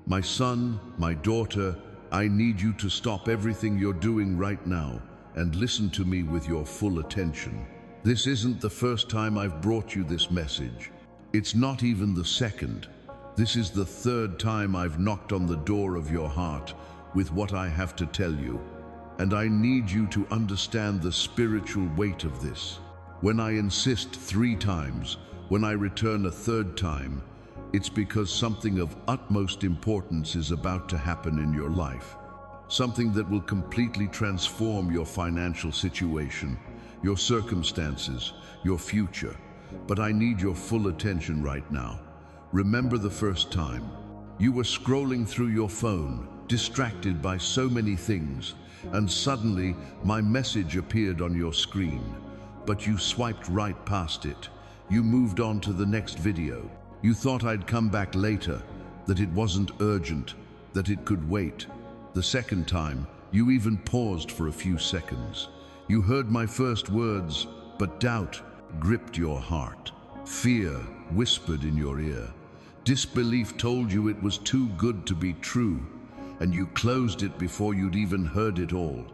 My son, my daughter, I need you to stop everything you're doing right now and listen to me with your full attention. This isn't the first time I've brought you this message. It's not even the second. This is the third time I've knocked on the door of your heart with what I have to tell you. And I need you to understand the spiritual weight of this. When I insist 3 times, when I return a 3rd time, it's because something of utmost importance is about to happen in your life. Something that will completely transform your financial situation, your circumstances, your future. But I need your full attention right now. Remember the first time. You were scrolling through your phone, distracted by so many things, and suddenly my message appeared on your screen. But you swiped right past it. You moved on to the next video. You thought I'd come back later, that it wasn't urgent, that it could wait. The second time, you even paused for a few seconds. You heard my first words, but doubt gripped your heart. Fear whispered in your ear. Disbelief told you it was too good to be true, and you closed it before you'd even heard it all.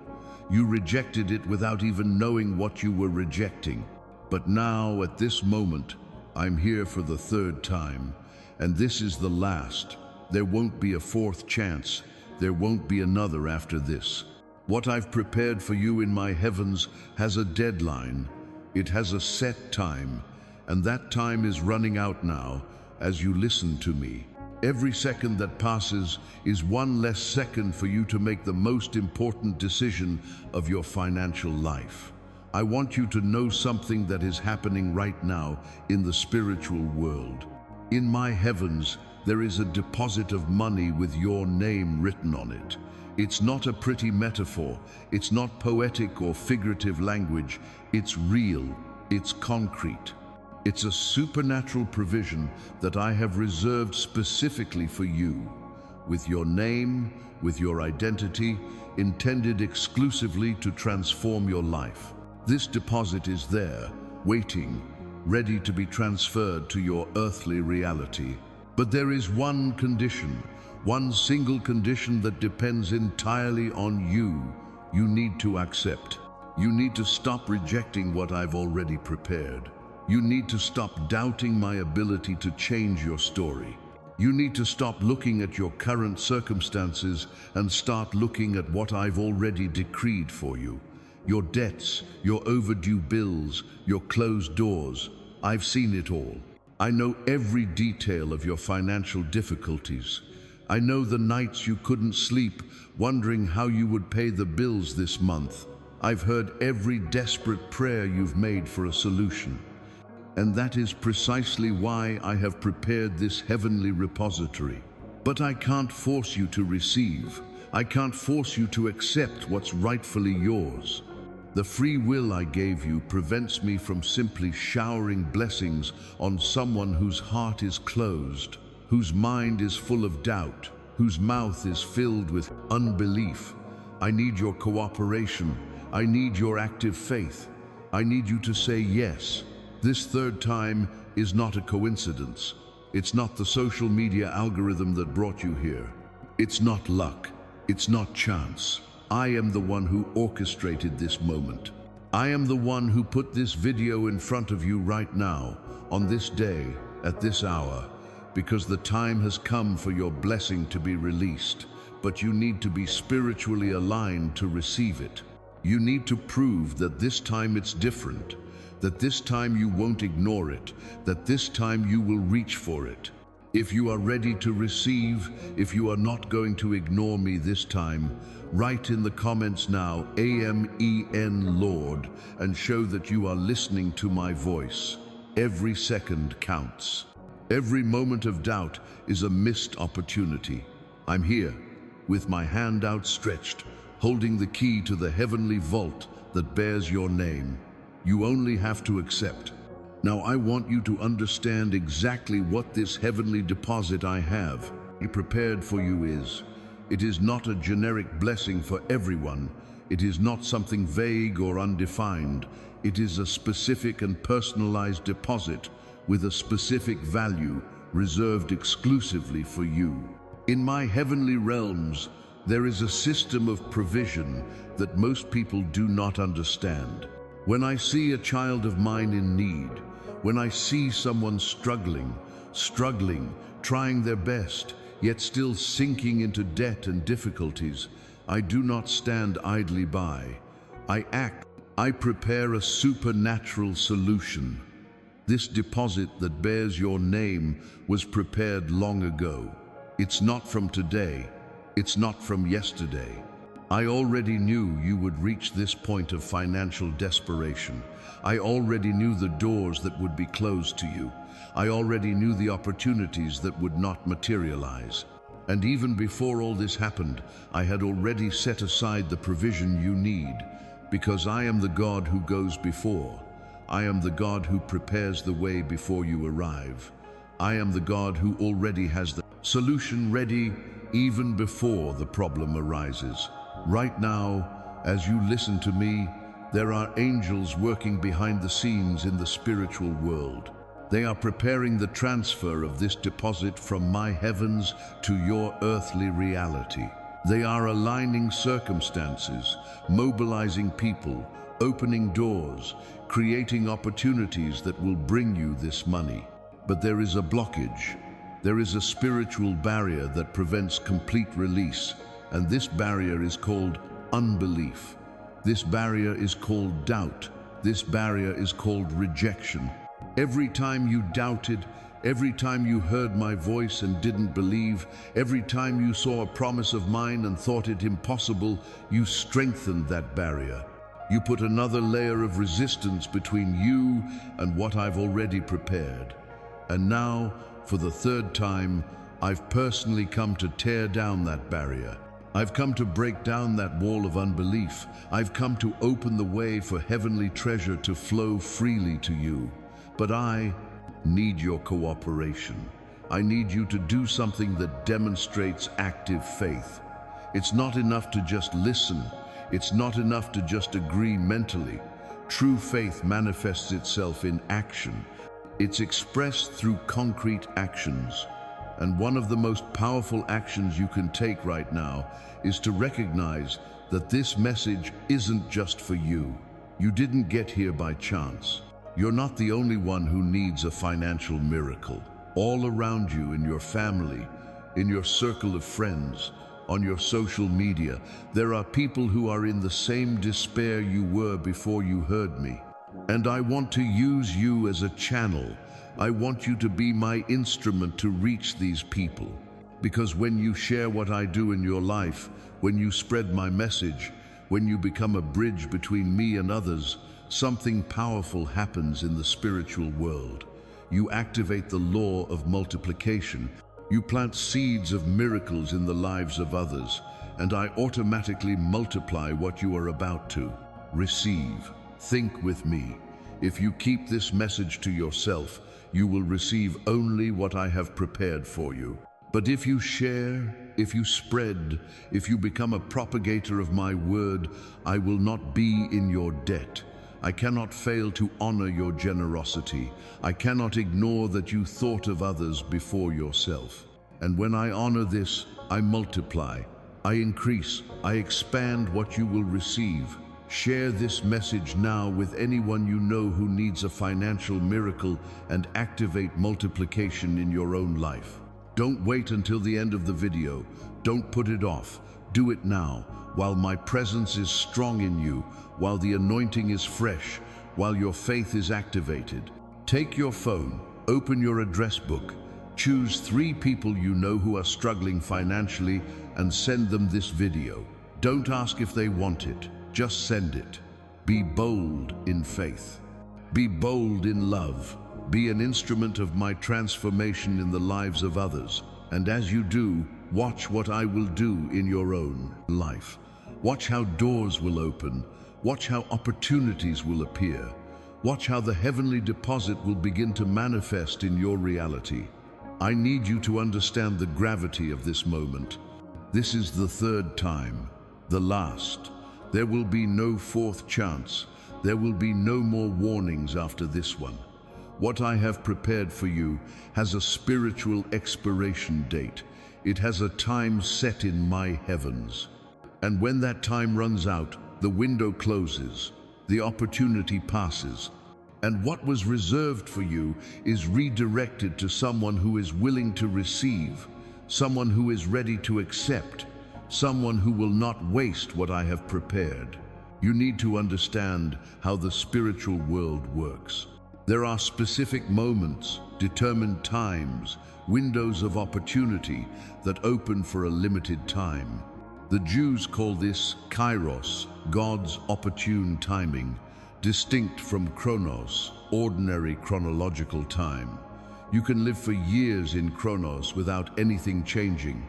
You rejected it without even knowing what you were rejecting. But now, at this moment, I'm here for the 3rd time, and this is the last. There won't be a 4th chance. There won't be another after this. What I've prepared for you in my heavens has a deadline. It has a set time, and that time is running out now as you listen to me. Every second that passes is one less second for you to make the most important decision of your financial life. I want you to know something that is happening right now in the spiritual world. In my heavens, there is a deposit of money with your name written on it. It's not a pretty metaphor. It's not poetic or figurative language. It's real. It's concrete. It's a supernatural provision that I have reserved specifically for you, with your name, with your identity, intended exclusively to transform your life. This deposit is there, waiting, ready to be transferred to your earthly reality. But there is one condition, one single condition that depends entirely on you. You need to accept. You need to stop rejecting what I've already prepared. You need to stop doubting my ability to change your story. You need to stop looking at your current circumstances and start looking at what I've already decreed for you. Your debts, your overdue bills, your closed doors. I've seen it all. I know every detail of your financial difficulties. I know the nights you couldn't sleep, wondering how you would pay the bills this month. I've heard every desperate prayer you've made for a solution. And that is precisely why I have prepared this heavenly repository. But I can't force you to receive. I can't force you to accept what's rightfully yours. The free will I gave you prevents me from simply showering blessings on someone whose heart is closed, whose mind is full of doubt, whose mouth is filled with unbelief. I need your cooperation. I need your active faith. I need you to say yes. This 3rd time is not a coincidence. It's not the social media algorithm that brought you here. It's not luck. It's not chance. I am the one who orchestrated this moment. I am the one who put this video in front of you right now, on this day, at this hour, because the time has come for your blessing to be released, but you need to be spiritually aligned to receive it. You need to prove that this time it's different, that this time you won't ignore it, that this time you will reach for it. If you are ready to receive, if you are not going to ignore me this time, write in the comments now, Amen Lord, and show that you are listening to my voice. Every second counts. Every moment of doubt is a missed opportunity. I'm here, with my hand outstretched, holding the key to the heavenly vault that bears your name. You only have to accept. Now I want you to understand exactly what this heavenly deposit I have prepared for you is. It is not a generic blessing for everyone. It is not something vague or undefined. It is a specific and personalized deposit with a specific value reserved exclusively for you. In my heavenly realms, there is a system of provision that most people do not understand. When I see a child of mine in need, when I see someone struggling, trying their best, yet still sinking into debt and difficulties, I do not stand idly by. I act. I prepare a supernatural solution. This deposit that bears your name was prepared long ago. It's not from today. It's not from yesterday. I already knew you would reach this point of financial desperation. I already knew the doors that would be closed to you. I already knew the opportunities that would not materialize. And even before all this happened, I had already set aside the provision you need, because I am the God who goes before. I am the God who prepares the way before you arrive. I am the God who already has the solution ready even before the problem arises. Right now, as you listen to me, there are angels working behind the scenes in the spiritual world. They are preparing the transfer of this deposit from my heavens to your earthly reality. They are aligning circumstances, mobilizing people, opening doors, creating opportunities that will bring you this money. But there is a blockage. There is a spiritual barrier that prevents complete release, and this barrier is called unbelief. This barrier is called doubt. This barrier is called rejection. Every time you doubted, every time you heard my voice and didn't believe, every time you saw a promise of mine and thought it impossible, you strengthened that barrier. You put another layer of resistance between you and what I've already prepared. And now, for the third time, I've personally come to tear down that barrier. I've come to break down that wall of unbelief. I've come to open the way for heavenly treasure to flow freely to you. But I need your cooperation. I need you to do something that demonstrates active faith. It's not enough to just listen. It's not enough to just agree mentally. True faith manifests itself in action. It's expressed through concrete actions. And one of the most powerful actions you can take right now is to recognize that this message isn't just for you. You didn't get here by chance. You're not the only one who needs a financial miracle. All around you, in your family, in your circle of friends, on your social media, there are people who are in the same despair you were before you heard me. And I want to use you as a channel. I want you to be my instrument to reach these people. Because when you share what I do in your life, when you spread my message, when you become a bridge between me and others, something powerful happens in the spiritual world. You activate the law of multiplication. You plant seeds of miracles in the lives of others, and I automatically multiply what you are about to receive. Think with me. If you keep this message to yourself, you will receive only what I have prepared for you. But if you share, if you spread, if you become a propagator of my word, I will not be in your debt. I cannot fail to honor your generosity. I cannot ignore that you thought of others before yourself. And when I honor this, I multiply, I increase, I expand what you will receive. Share this message now with anyone you know who needs a financial miracle and activate multiplication in your own life. Don't wait until the end of the video. Don't put it off. Do it now, while my presence is strong in you, while the anointing is fresh, while your faith is activated. Take your phone, open your address book, choose 3 people you know who are struggling financially and send them this video. Don't ask if they want it. Just send it. Be bold in faith. Be bold in love. Be an instrument of my transformation in the lives of others. And as you do, watch what I will do in your own life. Watch how doors will open. Watch how opportunities will appear. Watch how the heavenly deposit will begin to manifest in your reality. I need you to understand the gravity of this moment. This is the 3rd time, the last. There will be no 4th chance. There will be no more warnings after this one. What I have prepared for you has a spiritual expiration date. It has a time set in my heavens. And when that time runs out, the window closes, the opportunity passes, and what was reserved for you is redirected to someone who is willing to receive, someone who is ready to accept, someone who will not waste what I have prepared. You need to understand how the spiritual world works. There are specific moments, determined times, windows of opportunity that open for a limited time. The Jews call this Kairos, God's opportune timing, distinct from Chronos, ordinary chronological time. You can live for years in Chronos without anything changing,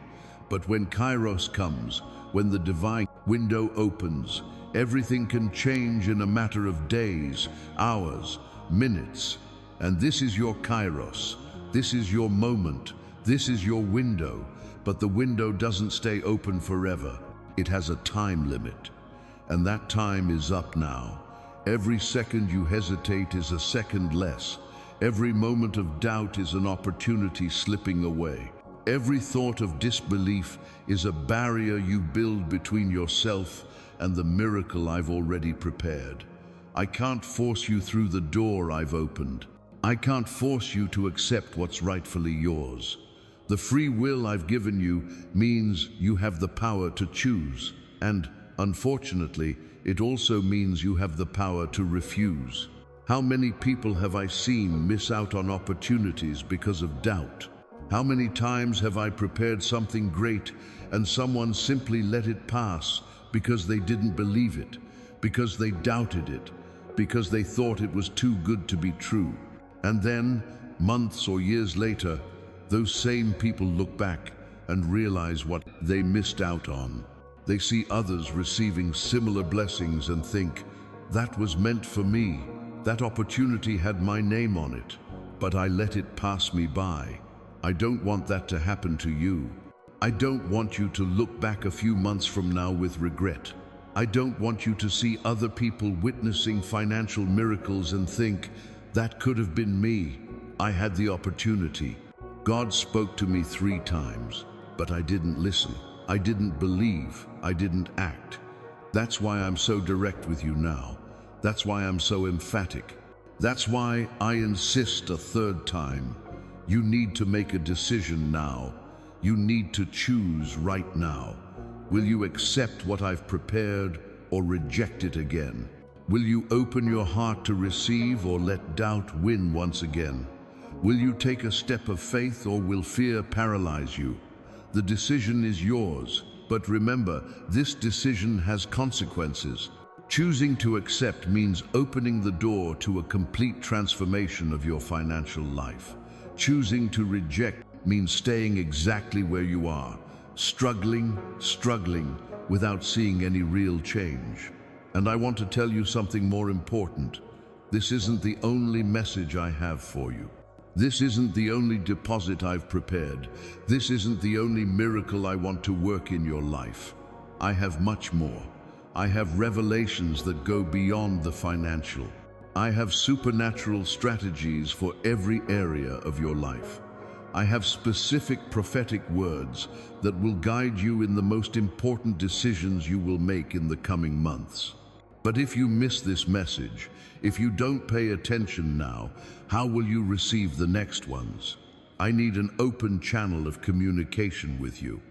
but when Kairos comes, when the divine window opens, everything can change in a matter of days, hours, minutes. And this is your Kairos. This is your moment. This is your window. But the window doesn't stay open forever. It has a time limit. And that time is up now. Every second you hesitate is a second less. Every moment of doubt is an opportunity slipping away. Every thought of disbelief is a barrier you build between yourself and the miracle I've already prepared. I can't force you through the door I've opened. I can't force you to accept what's rightfully yours. The free will I've given you means you have the power to choose, and unfortunately, it also means you have the power to refuse. How many people have I seen miss out on opportunities because of doubt? How many times have I prepared something great and someone simply let it pass because they didn't believe it, because they doubted it, because they thought it was too good to be true? And then, months or years later, those same people look back and realize what they missed out on. They see others receiving similar blessings and think, that was meant for me. That opportunity had my name on it, but I let it pass me by. I don't want that to happen to you. I don't want you to look back a few months from now with regret. I don't want you to see other people witnessing financial miracles and think, that could have been me. I had the opportunity. God spoke to me 3 times, but I didn't listen. I didn't believe. I didn't act. That's why I'm so direct with you now. That's why I'm so emphatic. That's why I insist a 3rd time. You need to make a decision now. You need to choose right now. Will you accept what I've prepared or reject it again? Will you open your heart to receive or let doubt win once again? Will you take a step of faith or will fear paralyze you? The decision is yours, but remember, this decision has consequences. Choosing to accept means opening the door to a complete transformation of your financial life. Choosing to reject means staying exactly where you are, struggling without seeing any real change. And I want to tell you something more important. This isn't the only message I have for you. This isn't the only deposit I've prepared. This isn't the only miracle I want to work in your life. I have much more. I have revelations that go beyond the financial. I have supernatural strategies for every area of your life. I have specific prophetic words that will guide you in the most important decisions you will make in the coming months. But if you miss this message, if you don't pay attention now, how will you receive the next ones? I need an open channel of communication with you.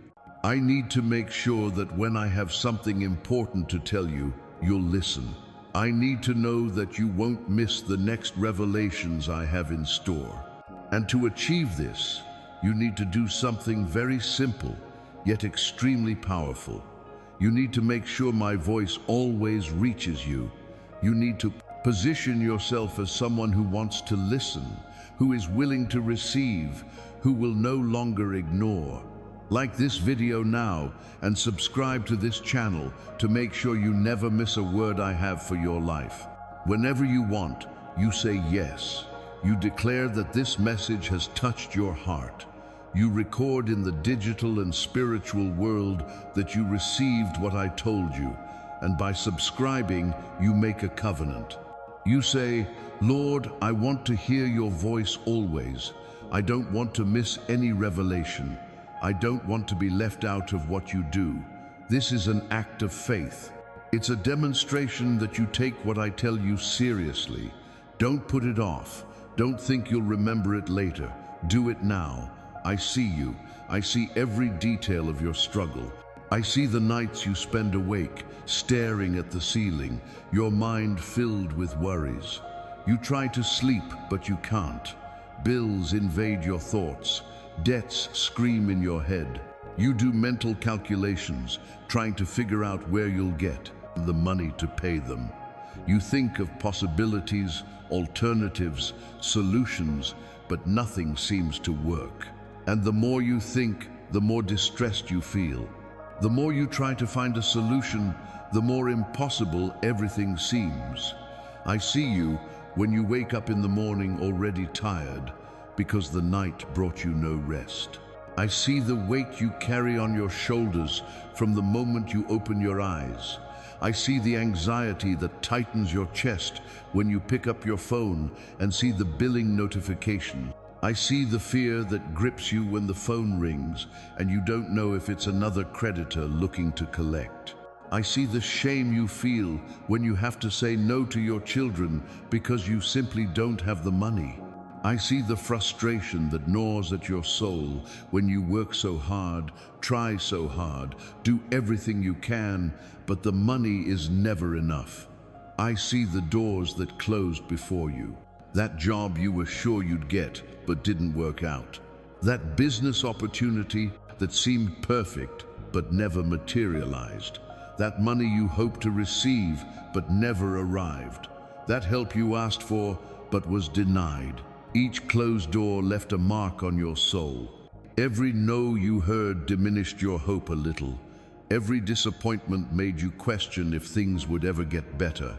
I need to make sure that when I have something important to tell you, you'll listen. I need to know that you won't miss the next revelations I have in store. And to achieve this, you need to do something very simple, yet extremely powerful. You need to make sure my voice always reaches you. You need to position yourself as someone who wants to listen, who is willing to receive, who will no longer ignore. Like this video now and subscribe to this channel to make sure you never miss a word I have for your life. Whenever you want, you say yes. You declare that this message has touched your heart. You record in the digital and spiritual world that you received what I told you, and by subscribing, you make a covenant. You say, Lord, I want to hear your voice always. I don't want to miss any revelation. I don't want to be left out of what you do. This is an act of faith. It's a demonstration that you take what I tell you seriously. Don't put it off. Don't think you'll remember it later. Do it now. I see you. I see every detail of your struggle. I see the nights you spend awake, staring at the ceiling, your mind filled with worries. You try to sleep, but you can't. Bills invade your thoughts. Debts scream in your head. You do mental calculations, trying to figure out where you'll get the money to pay them. You think of possibilities, alternatives, solutions, but nothing seems to work. And the more you think, the more distressed you feel. The more you try to find a solution, the more impossible everything seems. I see you when you wake up in the morning already tired because the night brought you no rest. I see the weight you carry on your shoulders from the moment you open your eyes. I see the anxiety that tightens your chest when you pick up your phone and see the billing notification. I see the fear that grips you when the phone rings and you don't know if it's another creditor looking to collect. I see the shame you feel when you have to say no to your children because you simply don't have the money. I see the frustration that gnaws at your soul when you work so hard, try so hard, do everything you can, but the money is never enough. I see the doors that closed before you. That job you were sure you'd get, but didn't work out. That business opportunity that seemed perfect, but never materialized. That money you hoped to receive, but never arrived. That help you asked for, but was denied. Each closed door left a mark on your soul. Every no you heard diminished your hope a little. Every disappointment made you question if things would ever get better.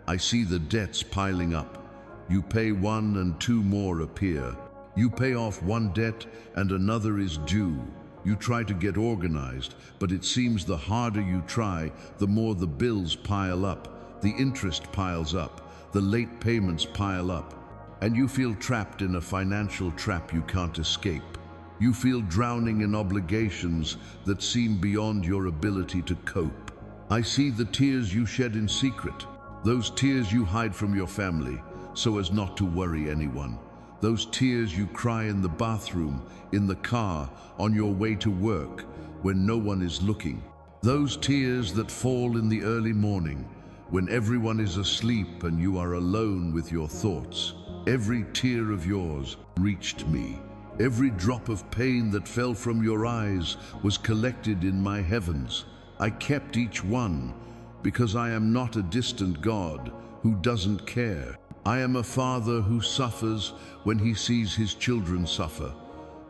I see the debts piling up. You pay one and two more appear. You pay off one debt and another is due. You try to get organized, but it seems the harder you try, the more the bills pile up, the interest piles up, the late payments pile up, and you feel trapped in a financial trap you can't escape. You feel drowning in obligations that seem beyond your ability to cope. I see the tears you shed in secret, those tears you hide from your family so as not to worry anyone. Those tears you cry in the bathroom, in the car, on your way to work, when no one is looking. Those tears that fall in the early morning, when everyone is asleep and you are alone with your thoughts. Every tear of yours reached me. Every drop of pain that fell from your eyes was collected in my heavens. I kept each one, because I am not a distant God who doesn't care. I am a father who suffers when he sees his children suffer.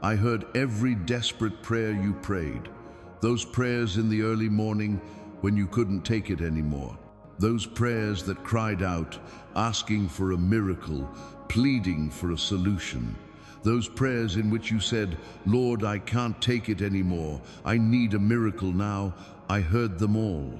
I heard every desperate prayer you prayed. Those prayers in the early morning when you couldn't take it anymore. Those prayers that cried out, asking for a miracle, pleading for a solution. Those prayers in which you said, Lord, I can't take it anymore. I need a miracle now. I heard them all.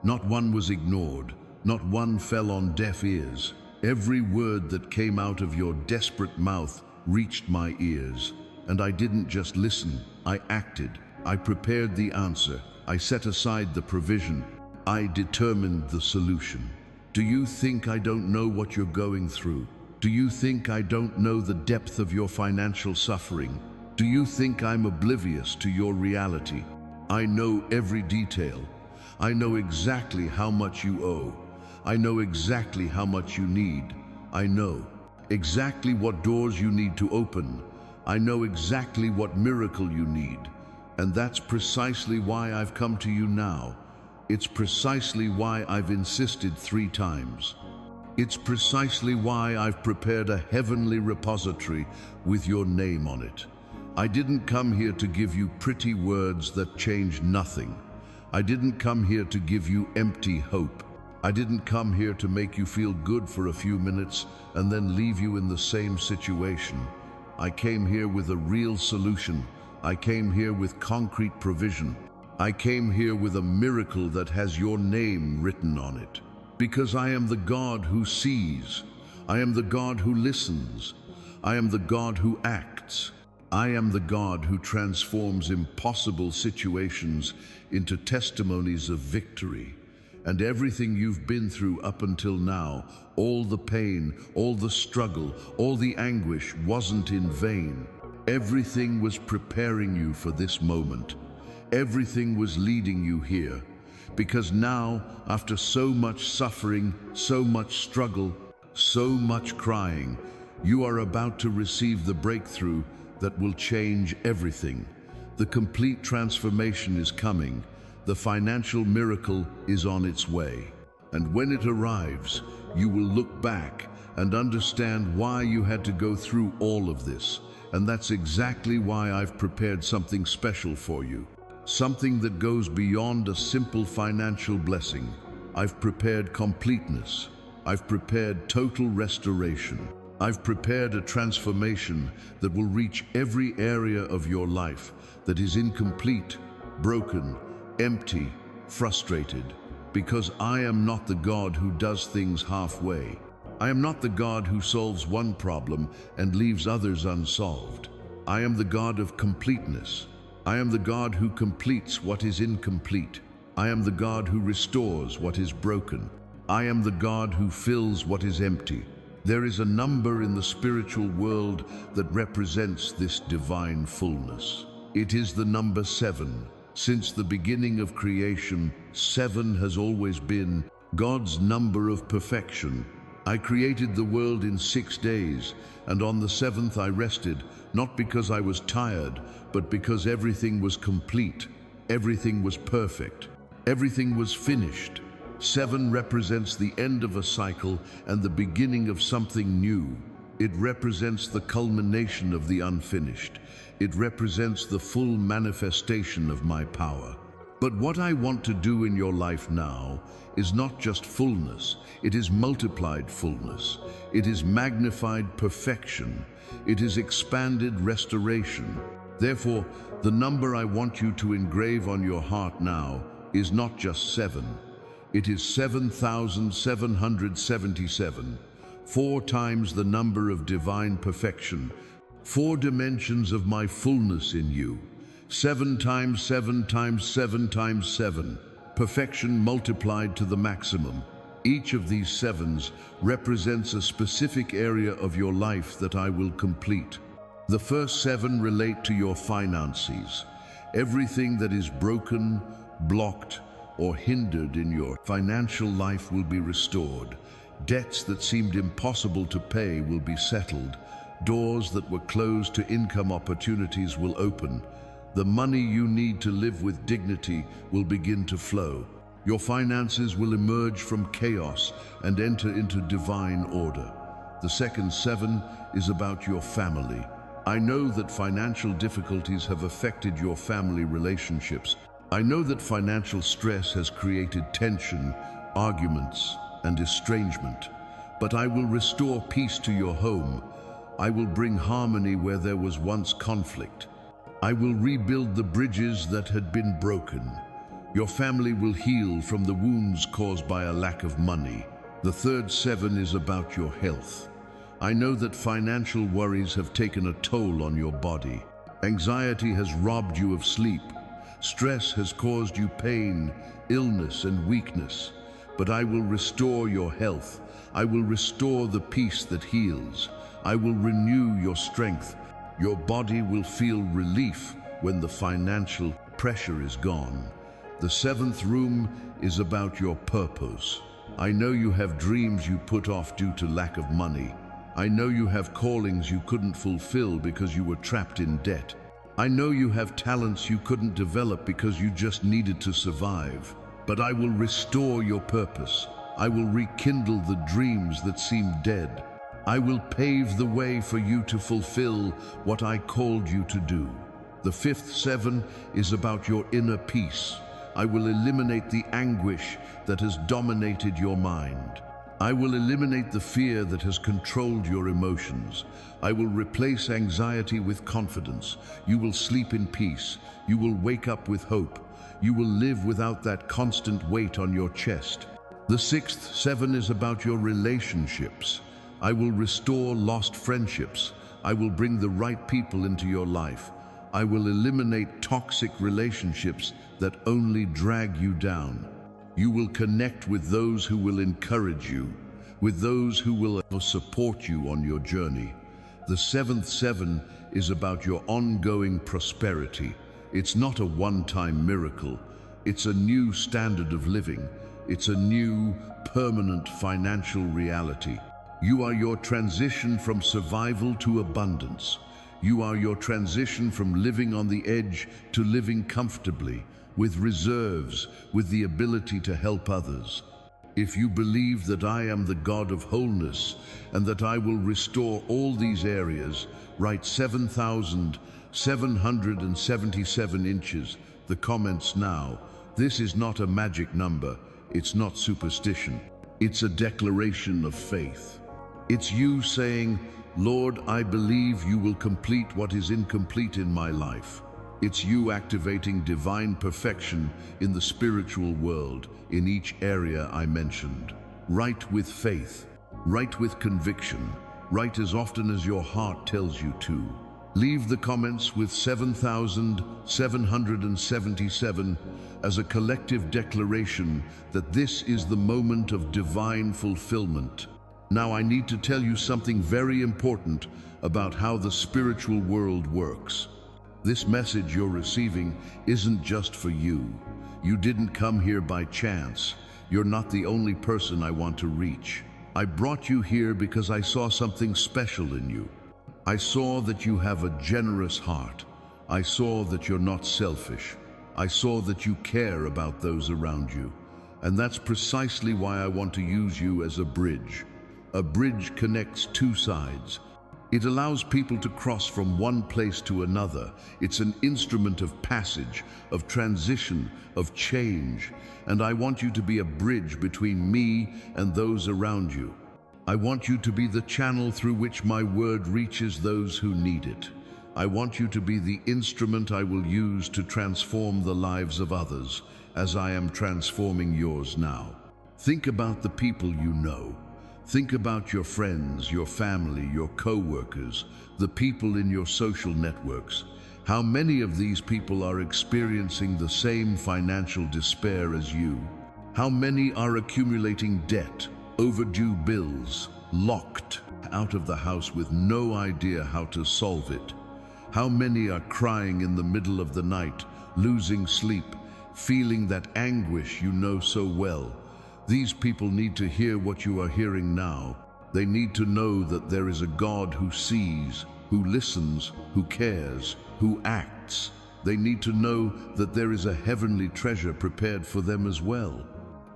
Not one was ignored. Not one fell on deaf ears. Every word that came out of your desperate mouth reached my ears. And I didn't just listen, I acted. I prepared the answer. I set aside the provision. I determined the solution. Do you think I don't know what you're going through? Do you think I don't know the depth of your financial suffering? Do you think I'm oblivious to your reality? I know every detail. I know exactly how much you owe. I know exactly how much you need. I know exactly what doors you need to open. I know exactly what miracle you need. And that's precisely why I've come to you now. It's precisely why I've insisted 3 times. It's precisely why I've prepared a heavenly repository with your name on it. I didn't come here to give you pretty words that change nothing. I didn't come here to give you empty hope. I didn't come here to make you feel good for a few minutes and then leave you in the same situation. I came here with a real solution. I came here with concrete provision. I came here with a miracle that has your name written on it. Because I am the God who sees. I am the God who listens. I am the God who acts. I am the God who transforms impossible situations into testimonies of victory. And everything you've been through up until now, all the pain, all the struggle, all the anguish wasn't in vain. Everything was preparing you for this moment. Everything was leading you here. Because now, after so much suffering, so much struggle, so much crying, you are about to receive the breakthrough that will change everything. The complete transformation is coming. The financial miracle is on its way. And when it arrives, you will look back and understand why you had to go through all of this. And that's exactly why I've prepared something special for you. Something that goes beyond a simple financial blessing. I've prepared completeness. I've prepared total restoration. I've prepared a transformation that will reach every area of your life that is incomplete, broken, empty, frustrated. Because I am not the God who does things halfway. I am not the God who solves one problem and leaves others unsolved. I am the God of completeness. I am the God who completes what is incomplete. I am the God who restores what is broken. I am the God who fills what is empty. There is a number in the spiritual world that represents this divine fullness. It is the number 7. Since the beginning of creation, 7 has always been God's number of perfection. I created the world in 6 days, and on the 7th I rested, not because I was tired, but because everything was complete. Everything was perfect. Everything was finished. 7 represents the end of a cycle and the beginning of something new. It represents the culmination of the unfinished. It represents the full manifestation of my power. But what I want to do in your life now is not just fullness, it is multiplied fullness. It is magnified perfection. It is expanded restoration. Therefore, the number I want you to engrave on your heart now is not just 7. It is 7,777, 4 times the number of divine perfection, 4 dimensions of my fullness in you. 7 times 7 times 7 times 7, perfection multiplied to the maximum. Each of these 7s represents a specific area of your life that I will complete. The first 7 relate to your finances. Everything that is broken, blocked, or hindered in your financial life will be restored. Debts that seemed impossible to pay will be settled. Doors that were closed to income opportunities will open. The money you need to live with dignity will begin to flow. Your finances will emerge from chaos and enter into divine order. The second 7 is about your family. I know that financial difficulties have affected your family relationships. I know that financial stress has created tension, arguments, and estrangement. But I will restore peace to your home. I will bring harmony where there was once conflict. I will rebuild the bridges that had been broken. Your family will heal from the wounds caused by a lack of money. The third 7 is about your health. I know that financial worries have taken a toll on your body. Anxiety has robbed you of sleep. Stress has caused you pain, illness, and weakness. But I will restore your health. I will restore the peace that heals. I will renew your strength. Your body will feel relief when the financial pressure is gone. The 7th room is about your purpose. I know you have dreams you put off due to lack of money. I know you have callings you couldn't fulfill because you were trapped in debt. I know you have talents you couldn't develop because you just needed to survive. But I will restore your purpose. I will rekindle the dreams that seemed dead. I will pave the way for you to fulfill what I called you to do. The 5th 7 is about your inner peace. I will eliminate the anguish that has dominated your mind. I will eliminate the fear that has controlled your emotions. I will replace anxiety with confidence. You will sleep in peace. You will wake up with hope. You will live without that constant weight on your chest. The 6th 7 is about your relationships. I will restore lost friendships. I will bring the right people into your life. I will eliminate toxic relationships that only drag you down. You will connect with those who will encourage you, with those who will support you on your journey. The seventh seven is about your ongoing prosperity. It's not a one-time miracle. It's a new standard of living. It's a new, permanent financial reality. You are your transition from survival to abundance. You are your transition from living on the edge to living comfortably, with reserves, with the ability to help others. If you believe that I am the God of wholeness and that I will restore all these areas, write 7,777 inches, the comments now. This is not a magic number. It's not superstition. It's a declaration of faith. It's you saying, Lord, I believe you will complete what is incomplete in my life. It's you activating divine perfection in the spiritual world in each area I mentioned. Write with faith. Write with conviction. Write as often as your heart tells you to. Leave the comments with 7,777 as a collective declaration that this is the moment of divine fulfillment. Now I need to tell you something very important about how the spiritual world works. This message you're receiving isn't just for you. You didn't come here by chance. You're not the only person I want to reach. I brought you here because I saw something special in you. I saw that you have a generous heart. I saw that you're not selfish. I saw that you care about those around you. And that's precisely why I want to use you as a bridge. A bridge connects two sides. It allows people to cross from one place to another. It's an instrument of passage, of transition, of change. And I want you to be a bridge between me and those around you. I want you to be the channel through which my word reaches those who need it. I want you to be the instrument I will use to transform the lives of others, as I am transforming yours now. Think about the people you know. Think about your friends, your family, your co-workers, the people in your social networks. How many of these people are experiencing the same financial despair as you? How many are accumulating debt, overdue bills, locked out of the house with no idea how to solve it? How many are crying in the middle of the night, losing sleep, feeling that anguish you know so well? These people need to hear what you are hearing now. They need to know that there is a God who sees, who listens, who cares, who acts. They need to know that there is a heavenly treasure prepared for them as well.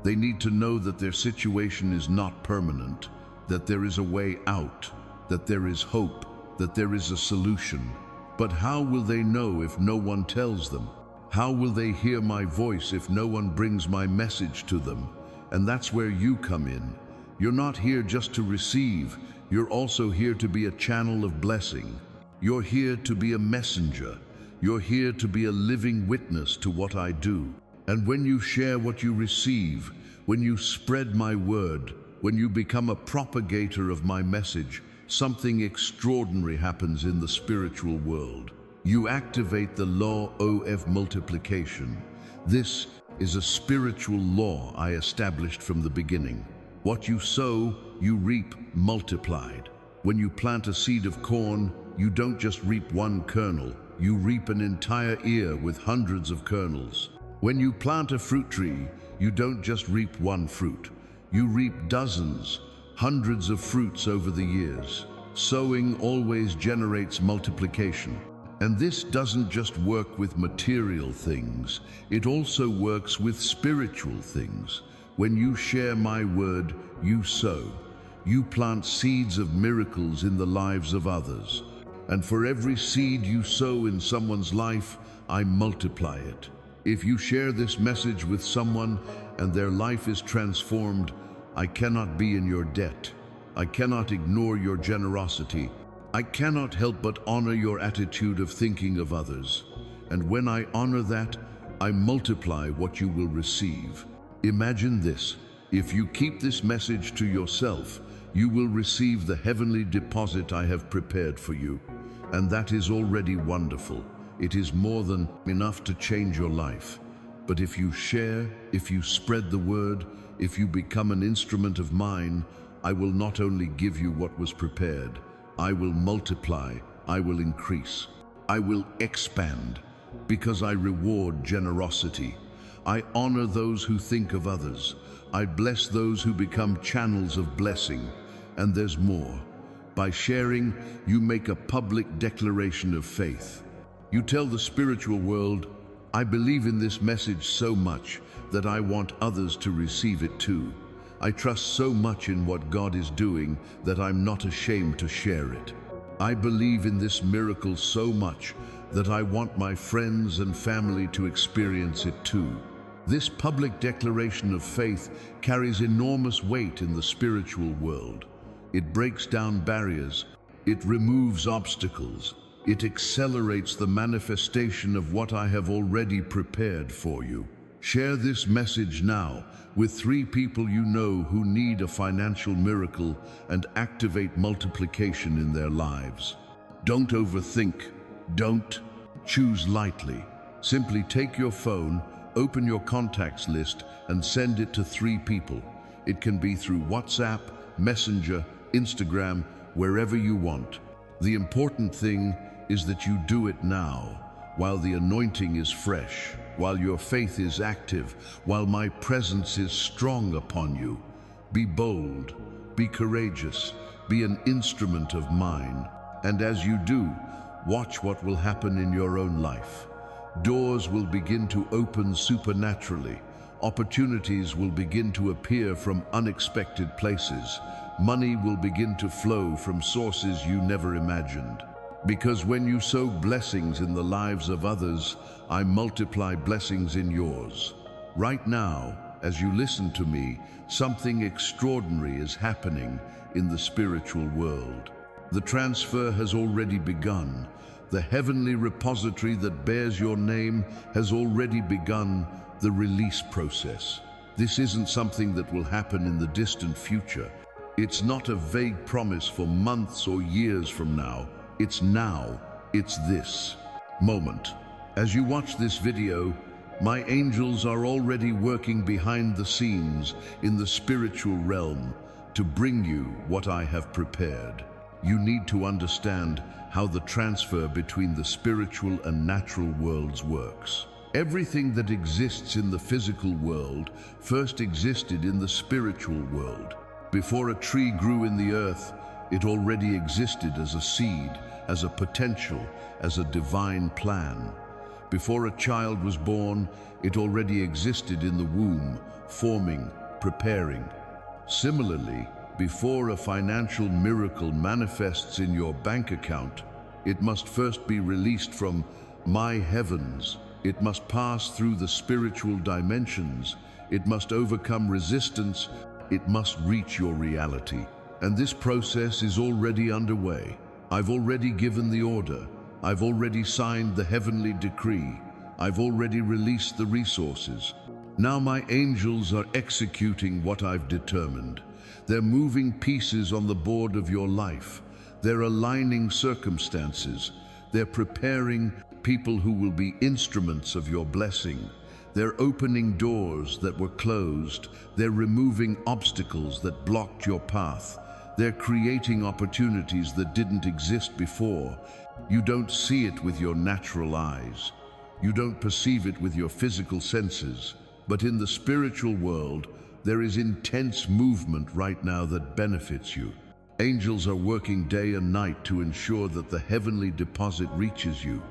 They need to know that their situation is not permanent, that there is a way out, that there is hope, that there is a solution. But how will they know if no one tells them? How will they hear my voice if no one brings my message to them? And that's where you come in. You're not here just to receive. You're also here to be a channel of blessing. You're here to be a messenger. You're here to be a living witness to what I do. And when you share what you receive, when you spread my word, when you become a propagator of my message, something extraordinary happens in the spiritual world. You activate the law of multiplication. This is a spiritual law I established from the beginning. What you sow, you reap multiplied. When you plant a seed of corn, you don't just reap one kernel, you reap an entire ear with hundreds of kernels. When you plant a fruit tree, you don't just reap one fruit, you reap dozens, hundreds of fruits over the years. Sowing always generates multiplication. And this doesn't just work with material things, it also works with spiritual things. When you share my word, you sow. You plant seeds of miracles in the lives of others. And for every seed you sow in someone's life, I multiply it. If you share this message with someone and their life is transformed, I cannot be in your debt. I cannot ignore your generosity. I cannot help but honor your attitude of thinking of others. And when I honor that, I multiply what you will receive. Imagine this. If you keep this message to yourself, you will receive the heavenly deposit I have prepared for you. And that is already wonderful. It is more than enough to change your life. But if you share, if you spread the word, if you become an instrument of mine, I will not only give you what was prepared, I will multiply, I will increase, I will expand, because I reward generosity. I honor those who think of others. I bless those who become channels of blessing. And there's more. By sharing, you make a public declaration of faith. You tell the spiritual world, I believe in this message so much that I want others to receive it too. I trust so much in what God is doing that I'm not ashamed to share it. I believe in this miracle so much that I want my friends and family to experience it too. This public declaration of faith carries enormous weight in the spiritual world. It breaks down barriers, it removes obstacles, it accelerates the manifestation of what I have already prepared for you. Share this message now with 3 people you know who need a financial miracle and activate multiplication in their lives. Don't overthink. Don't choose lightly. Simply take your phone, open your contacts list, and send it to 3 people. It can be through WhatsApp, Messenger, Instagram, wherever you want. The important thing is that you do it now, while the anointing is fresh, while your faith is active, while my presence is strong upon you. Be bold, be courageous, be an instrument of mine. And as you do, watch what will happen in your own life. Doors will begin to open supernaturally. Opportunities will begin to appear from unexpected places. Money will begin to flow from sources you never imagined. Because when you sow blessings in the lives of others, I multiply blessings in yours. Right now, as you listen to me, something extraordinary is happening in the spiritual world. The transfer has already begun. The heavenly repository that bears your name has already begun the release process. This isn't something that will happen in the distant future. It's not a vague promise for months or years from now. It's now. It's this moment. As you watch this video, my angels are already working behind the scenes in the spiritual realm to bring you what I have prepared. You need to understand how the transfer between the spiritual and natural worlds works. Everything that exists in the physical world first existed in the spiritual world. Before a tree grew in the earth, it already existed as a seed, as a potential, as a divine plan. Before a child was born, it already existed in the womb, forming, preparing. Similarly, before a financial miracle manifests in your bank account, it must first be released from my heavens. It must pass through the spiritual dimensions. It must overcome resistance. It must reach your reality. And this process is already underway. I've already given the order. I've already signed the heavenly decree. I've already released the resources. Now my angels are executing what I've determined. They're moving pieces on the board of your life. They're aligning circumstances. They're preparing people who will be instruments of your blessing. They're opening doors that were closed. They're removing obstacles that blocked your path. They're creating opportunities that didn't exist before. You don't see it with your natural eyes. You don't perceive it with your physical senses. But in the spiritual world, there is intense movement right now that benefits you. Angels are working day and night to ensure that the heavenly deposit reaches you.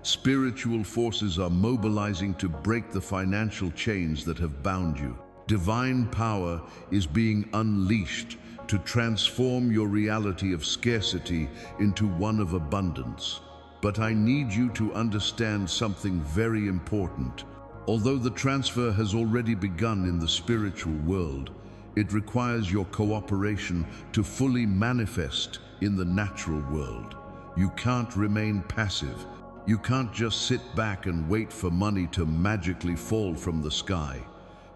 Spiritual forces are mobilizing to break the financial chains that have bound you. Divine power is being unleashed to transform your reality of scarcity into one of abundance. But I need you to understand something very important. Although the transfer has already begun in the spiritual world, it requires your cooperation to fully manifest in the natural world. You can't remain passive. You can't just sit back and wait for money to magically fall from the sky.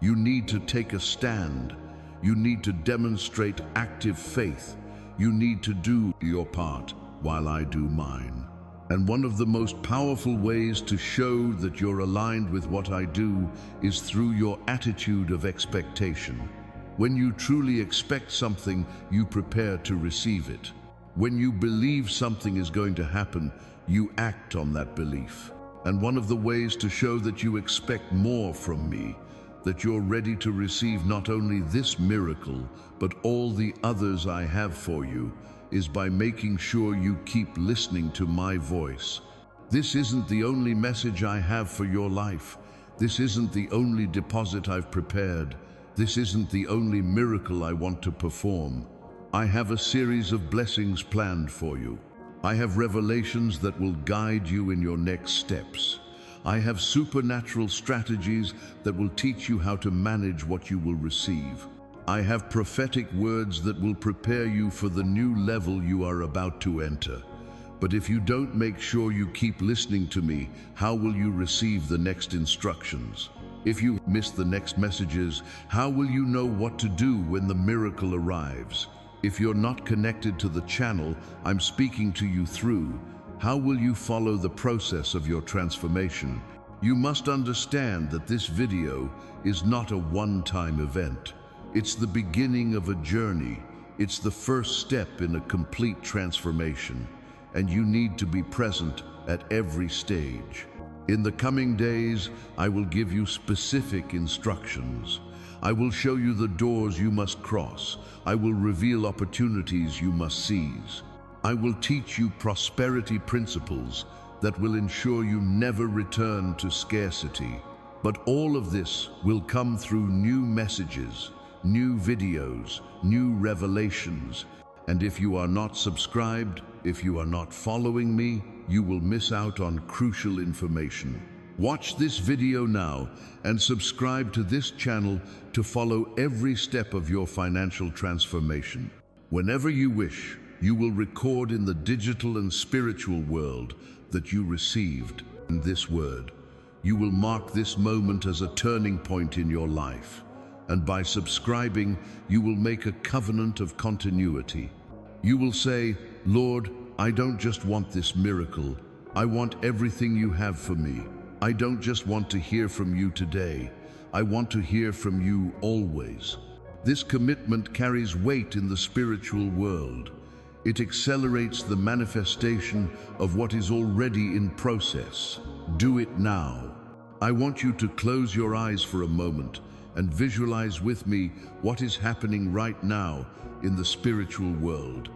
You need to take a stand. You need to demonstrate active faith. You need to do your part while I do mine. And one of the most powerful ways to show that you're aligned with what I do is through your attitude of expectation. When you truly expect something, you prepare to receive it. When you believe something is going to happen, you act on that belief. And one of the ways to show that you expect more from me, that you're ready to receive not only this miracle, but all the others I have for you, is by making sure you keep listening to my voice. This isn't the only message I have for your life. This isn't the only deposit I've prepared. This isn't the only miracle I want to perform. I have a series of blessings planned for you. I have revelations that will guide you in your next steps. I have supernatural strategies that will teach you how to manage what you will receive. I have prophetic words that will prepare you for the new level you are about to enter. But if you don't make sure you keep listening to me, how will you receive the next instructions? If you miss the next messages, how will you know what to do when the miracle arrives? If you're not connected to the channel I'm speaking to you through, how will you follow the process of your transformation? You must understand that this video is not a one-time event. It's the beginning of a journey. It's the first step in a complete transformation, and you need to be present at every stage. In the coming days, I will give you specific instructions. I will show you the doors you must cross. I will reveal opportunities you must seize. I will teach you prosperity principles that will ensure you never return to scarcity. But all of this will come through new messages, new videos, new revelations. And if you are not subscribed, if you are not following me, you will miss out on crucial information. Watch this video now and subscribe to this channel to follow every step of your financial transformation. Whenever you wish, you will record in the digital and spiritual world that you received this word. You will mark this moment as a turning point in your life. And by subscribing, you will make a covenant of continuity. You will say, Lord, I don't just want this miracle. I want everything you have for me. I don't just want to hear from you today. I want to hear from you always. This commitment carries weight in the spiritual world. It accelerates the manifestation of what is already in process. Do it now. I want you to close your eyes for a moment and visualize with me what is happening right now in the spiritual world.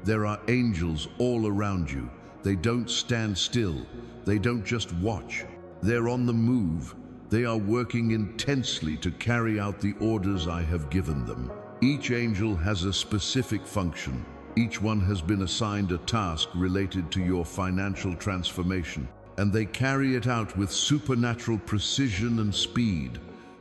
There are angels all around you. They don't stand still. They don't just watch. They're on the move. They are working intensely to carry out the orders I have given them. Each angel has a specific function. Each one has been assigned a task related to your financial transformation, and they carry it out with supernatural precision and speed.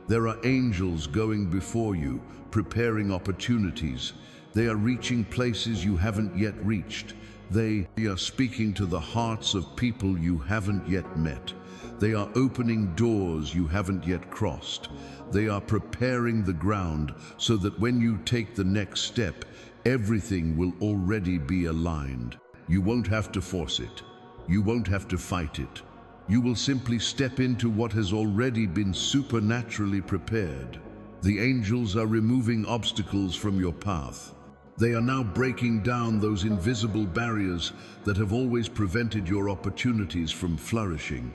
There are angels going before you, preparing opportunities. They are reaching places you haven't yet reached. They are speaking to the hearts of people you haven't yet met. They are opening doors you haven't yet crossed. They are preparing the ground so that when you take the next step, everything will already be aligned. You won't have to force it. You won't have to fight it. You will simply step into what has already been supernaturally prepared. The angels are removing obstacles from your path. They are now breaking down those invisible barriers that have always prevented your opportunities from flourishing.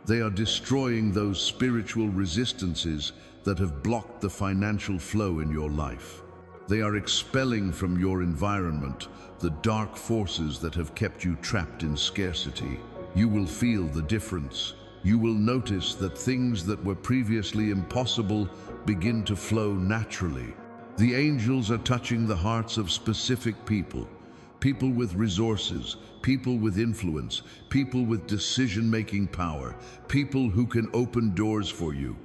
They are destroying those spiritual resistances that have blocked the financial flow in your life. They are expelling from your environment the dark forces that have kept you trapped in scarcity. You will feel the difference. You will notice that things that were previously impossible begin to flow naturally. The angels are touching the hearts of specific people. People with resources, people with influence, people with decision-making power, people who can open doors for you.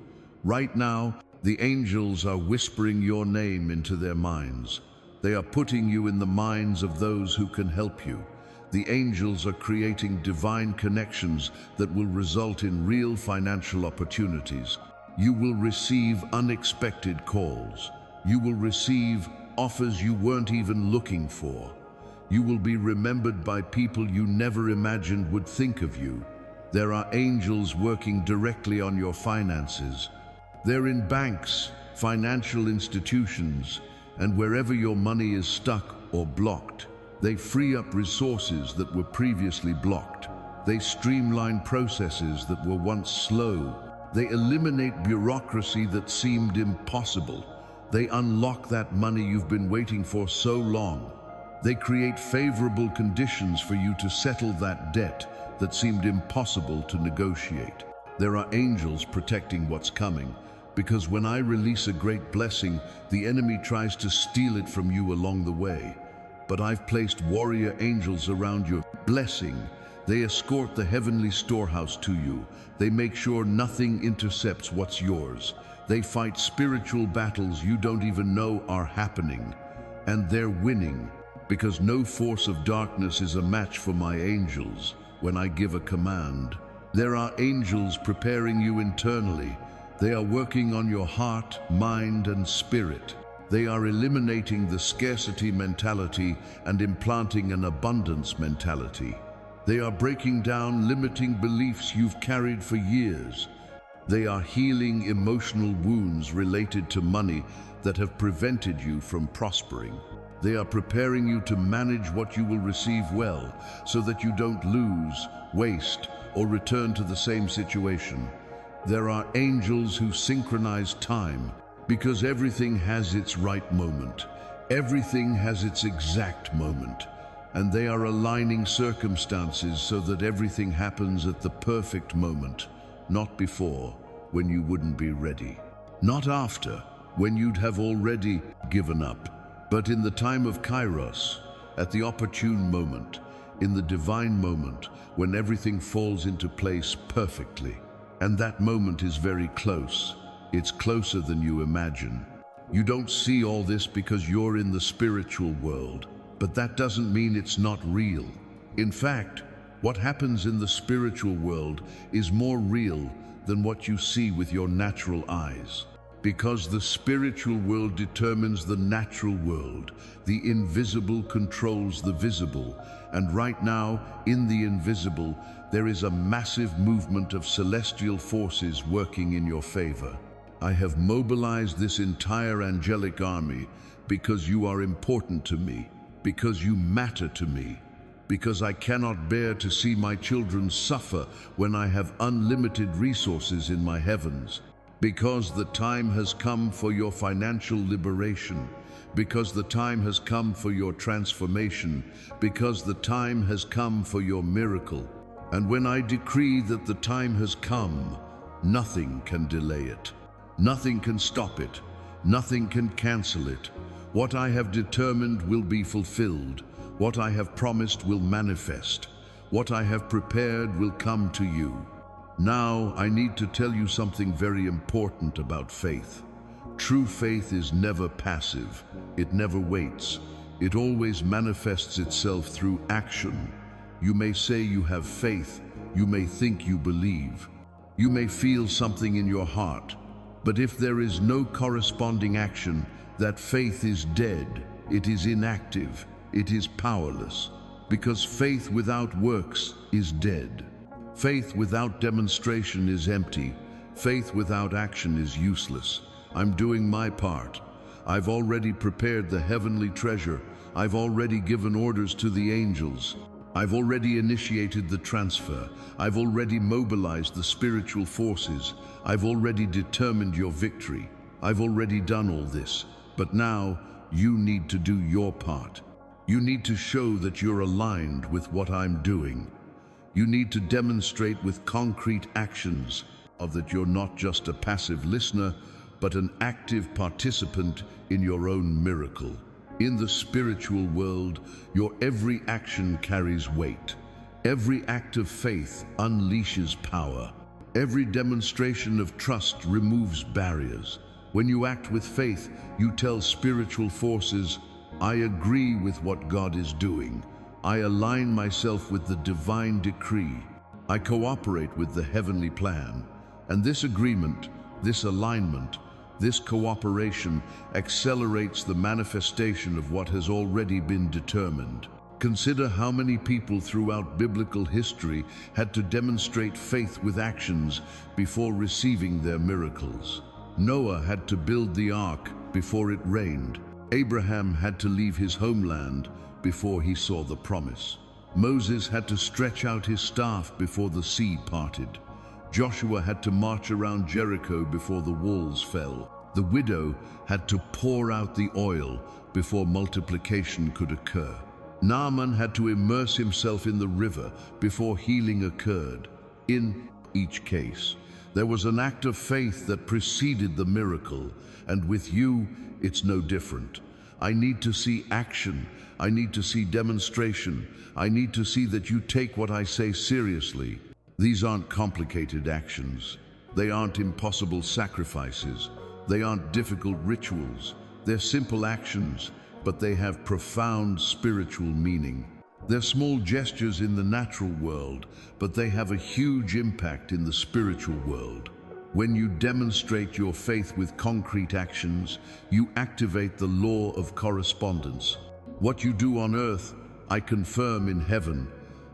Right now, the angels are whispering your name into their minds. They are putting you in the minds of those who can help you. The angels are creating divine connections that will result in real financial opportunities. You will receive unexpected calls. You will receive offers you weren't even looking for. You will be remembered by people you never imagined would think of you. There are angels working directly on your finances. They're in banks, financial institutions, and wherever your money is stuck or blocked. They free up resources that were previously blocked. They streamline processes that were once slow. They eliminate bureaucracy that seemed impossible. They unlock that money you've been waiting for so long. They create favorable conditions for you to settle that debt that seemed impossible to negotiate. There are angels protecting what's coming, because when I release a great blessing, the enemy tries to steal it from you along the way. But I've placed warrior angels around your blessing. They escort the heavenly storehouse to you. They make sure nothing intercepts what's yours. They fight spiritual battles you don't even know are happening. And they're winning, because no force of darkness is a match for my angels when I give a command. There are angels preparing you internally. They are working on your heart, mind, and spirit. They are eliminating the scarcity mentality and implanting an abundance mentality. They are breaking down limiting beliefs you've carried for years. They are healing emotional wounds related to money that have prevented you from prospering. They are preparing you to manage what you will receive well, so that you don't lose, waste, or return to the same situation. There are angels who synchronize time, because everything has its right moment. Everything has its exact moment. And they are aligning circumstances so that everything happens at the perfect moment, not before, when you wouldn't be ready. Not after, when you'd have already given up. But in the time of Kairos, at the opportune moment, in the divine moment, when everything falls into place perfectly. And that moment is very close. It's closer than you imagine. You don't see all this because you're in the spiritual world, but that doesn't mean it's not real. In fact, what happens in the spiritual world is more real than what you see with your natural eyes. Because the spiritual world determines the natural world. The invisible controls the visible. And right now, in the invisible, there is a massive movement of celestial forces working in your favor. I have mobilized this entire angelic army because you are important to me, because you matter to me, because I cannot bear to see my children suffer when I have unlimited resources in my heavens. Because the time has come for your financial liberation, because the time has come for your transformation, because the time has come for your miracle. And when I decree that the time has come, nothing can delay it. Nothing can stop it. Nothing can cancel it. What I have determined will be fulfilled. What I have promised will manifest. What I have prepared will come to you. Now, I need to tell you something very important about faith. True faith is never passive. It never waits. It always manifests itself through action. You may say you have faith. You may think you believe. You may feel something in your heart. But if there is no corresponding action, that faith is dead. It is inactive. It is powerless. Because faith without works is dead. Faith without demonstration is empty. Faith without action is useless. I'm doing my part. I've already prepared the heavenly treasure. I've already given orders to the angels. I've already initiated the transfer. I've already mobilized the spiritual forces. I've already determined your victory. I've already done all this. But now, you need to do your part. You need to show that you're aligned with what I'm doing. You need to demonstrate with concrete actions that you're not just a passive listener, but an active participant in your own miracle. In the spiritual world, your every action carries weight. Every act of faith unleashes power. Every demonstration of trust removes barriers. When you act with faith, you tell spiritual forces, I agree with what God is doing. I align myself with the divine decree. I cooperate with the heavenly plan. And this agreement, this alignment, This cooperation accelerates the manifestation of what has already been determined. Consider how many people throughout biblical history had to demonstrate faith with actions before receiving their miracles. Noah had to build the ark before it rained. Abraham had to leave his homeland before he saw the promise. Moses had to stretch out his staff before the sea parted. Joshua had to march around Jericho before the walls fell. The widow had to pour out the oil before multiplication could occur. Naaman had to immerse himself in the river before healing occurred. In each case, there was an act of faith that preceded the miracle, and with you, it's no different. I need to see action. I need to see demonstration. I need to see that you take what I say seriously. These aren't complicated actions. They aren't impossible sacrifices. They aren't difficult rituals. They're simple actions, but they have profound spiritual meaning. They're small gestures in the natural world, but they have a huge impact in the spiritual world. When you demonstrate your faith with concrete actions, you activate the law of correspondence. What you do on earth, I confirm in heaven.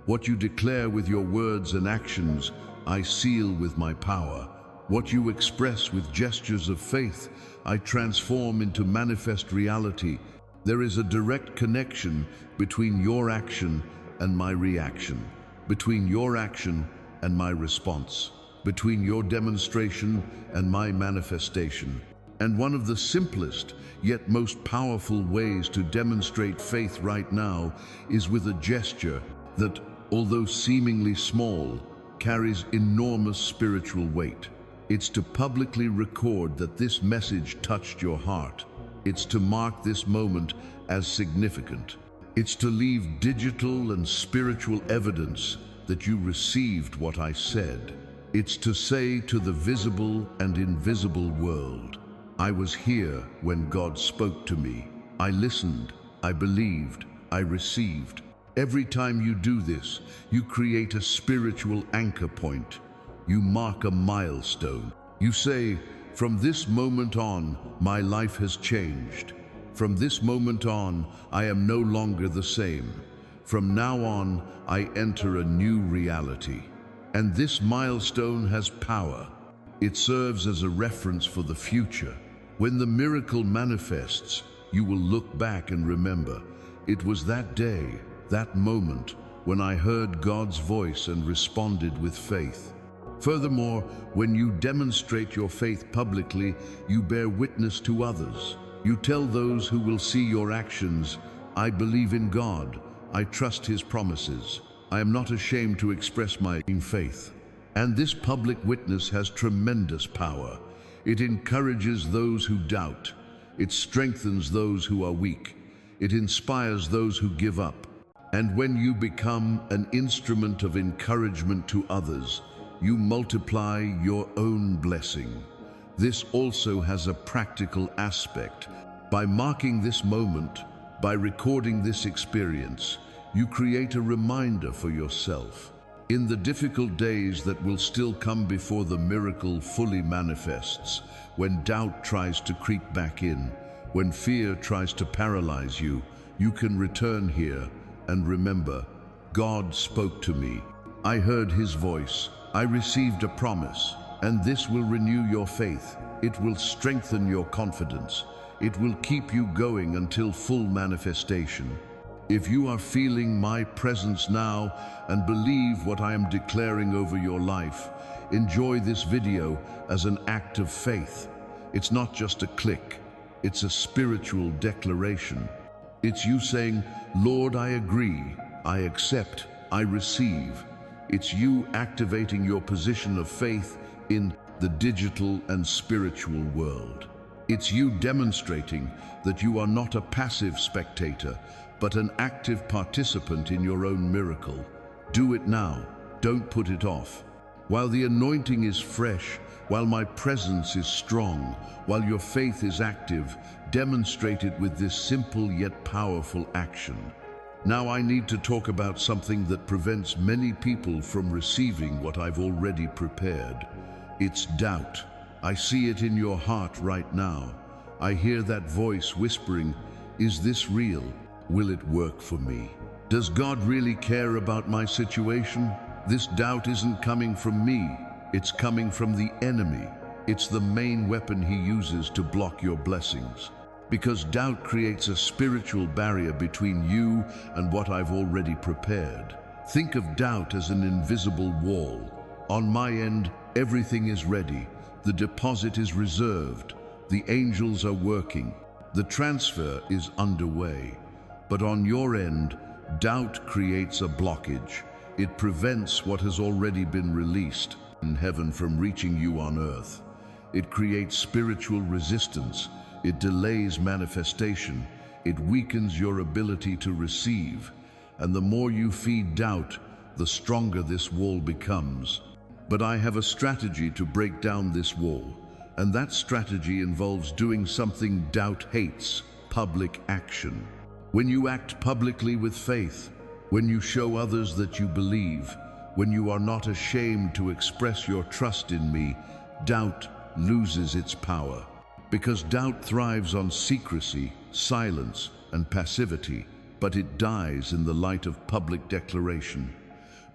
What you declare with your words and actions, I seal with my power. What you express with gestures of faith, I transform into manifest reality. There is a direct connection between your action and my reaction, between your action and my response, between your demonstration and my manifestation. And one of the simplest yet most powerful ways to demonstrate faith right now is with a gesture that, although seemingly small, carries enormous spiritual weight. It's to publicly record that this message touched your heart. It's to mark this moment as significant. It's to leave digital and spiritual evidence that you received what I said. It's to say to the visible and invisible world, I was here when God spoke to me. I listened, I believed, I received. Every time you do this, you create a spiritual anchor point. You mark a milestone. You say, from this moment on, my life has changed. From this moment on, I am no longer the same. From now on, I enter a new reality. And this milestone has power. It serves as a reference for the future. When the miracle manifests, you will look back and remember, it was that day, that moment, when I heard God's voice and responded with faith. Furthermore, when you demonstrate your faith publicly, you bear witness to others. You tell those who will see your actions, I believe in God, I trust His promises. I am not ashamed to express my faith. And this public witness has tremendous power. It encourages those who doubt. It strengthens those who are weak. It inspires those who give up. And when you become an instrument of encouragement to others, you multiply your own blessing. This also has a practical aspect. By marking this moment, by recording this experience, you create a reminder for yourself. In the difficult days that will still come before the miracle fully manifests, when doubt tries to creep back in, when fear tries to paralyze you, you can return here and remember, God spoke to me. I heard His voice. I received a promise, and this will renew your faith. It will strengthen your confidence. It will keep you going until full manifestation. If you are feeling my presence now and believe what I am declaring over your life, enjoy this video as an act of faith. It's not just a click, it's a spiritual declaration. It's you saying, Lord, I agree, I accept, I receive. It's you activating your position of faith in the digital and spiritual world. It's you demonstrating that you are not a passive spectator, but an active participant in your own miracle. Do it now. Don't put it off. While the anointing is fresh, while my presence is strong, while your faith is active, demonstrate it with this simple yet powerful action. Now I need to talk about something that prevents many people from receiving what I've already prepared. It's doubt. I see it in your heart right now. I hear that voice whispering, is this real? Will it work for me? Does God really care about my situation? This doubt isn't coming from me. It's coming from the enemy. It's the main weapon he uses to block your blessings. Because doubt creates a spiritual barrier between you and what I've already prepared. Think of doubt as an invisible wall. On my end, everything is ready. The deposit is reserved. The angels are working. The transfer is underway. But on your end, doubt creates a blockage. It prevents what has already been released in heaven from reaching you on earth. It creates spiritual resistance. It delays manifestation. It weakens your ability to receive. And the more you feed doubt, the stronger this wall becomes. But I have a strategy to break down this wall. And that strategy involves doing something doubt hates: public action. When you act publicly with faith, when you show others that you believe, when you are not ashamed to express your trust in me, doubt loses its power. Because doubt thrives on secrecy, silence, and passivity, but it dies in the light of public declaration.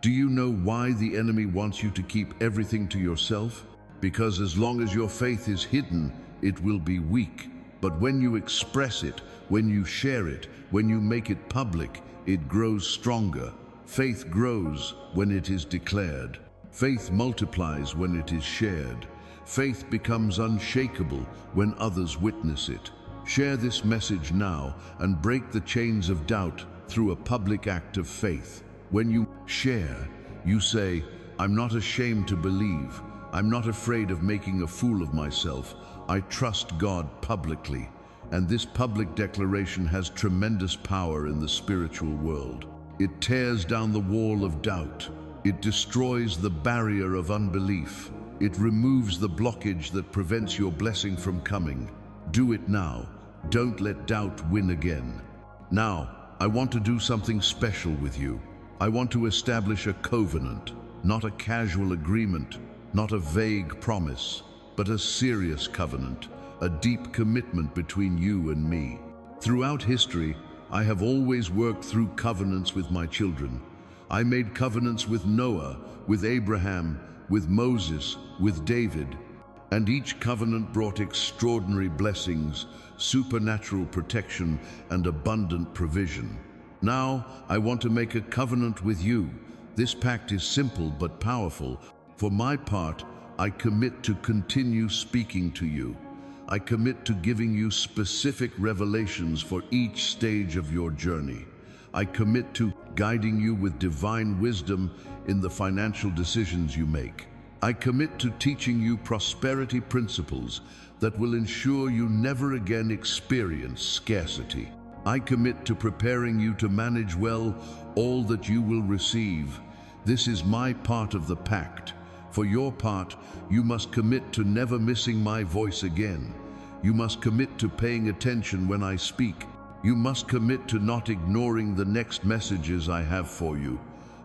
Do you know why the enemy wants you to keep everything to yourself? Because as long as your faith is hidden, it will be weak. But when you express it, when you share it, when you make it public, it grows stronger. Faith grows when it is declared. Faith multiplies when it is shared. Faith becomes unshakable when others witness it. Share this message now and break the chains of doubt through a public act of faith. When you share, you say, I'm not ashamed to believe. I'm not afraid of making a fool of myself. I trust God publicly. And this public declaration has tremendous power in the spiritual world. It tears down the wall of doubt. It destroys the barrier of unbelief. It removes the blockage that prevents your blessing from coming. Do it now. Don't let doubt win again. Now, I want to do something special with you. I want to establish a covenant, not a casual agreement, not a vague promise, but a serious covenant, a deep commitment between you and me. Throughout history, I have always worked through covenants with my children. I made covenants with Noah, with Abraham, with Moses, with David, and each covenant brought extraordinary blessings, supernatural protection, and abundant provision. Now, I want to make a covenant with you. This pact is simple but powerful. For my part, I commit to continue speaking to you. I commit to giving you specific revelations for each stage of your journey. I commit to guiding you with divine wisdom in the financial decisions you make. I commit to teaching you prosperity principles that will ensure you never again experience scarcity. I commit to preparing you to manage well all that you will receive. This is my part of the pact. For your part, you must commit to never missing my voice again. You must commit to paying attention when I speak. You must commit to not ignoring the next messages I have for you,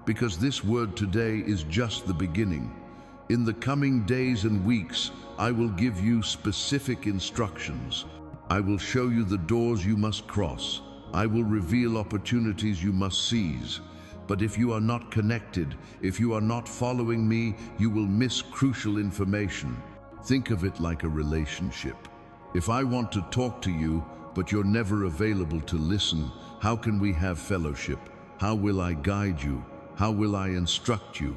because this word today is just the beginning. In the coming days and weeks, I will give you specific instructions. I will show you the doors you must cross. I will reveal opportunities you must seize. But if you are not connected, if you are not following me, you will miss crucial information. Think of it like a relationship. If I want to talk to you, but you're never available to listen, how can we have fellowship? How will I guide you? How will I instruct you?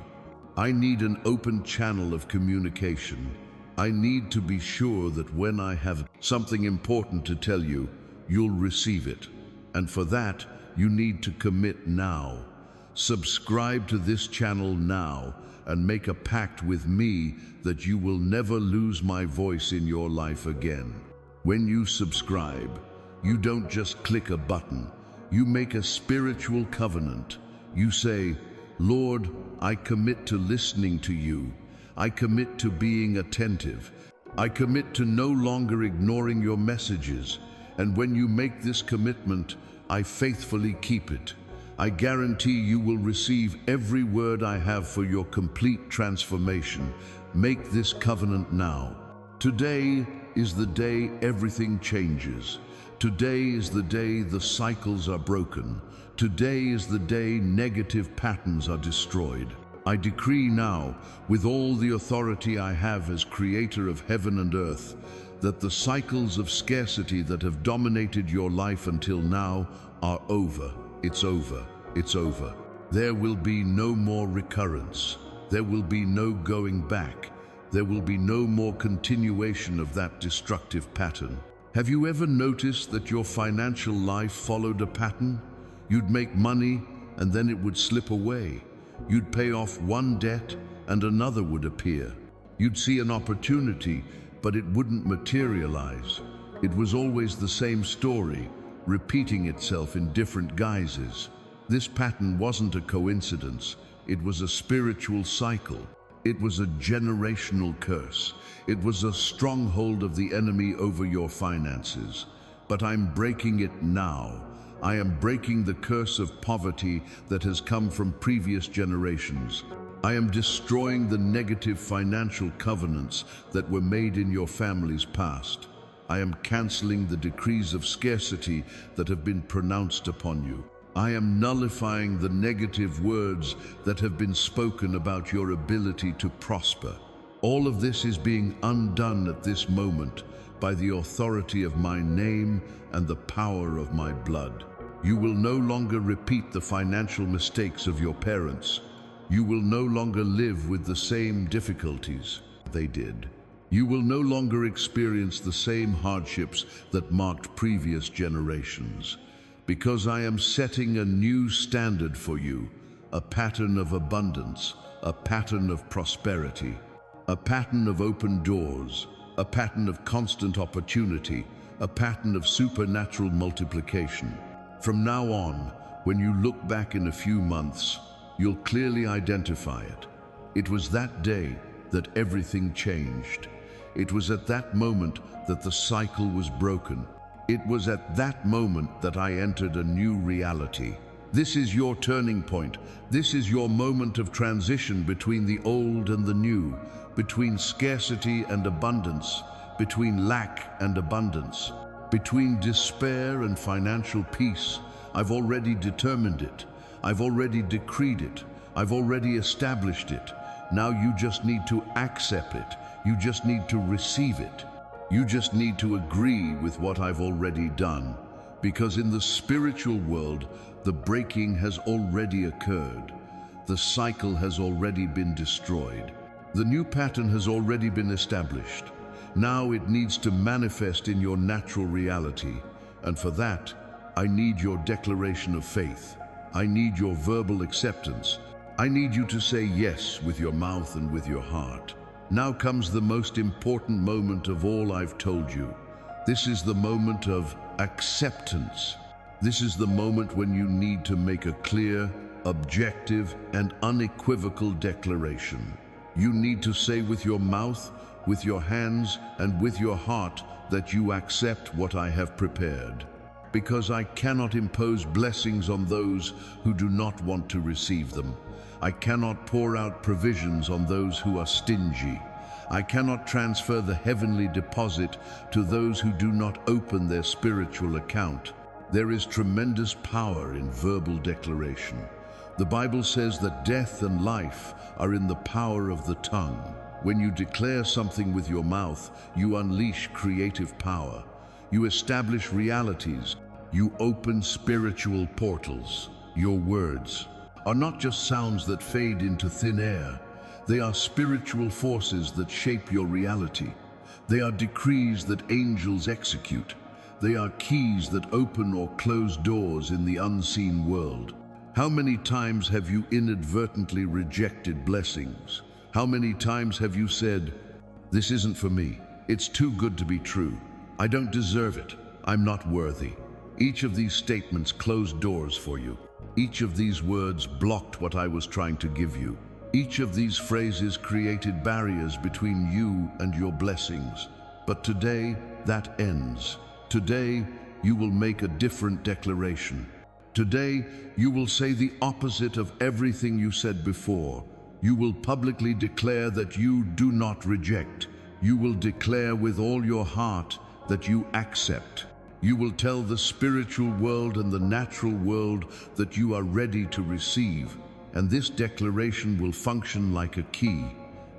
I need an open channel of communication. I need to be sure that when I have something important to tell you, you'll receive it. And for that, you need to commit now. Subscribe to this channel now and make a pact with me that you will never lose my voice in your life again. When you subscribe, you don't just click a button. You make a spiritual covenant. You say, Lord, I commit to listening to you. I commit to being attentive. I commit to no longer ignoring your messages. And when you make this commitment, I faithfully keep it. I guarantee you will receive every word I have for your complete transformation. Make this covenant now. Today is the day everything changes. Today is the day the cycles are broken. Today is the day negative patterns are destroyed. I decree now, with all the authority I have as creator of heaven and earth, that the cycles of scarcity that have dominated your life until now are over. It's over. It's over. There will be no more recurrence. There will be no going back. There will be no more continuation of that destructive pattern. Have you ever noticed that your financial life followed a pattern? You'd make money and then it would slip away. You'd pay off one debt and another would appear. You'd see an opportunity, but it wouldn't materialize. It was always the same story, repeating itself in different guises. This pattern wasn't a coincidence. It was a spiritual cycle. It was a generational curse. It was a stronghold of the enemy over your finances. But I'm breaking it now. I am breaking the curse of poverty that has come from previous generations. I am destroying the negative financial covenants that were made in your family's past. I am canceling the decrees of scarcity that have been pronounced upon you. I am nullifying the negative words that have been spoken about your ability to prosper. All of this is being undone at this moment by the authority of my name and the power of my blood. You will no longer repeat the financial mistakes of your parents. You will no longer live with the same difficulties they did. You will no longer experience the same hardships that marked previous generations. Because I am setting a new standard for you, a pattern of abundance, a pattern of prosperity, a pattern of open doors, a pattern of constant opportunity, a pattern of supernatural multiplication. From now on, when you look back in a few months, you'll clearly identify it. It was that day that everything changed. It was at that moment that the cycle was broken. It was at that moment that I entered a new reality. This is your turning point. This is your moment of transition between the old and the new, between scarcity and abundance, between lack and abundance, between despair and financial peace. I've already determined it. I've already decreed it. I've already established it. Now you just need to accept it. You just need to receive it. You just need to agree with what I've already done. Because in the spiritual world, the breaking has already occurred. The cycle has already been destroyed. The new pattern has already been established. Now it needs to manifest in your natural reality. And for that, I need your declaration of faith. I need your verbal acceptance. I need you to say yes with your mouth and with your heart. Now comes the most important moment of all I've told you. This is the moment of acceptance. This is the moment when you need to make a clear, objective, and unequivocal declaration. You need to say with your mouth, with your hands, and with your heart that you accept what I have prepared. Because I cannot impose blessings on those who do not want to receive them. I cannot pour out provisions on those who are stingy. I cannot transfer the heavenly deposit to those who do not open their spiritual account. There is tremendous power in verbal declaration. The Bible says that death and life are in the power of the tongue. When you declare something with your mouth, you unleash creative power. You establish realities. You open spiritual portals. Your words are not just sounds that fade into thin air. They are spiritual forces that shape your reality. They are decrees that angels execute. They are keys that open or close doors in the unseen world. How many times have you inadvertently rejected blessings? How many times have you said, "This isn't for me. It's too good to be true. I don't deserve it. I'm not worthy"? Each of these statements closed doors for you. Each of these words blocked what I was trying to give you. Each of these phrases created barriers between you and your blessings. But today, that ends. Today, you will make a different declaration. Today, you will say the opposite of everything you said before. You will publicly declare that you do not reject, You will declare with all your heart that you accept. You will tell the spiritual world and the natural world that you are ready to receive. And this declaration will function like a key,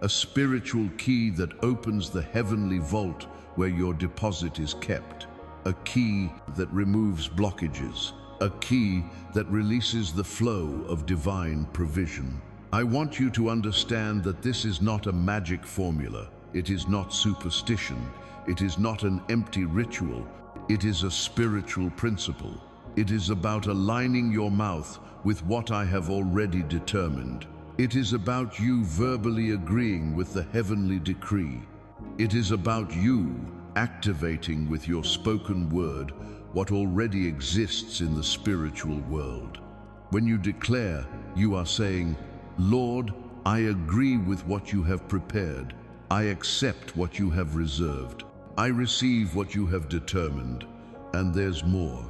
a spiritual key that opens the heavenly vault where your deposit is kept. A key that removes blockages. A key that releases the flow of divine provision. I want you to understand that this is not a magic formula. It is not superstition. It is not an empty ritual. It is a spiritual principle. It is about aligning your mouth with what I have already determined. It is about you verbally agreeing with the heavenly decree. It is about you activating with your spoken word what already exists in the spiritual world. When you declare, you are saying, Lord, I agree with what you have prepared. I accept what you have reserved. I receive what you have determined. And there's more.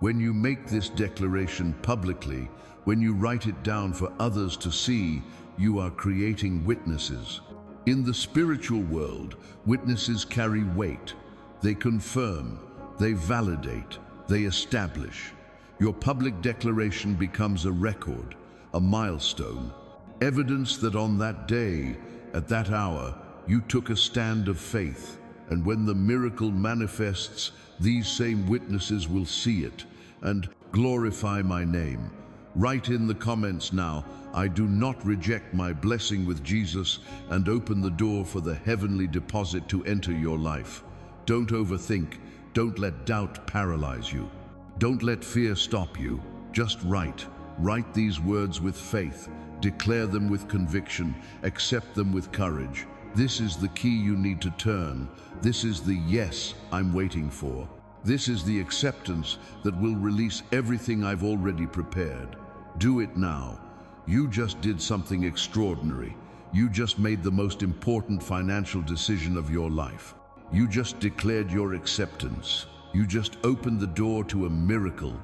When you make this declaration publicly, when you write it down for others to see, you are creating witnesses. In the spiritual world, witnesses carry weight. They confirm, they validate, they establish. Your public declaration becomes a record, a milestone, evidence that on that day, at that hour, you took a stand of faith. And when the miracle manifests, these same witnesses will see it and glorify my name. Write in the comments now, I do not reject my blessing with Jesus, and open the door for the heavenly deposit to enter your life. Don't overthink. Don't let doubt paralyze you. Don't let fear stop you. Just write. Write these words with faith. Declare them with conviction. Accept them with courage. This is the key you need to turn. This is the yes I'm waiting for. This is the acceptance that will release everything I've already prepared. Do it now. You just did something extraordinary. You just made the most important financial decision of your life. You just declared your acceptance. You just opened the door to a miracle.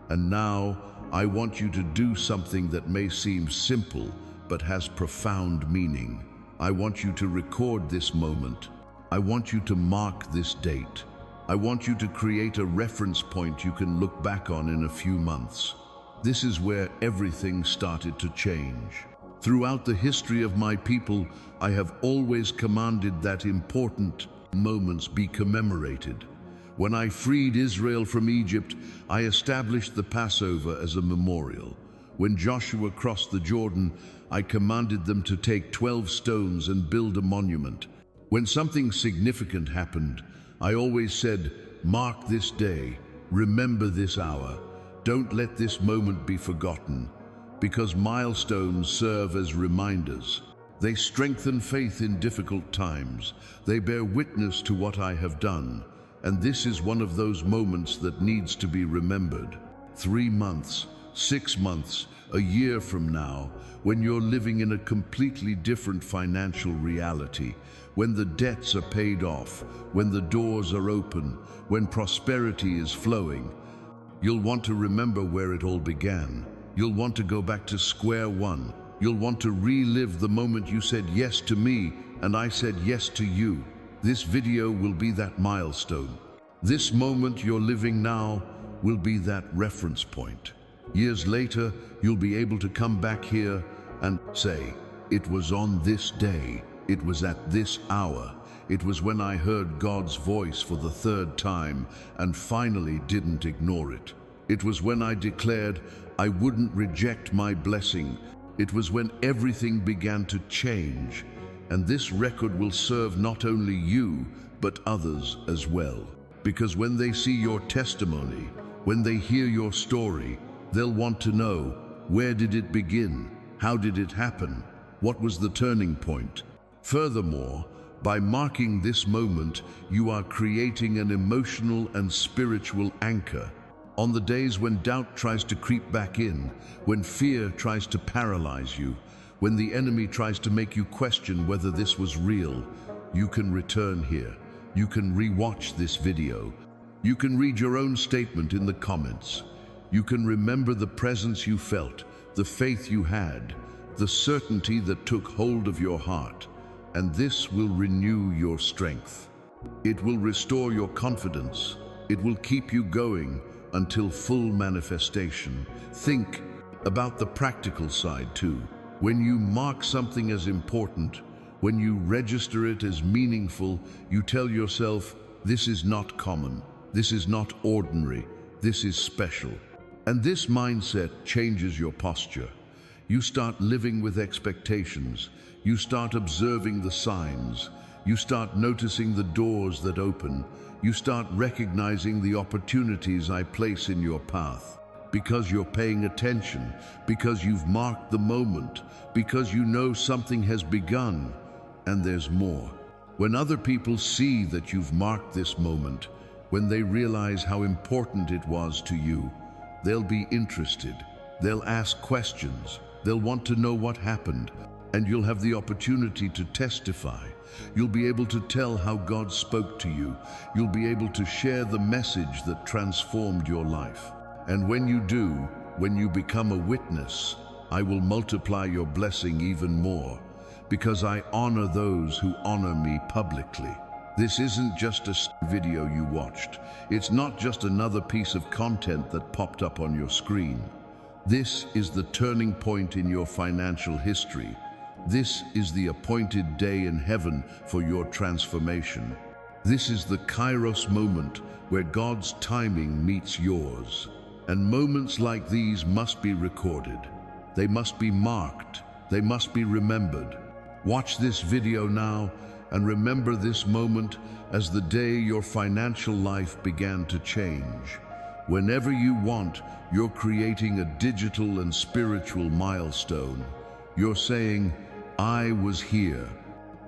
And now I want you to do something that may seem simple, but has profound meaning. I want you to record this moment. I want you to mark this date. I want you to create a reference point you can look back on in a few months. This is where everything started to change. Throughout the history of my people, I have always commanded that important moments be commemorated. When I freed Israel from Egypt, I established the Passover as a memorial. When Joshua crossed the Jordan, I commanded them to take 12 stones and build a monument. When something significant happened, I always said, mark this day, remember this hour. Don't let this moment be forgotten, because milestones serve as reminders. They strengthen faith in difficult times. They bear witness to what I have done. And this is one of those moments that needs to be remembered. 3 months, 6 months, a year from now, when you're living in a completely different financial reality, when the debts are paid off, when the doors are open, when prosperity is flowing, you'll want to remember where it all began. You'll want to go back to square one. You'll want to relive the moment you said yes to me and I said yes to you. This video will be that milestone. This moment you're living now will be that reference point. Years later, you'll be able to come back here and say, it was on this day, it was at this hour, it was when I heard God's voice for the 3rd time and finally didn't ignore it. It was when I declared I wouldn't reject my blessing. It was when everything began to change. And this record will serve not only you, but others as well. Because when they see your testimony, when they hear your story, they'll want to know, where did it begin? How did it happen? What was the turning point? Furthermore, by marking this moment, you are creating an emotional and spiritual anchor. On the days when doubt tries to creep back in, when fear tries to paralyze you, when the enemy tries to make you question whether this was real, you can return here. You can re-watch this video. You can read your own statement in the comments. You can remember the presence you felt, the faith you had, the certainty that took hold of your heart. and this will renew your strength. It will restore your confidence. It will keep you going until full manifestation. Think about the practical side too. When you mark something as important, when you register it as meaningful, you tell yourself, this is not common, this is not ordinary, this is special. And this mindset changes your posture. You start living with expectations. You start observing the signs. You start noticing the doors that open. You start recognizing the opportunities I place in your path. Because you're paying attention, because you've marked the moment, because you know something has begun, and there's more. When other people see that you've marked this moment, when they realize how important it was to you, they'll be interested. They'll ask questions. They'll want to know what happened, and you'll have the opportunity to testify. You'll be able to tell how God spoke to you. You'll be able to share the message that transformed your life. And when you do, when you become a witness, I will multiply your blessing even more, because I honor those who honor me publicly. This isn't just a video you watched. It's not just another piece of content that popped up on your screen. This is the turning point in your financial history. This is the appointed day in heaven for your transformation. This is the Kairos moment where God's timing meets yours. And moments like these must be recorded. They must be marked. They must be remembered. Watch this video now and remember this moment as the day your financial life began to change. Whenever you want, you're creating a digital and spiritual milestone. You're saying, I was here.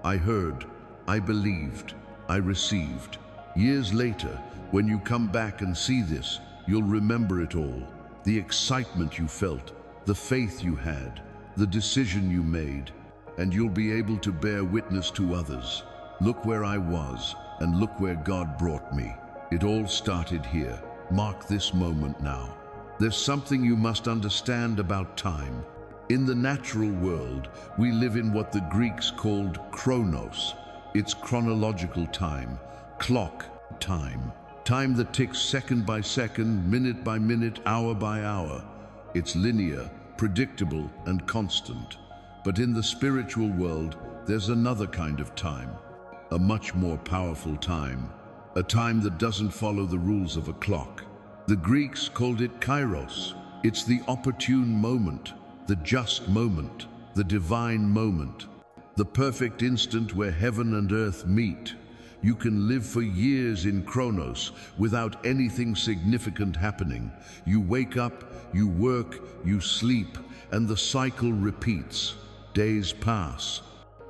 I heard. I believed. I received. Years later, when you come back and see this, you'll remember it all. The excitement you felt, the faith you had, the decision you made, and you'll be able to bear witness to others. Look where I was, and look where God brought me. It all started here. Mark this moment now. There's something you must understand about time. In the natural world, we live in what the Greeks called chronos. It's chronological time, clock time. Time that ticks second by second, minute by minute, hour by hour. It's linear, predictable, and constant. But in the spiritual world, there's another kind of time. A much more powerful time. A time that doesn't follow the rules of a clock. The Greeks called it kairos. It's the opportune moment, the just moment, the divine moment. The perfect instant where heaven and earth meet. You can live for years in chronos without anything significant happening. You wake up, you work, you sleep, and the cycle repeats. Days pass,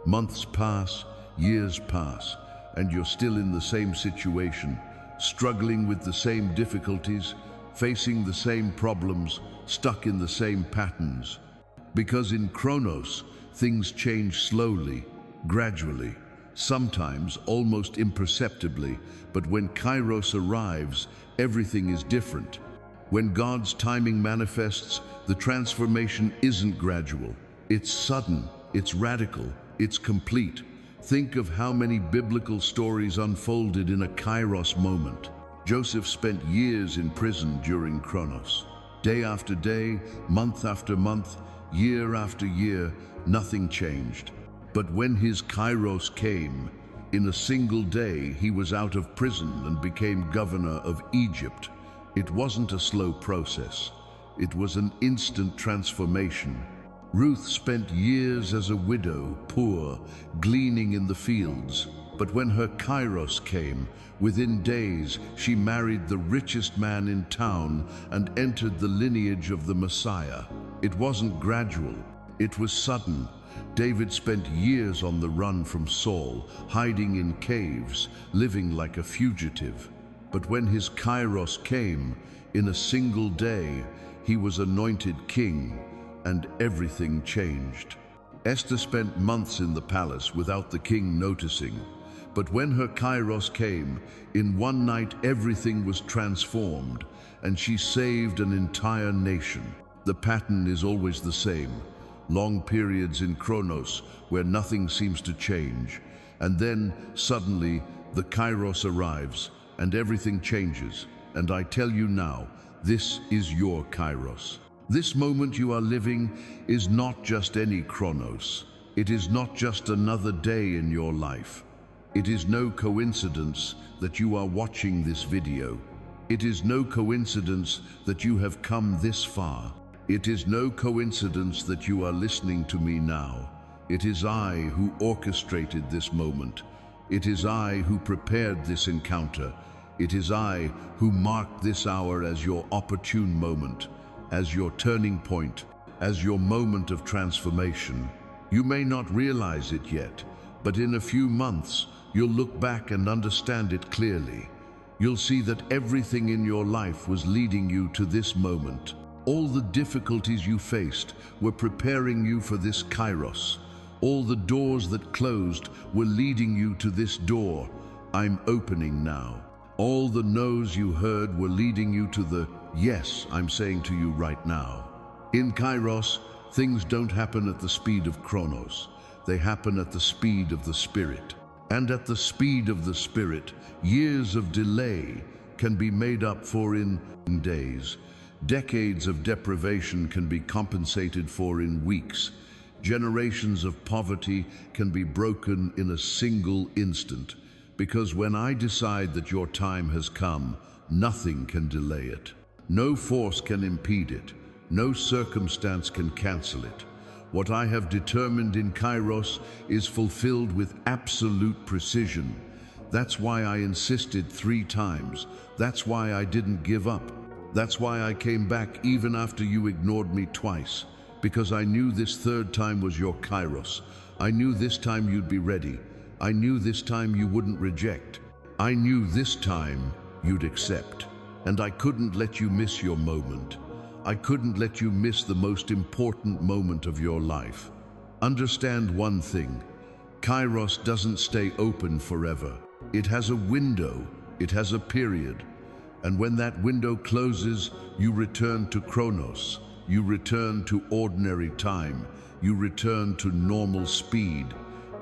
months pass, years pass, and you're still in the same situation, struggling with the same difficulties, facing the same problems, stuck in the same patterns. Because in chronos, things change slowly, gradually. Sometimes almost imperceptibly, but when Kairos arrives, everything is different. When God's timing manifests, the transformation isn't gradual. It's sudden, it's radical, it's complete. Think of how many biblical stories unfolded in a Kairos moment. Joseph spent years in prison during Chronos. Day after day, month after month, year after year, nothing changed. But when his Kairos came, in a single day he was out of prison and became governor of Egypt. It wasn't a slow process. It was an instant transformation. Ruth spent years as a widow, poor, gleaning in the fields. But when her Kairos came, within days she married the richest man in town and entered the lineage of the Messiah. It wasn't gradual, it was sudden. David spent years on the run from Saul, hiding in caves, living like a fugitive. But when his Kairos came, in a single day, he was anointed king, and everything changed. Esther spent months in the palace without the king noticing. But when her Kairos came, in one night everything was transformed, and she saved an entire nation. The pattern is always the same. long periods in Chronos where nothing seems to change. And then, suddenly, the Kairos arrives and everything changes. And I tell you now, this is your Kairos. This moment you are living is not just any Chronos. It is not just another day in your life. It is no coincidence that you are watching this video. It is no coincidence that you have come this far. It is no coincidence that you are listening to me now. It is I who orchestrated this moment. It is I who prepared this encounter. It is I who marked this hour as your opportune moment, as your turning point, as your moment of transformation. You may not realize it yet, but in a few months, you'll look back and understand it clearly. You'll see that everything in your life was leading you to this moment. All the difficulties you faced were preparing you for this Kairos. All the doors that closed were leading you to this door I'm opening now. All the no's you heard were leading you to the yes I'm saying to you right now. In Kairos, things don't happen at the speed of Chronos. They happen at the speed of the Spirit. And at the speed of the Spirit, years of delay can be made up for in days. Decades of deprivation can be compensated for in weeks. Generations of poverty can be broken in a single instant. Because when I decide that your time has come, nothing can delay it. No force can impede it. No circumstance can cancel it. What I have determined in Kairos is fulfilled with absolute precision. That's why I insisted 3 times. That's why I didn't give up. That's why I came back even after you ignored me twice. Because I knew this 3rd time was your Kairos. I knew this time you'd be ready. I knew this time you wouldn't reject. I knew this time you'd accept. And I couldn't let you miss your moment. I couldn't let you miss the most important moment of your life. Understand one thing. Kairos doesn't stay open forever. It has a window. It has a period. And when that window closes, you return to Chronos. You return to ordinary time. You return to normal speed.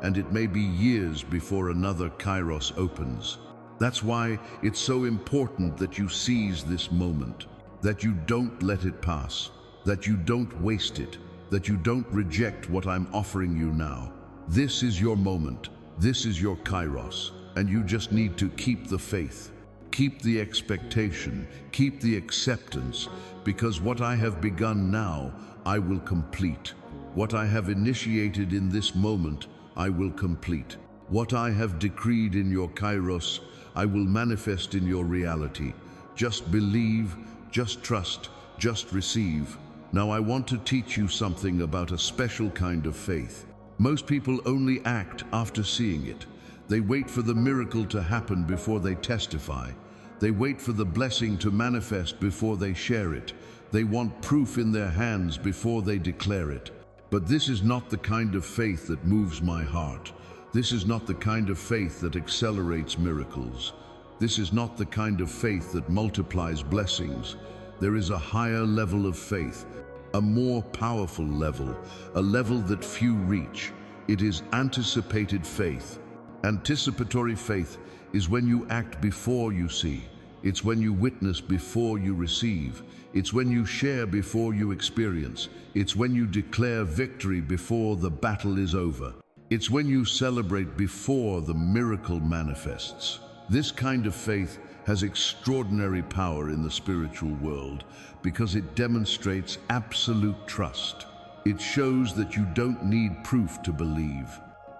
And it may be years before another Kairos opens. That's why it's so important that you seize this moment, that you don't let it pass, that you don't waste it, that you don't reject what I'm offering you now. This is your moment. This is your Kairos. And you just need to keep the faith. Keep the expectation, keep the acceptance, because what I have begun now, I will complete. What I have initiated in this moment, I will complete. What I have decreed in your Kairos, I will manifest in your reality. Just believe, just trust, just receive. Now I want to teach you something about a special kind of faith. Most people only act after seeing it. They wait for the miracle to happen before they testify. They wait for the blessing to manifest before they share it. They want proof in their hands before they declare it. But this is not the kind of faith that moves my heart. This is not the kind of faith that accelerates miracles. This is not the kind of faith that multiplies blessings. There is a higher level of faith, a more powerful level, a level that few reach. It is anticipated faith. Anticipatory faith is when you act before you see. It's when you witness before you receive. It's when you share before you experience. It's when you declare victory before the battle is over. It's when you celebrate before the miracle manifests. This kind of faith has extraordinary power in the spiritual world because it demonstrates absolute trust. It shows that you don't need proof to believe.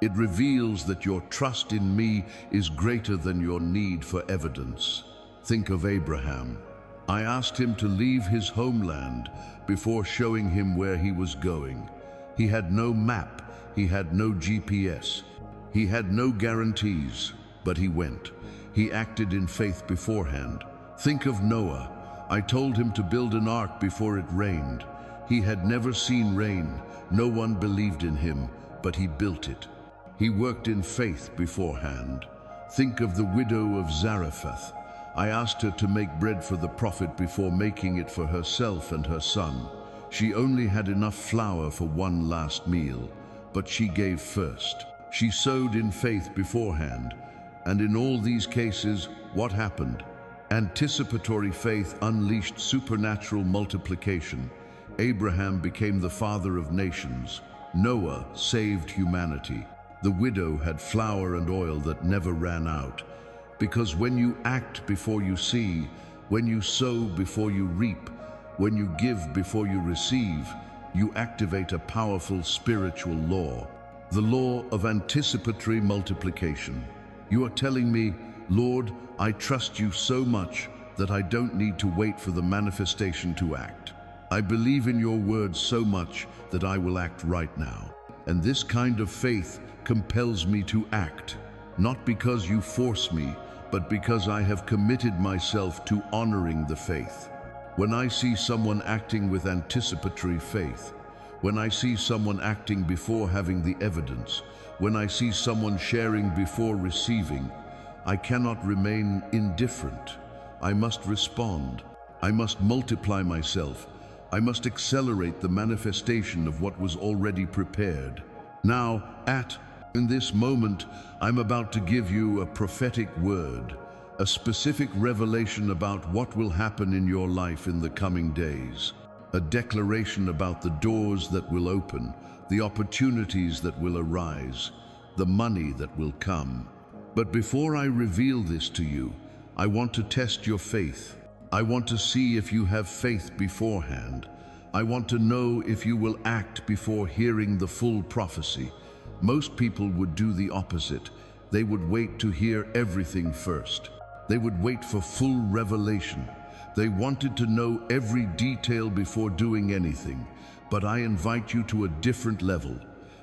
It reveals that your trust in me is greater than your need for evidence. Think of Abraham. I asked him to leave his homeland before showing him where he was going. He had no map, he had no GPS, he had no guarantees, but he went. He acted in faith beforehand. Think of Noah. I told him to build an ark before it rained. He had never seen rain. No one believed in him, but he built it. He worked in faith beforehand. Think of the widow of Zarephath. I asked her to make bread for the prophet before making it for herself and her son. She only had enough flour for one last meal, but she gave first. She sowed in faith beforehand, and in all these cases, what happened? Anticipatory faith unleashed supernatural multiplication. Abraham became the father of nations. Noah saved humanity. The widow had flour and oil that never ran out. Because when you act before you see, when you sow before you reap, when you give before you receive, you activate a powerful spiritual law, the law of anticipatory multiplication. You are telling me, Lord, I trust you so much that I don't need to wait for the manifestation to act. I believe in your word so much that I will act right now. And this kind of faith compels me to act, not because you force me, but because I have committed myself to honoring the faith. When I see someone acting with anticipatory faith, when I see someone acting before having the evidence, when I see someone sharing before receiving, I cannot remain indifferent. I must respond. I must multiply myself. I must accelerate the manifestation of what was already prepared. Now, in this moment, I'm about to give you a prophetic word, a specific revelation about what will happen in your life in the coming days, a declaration about the doors that will open, the opportunities that will arise, the money that will come. But before I reveal this to you, I want to test your faith. I want to see if you have faith beforehand. I want to know if you will act before hearing the full prophecy. Most people would do the opposite. They would wait to hear everything first. They would wait for full revelation. They wanted to know every detail before doing anything. But I invite you to a different level.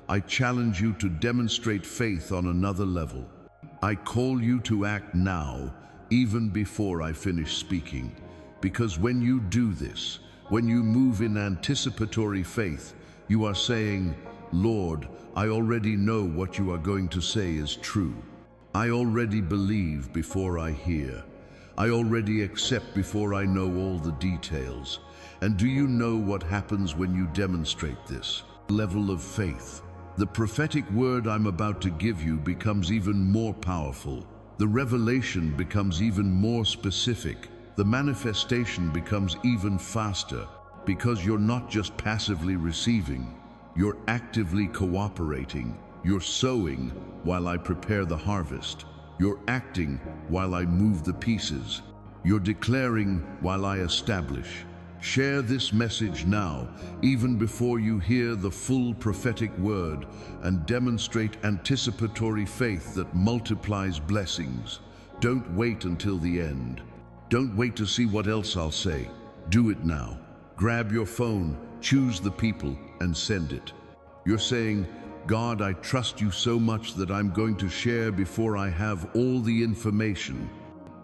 I challenge you to demonstrate faith on another level. I call you to act now, even before I finish speaking. Because when you do this, when you move in anticipatory faith, you are saying, Lord, I already know what you are going to say is true. I already believe before I hear. I already accept before I know all the details. And do you know what happens when you demonstrate this level of faith? The prophetic word I'm about to give you becomes even more powerful. The revelation becomes even more specific. The manifestation becomes even faster, because you're not just passively receiving, you're actively cooperating. You're sowing while I prepare the harvest. You're acting while I move the pieces. You're declaring while I establish. Share this message now, even before you hear the full prophetic word, and demonstrate anticipatory faith that multiplies blessings. Don't wait until the end. Don't wait to see what else I'll say. Do it now. Grab your phone, choose the people, and send it. You're saying, God, I trust you so much that I'm going to share before I have all the information.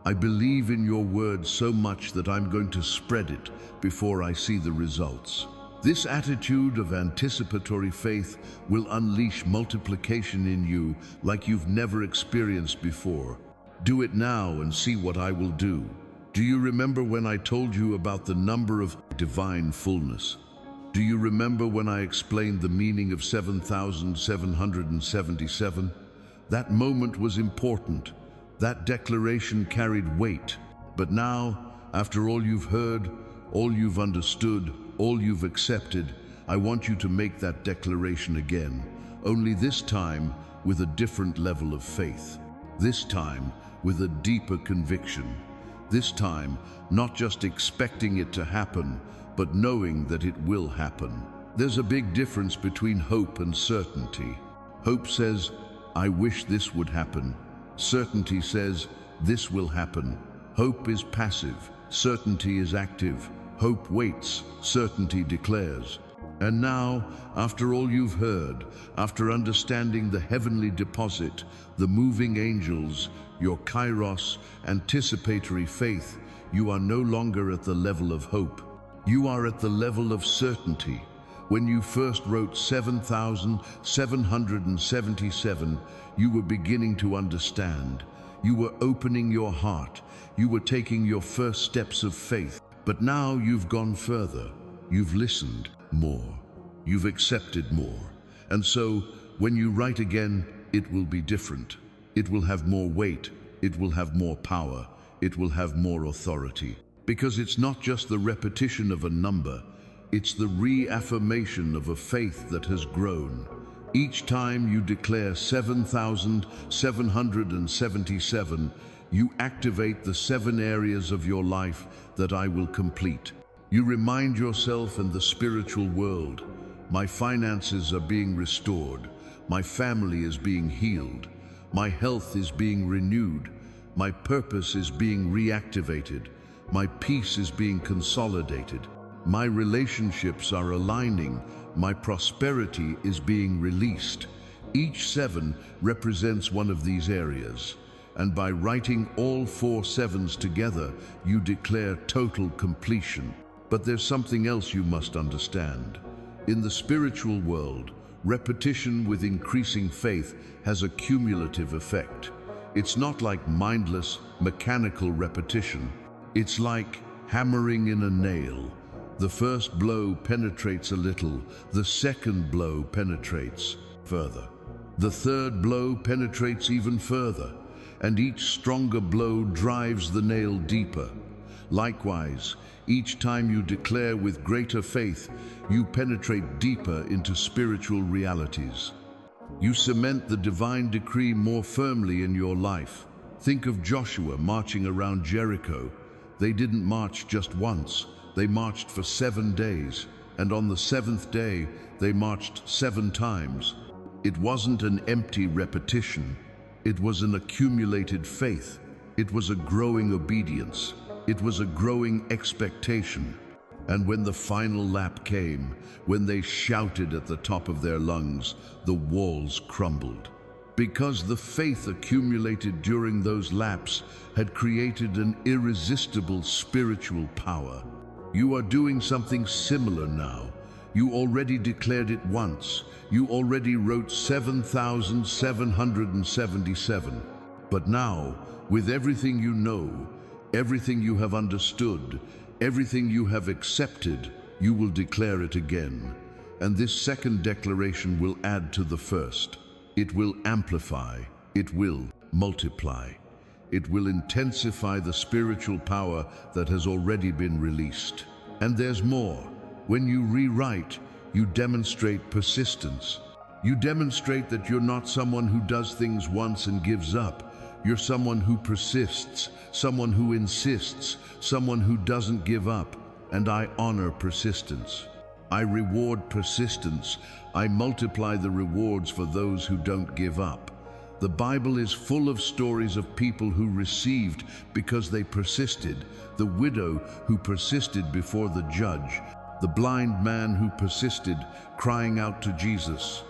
I believe in your word so much that I'm going to spread it before I see the results. This attitude of anticipatory faith will unleash multiplication in you like you've never experienced before. Do it now and see what I will do. Do you remember when I told you about the number of divine fullness? Do you remember when I explained the meaning of 7,777? That moment was important. That declaration carried weight. But now, after all you've heard, all you've understood, all you've accepted, I want you to make that declaration again, only this time with a different level of faith. This time with a deeper conviction. This time not just expecting it to happen, but knowing that it will happen. There's a big difference between hope and certainty. Hope says, I wish this would happen. Certainty says, this will happen. Hope is passive. Certainty is active. Hope waits. Certainty declares. And now, after all you've heard, after understanding the heavenly deposit, the moving angels, your kairos, anticipatory faith, you are no longer at the level of hope. You are at the level of certainty. When you first wrote 7,777, you were beginning to understand. You were opening your heart. You were taking your first steps of faith. But now you've gone further. you've listened more, you've accepted more. And so, when you write again, it will be different. It will have more weight, it will have more power, it will have more authority. Because it's not just the repetition of a number, it's the reaffirmation of a faith that has grown. Each time you declare 7,777, you activate the 7 areas of your life that I will complete. You remind yourself and the spiritual world, my finances are being restored, my family is being healed, my health is being renewed, my purpose is being reactivated, my peace is being consolidated, my relationships are aligning, my prosperity is being released. Each 7 represents one of these areas. And by writing all 4 7s together, you declare total completion. But there's something else you must understand. In the spiritual world, repetition with increasing faith has a cumulative effect. It's not like mindless, mechanical repetition. It's like hammering in a nail. The first blow penetrates a little, the second blow penetrates further. The third blow penetrates even further, and each stronger blow drives the nail deeper. Likewise, each time you declare with greater faith, you penetrate deeper into spiritual realities. You cement the divine decree more firmly in your life. Think of Joshua marching around Jericho. They didn't march just once, they marched for 7 days, and on the 7th day, they marched 7 times. It wasn't an empty repetition. It was an accumulated faith. It was a growing obedience. It was a growing expectation. And when the final lap came, when they shouted at the top of their lungs, the walls crumbled. Because the faith accumulated during those laps had created an irresistible spiritual power. You are doing something similar now. You already declared it once. You already wrote 7,777. But now, with everything you know, everything you have understood, everything you have accepted, you will declare it again. And this second declaration will add to the first. It will amplify. It will multiply. It will intensify the spiritual power that has already been released. And there's more. When you rewrite, you demonstrate persistence. You demonstrate that you're not someone who does things once and gives up. You're someone who persists, someone who insists, someone who doesn't give up. And I honor persistence. I reward persistence. I multiply the rewards for those who don't give up. The Bible is full of stories of people who received because they persisted. The widow who persisted before the judge. The blind man who persisted, crying out to Jesus.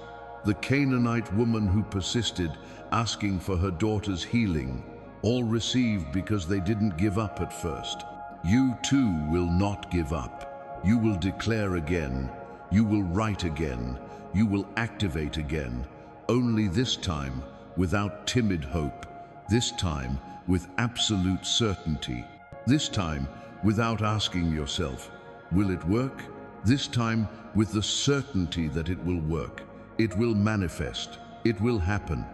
The Canaanite woman who persisted, asking for her daughter's healing. All received because they didn't give up at first. You too will not give up. You will declare again. You will write again. You will activate again. Only this time without timid hope. This time with absolute certainty. This time without asking yourself, will it work? This time with the certainty that it will work. It will manifest. It will happen.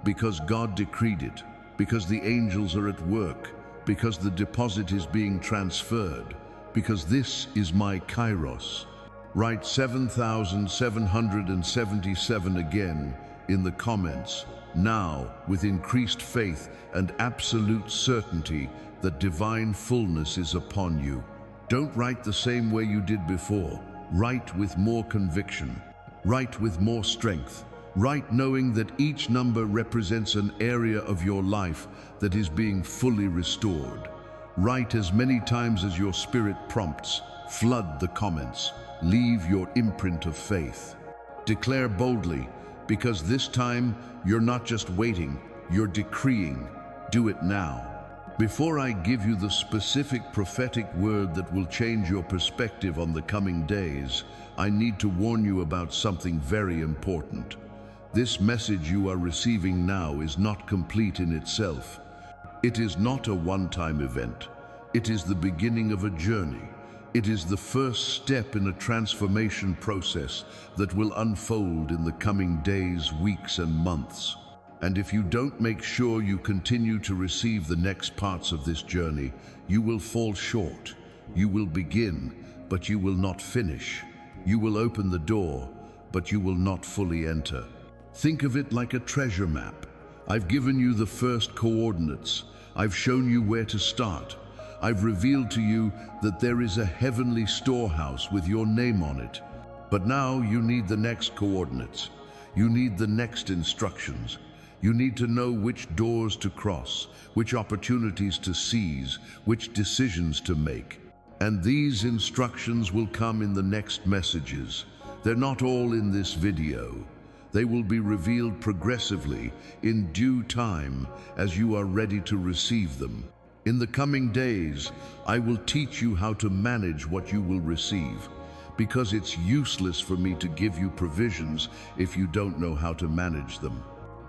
Because God decreed it. Because the angels are at work. Because the deposit is being transferred. Because this is my Kairos. Write 7,777 again in the comments. Now, with increased faith and absolute certainty that divine fullness is upon you. Don't write the same way you did before. Write with more conviction. Write with more strength. Write knowing that each number represents an area of your life that is being fully restored. Write as many times as your spirit prompts. Flood the comments. Leave your imprint of faith. Declare boldly, because this time you're not just waiting, you're decreeing. Do it now. Before I give you the specific prophetic word that will change your perspective on the coming days, I need to warn you about something very important. This message you are receiving now is not complete in itself. It is not a one-time event. It is the beginning of a journey, It is the first step in a transformation process that will unfold in the coming days, weeks, and months. And if you don't make sure you continue to receive the next parts of this journey, you will fall short. You will begin, but you will not finish. You will open the door, but you will not fully enter. Think of it like a treasure map. I've given you the first coordinates. I've shown you where to start. I've revealed to you that there is a heavenly storehouse with your name on it. But now you need the next coordinates. You need the next instructions. You need to know which doors to cross, which opportunities to seize, which decisions to make. And these instructions will come in the next messages. They're not all in this video. They will be revealed progressively in due time as you are ready to receive them. In the coming days, I will teach you how to manage what you will receive, because it's useless for me to give you provisions if you don't know how to manage them.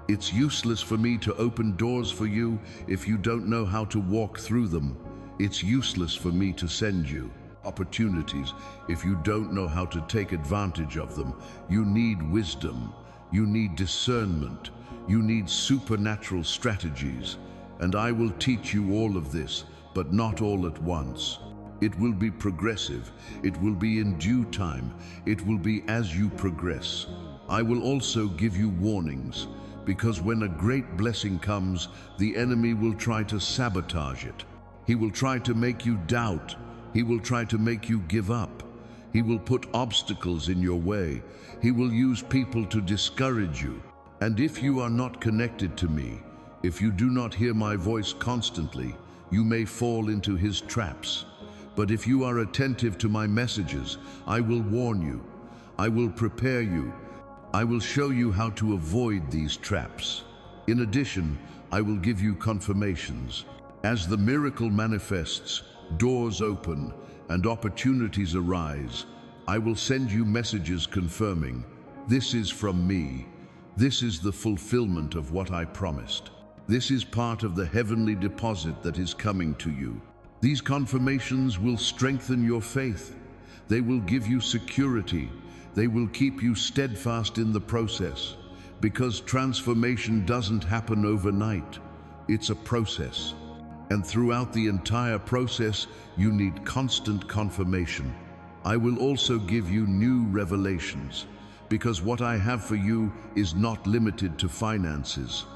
It's useless for me to open doors for you if you don't know how to walk through them. It's useless for me to send you opportunities if you don't know how to take advantage of them. You need wisdom. You need discernment. You need supernatural strategies. And I will teach you all of this, but not all at once. It will be progressive. It will be in due time. It will be as you progress. I will also give you warnings, because when a great blessing comes, the enemy will try to sabotage it. He will try to make you doubt. He will try to make you give up. He will put obstacles in your way. He will use people to discourage you. And if you are not connected to me, if you do not hear my voice constantly, you may fall into his traps. But if you are attentive to my messages, I will warn you. I will prepare you. I will show you how to avoid these traps. In addition, I will give you confirmations. As the miracle manifests, doors open, and opportunities arise, I will send you messages confirming, this is from me. This is the fulfillment of what I promised. This is part of the heavenly deposit that is coming to you. These confirmations will strengthen your faith. They will give you security. They will keep you steadfast in the process, because transformation doesn't happen overnight. It's a process. And throughout the entire process, you need constant confirmation. I will also give you new revelations, because what I have for you is not limited to finances.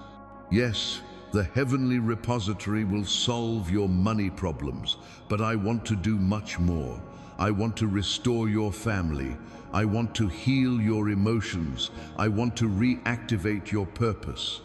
Yes, the heavenly repository will solve your money problems, but I want to do much more. I want to restore your family. I want to heal your emotions. I want to reactivate your purpose.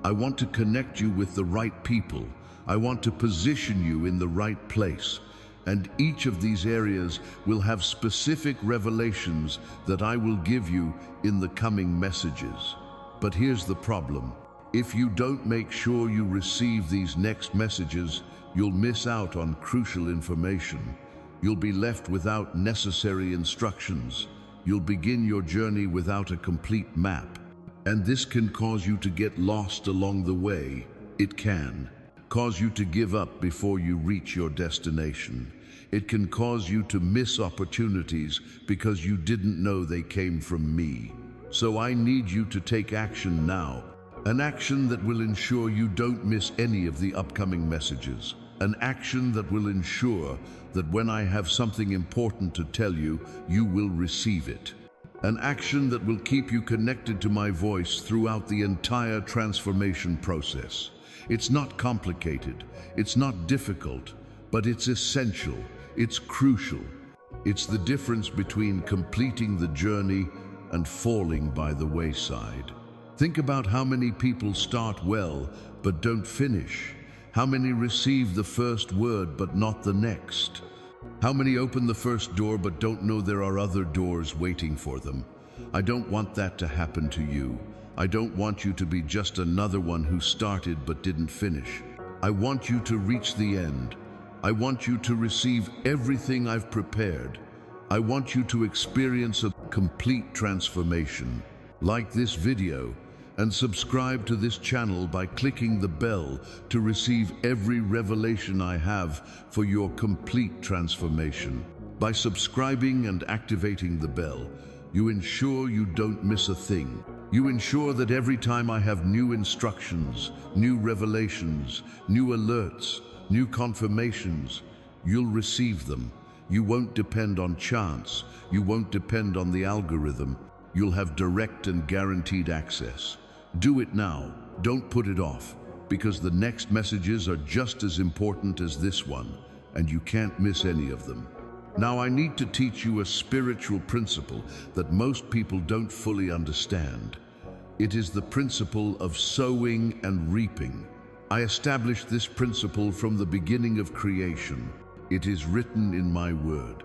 I want to connect you with the right people. I want to position you in the right place. And each of these areas will have specific revelations that I will give you in the coming messages. But here's the problem. If you don't make sure you receive these next messages, you'll miss out on crucial information. You'll be left without necessary instructions. You'll begin your journey without a complete map. And this can cause you to get lost along the way. It can cause you to give up before you reach your destination. It can cause you to miss opportunities because you didn't know they came from me. So I need you to take action now. An action that will ensure you don't miss any of the upcoming messages. An action that will ensure that when I have something important to tell you, you will receive it. An action that will keep you connected to my voice throughout the entire transformation process. It's not complicated, it's not difficult, but it's essential, it's crucial. It's the difference between completing the journey and falling by the wayside. Think about how many people start well but don't finish. How many receive the first word but not the next? How many open the first door but don't know there are other doors waiting for them? I don't want that to happen to you. I don't want you to be just another one who started but didn't finish. I want you to reach the end. I want you to receive everything I've prepared. I want you to experience a complete transformation. Like this video and subscribe to this channel by clicking the bell to receive every revelation I have for your complete transformation. By subscribing and activating the bell, you ensure you don't miss a thing. You ensure that every time I have new instructions, new revelations, new alerts, new confirmations, you'll receive them. You won't depend on chance. You won't depend on the algorithm. You'll have direct and guaranteed access. Do it now. Don't put it off, because the next messages are just as important as this one, and you can't miss any of them. Now I need to teach you a spiritual principle that most people don't fully understand. It is the principle of sowing and reaping. I established this principle from the beginning of creation. It is written in my word.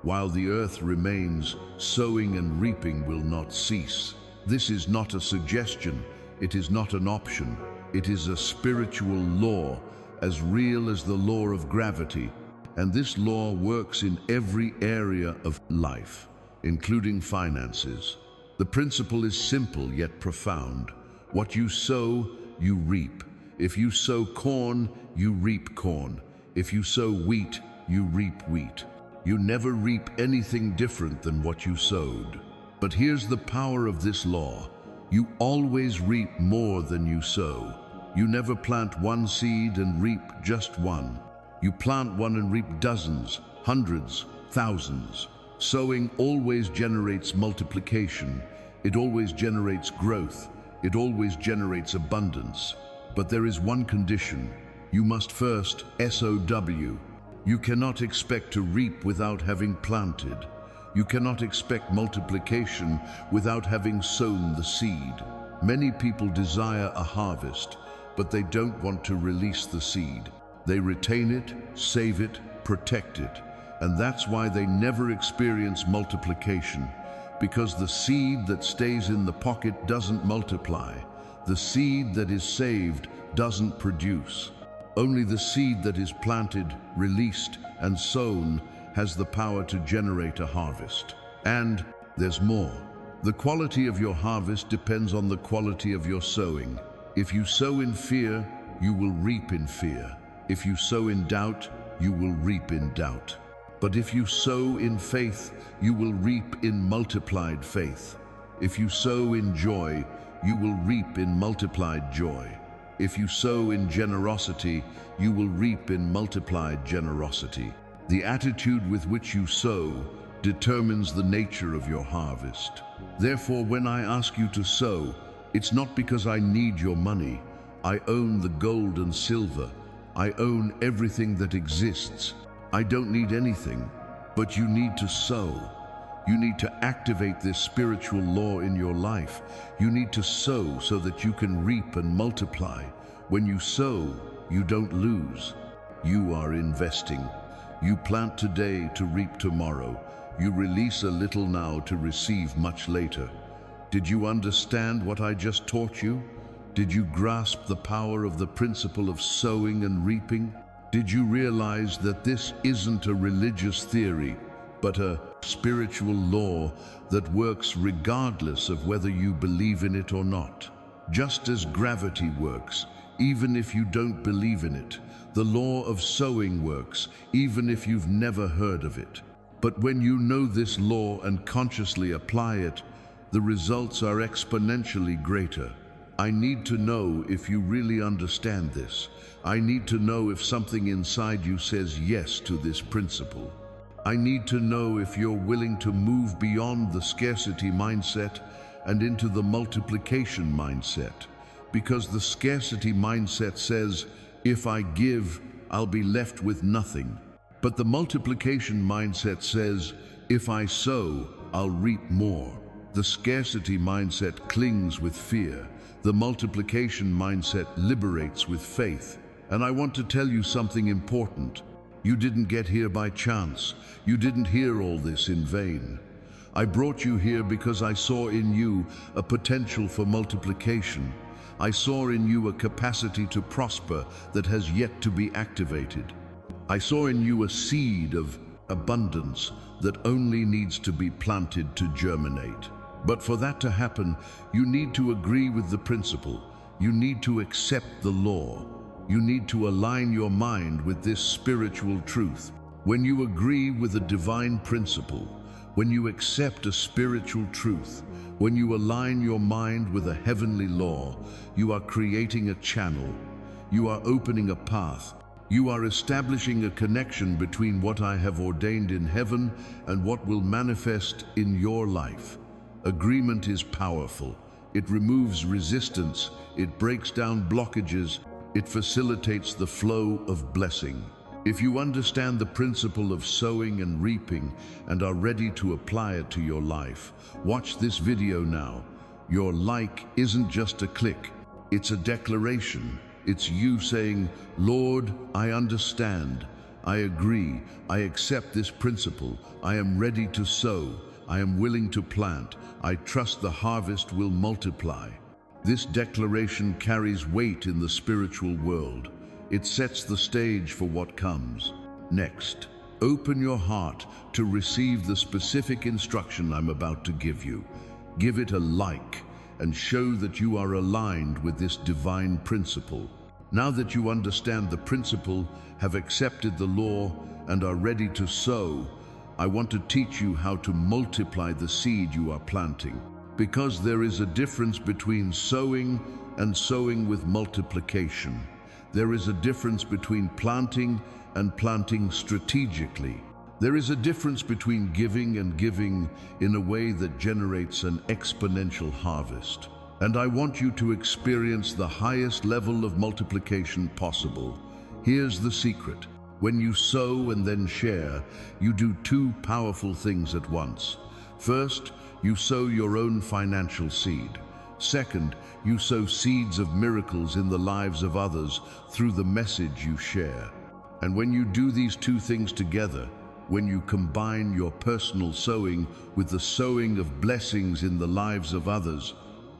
While the earth remains, sowing and reaping will not cease. This is not a suggestion. It is not an option. It is a spiritual law, as real as the law of gravity. And this law works in every area of life, including finances. The principle is simple yet profound. What you sow, you reap. If you sow corn, you reap corn. If you sow wheat, you reap wheat. You never reap anything different than what you sowed. But here's the power of this law. You always reap more than you sow. You never plant one seed and reap just one. You plant one and reap dozens, hundreds, thousands. Sowing always generates multiplication. It always generates growth. It always generates abundance. But there is one condition. You must first SOW. You cannot expect to reap without having planted. You cannot expect multiplication without having sown the seed. Many people desire a harvest, but they don't want to release the seed. They retain it, save it, protect it, and that's why they never experience multiplication, because the seed that stays in the pocket doesn't multiply. The seed that is saved doesn't produce. Only the seed that is planted, released, and sown has the power to generate a harvest. And there's more. The quality of your harvest depends on the quality of your sowing. If you sow in fear, you will reap in fear. If you sow in doubt, you will reap in doubt. But if you sow in faith, you will reap in multiplied faith. If you sow in joy, you will reap in multiplied joy. If you sow in generosity, you will reap in multiplied generosity. The attitude with which you sow determines the nature of your harvest. Therefore, when I ask you to sow, it's not because I need your money. I own the gold and silver. I own everything that exists. I don't need anything, but you need to sow. You need to activate this spiritual law in your life. You need to sow so that you can reap and multiply. When you sow, you don't lose. You are investing. You plant today to reap tomorrow. You release a little now to receive much later. Did you understand what I just taught you? Did you grasp the power of the principle of sowing and reaping? Did you realize that this isn't a religious theory, but a spiritual law that works regardless of whether you believe in it or not? Just as gravity works, even if you don't believe in it, the law of sowing works, even if you've never heard of it. But when you know this law and consciously apply it, the results are exponentially greater. I need to know if you really understand this. I need to know if something inside you says yes to this principle. I need to know if you're willing to move beyond the scarcity mindset and into the multiplication mindset. Because the scarcity mindset says, if I give, I'll be left with nothing. But the multiplication mindset says, if I sow, I'll reap more. The scarcity mindset clings with fear. The multiplication mindset liberates with faith. And I want to tell you something important. You didn't get here by chance. You didn't hear all this in vain. I brought you here because I saw in you a potential for multiplication. I saw in you a capacity to prosper that has yet to be activated. I saw in you a seed of abundance that only needs to be planted to germinate. But for that to happen, you need to agree with the principle. You need to accept the law. You need to align your mind with this spiritual truth. When you agree with a divine principle, when you accept a spiritual truth, when you align your mind with a heavenly law, you are creating a channel. You are opening a path. You are establishing a connection between what I have ordained in heaven and what will manifest in your life. Agreement is powerful. It removes resistance. It breaks down blockages. It facilitates the flow of blessing. If you understand the principle of sowing and reaping and are ready to apply it to your life, watch this video now. Your like isn't just a click. It's a declaration. It's you saying, Lord, I understand. I agree. I accept this principle. I am ready to sow. I am willing to plant. I trust the harvest will multiply. This declaration carries weight in the spiritual world. It sets the stage for what comes. Next, open your heart to receive the specific instruction I'm about to give you. Give it a like and show that you are aligned with this divine principle. Now that you understand the principle, have accepted the law, and are ready to sow, I want to teach you how to multiply the seed you are planting. Because there is a difference between sowing and sowing with multiplication. There is a difference between planting and planting strategically. There is a difference between giving and giving in a way that generates an exponential harvest. And I want you to experience the highest level of multiplication possible. Here's the secret. When you sow and then share, you do two powerful things at once. First, you sow your own financial seed. Second, you sow seeds of miracles in the lives of others through the message you share. And when you do these two things together, when you combine your personal sowing with the sowing of blessings in the lives of others,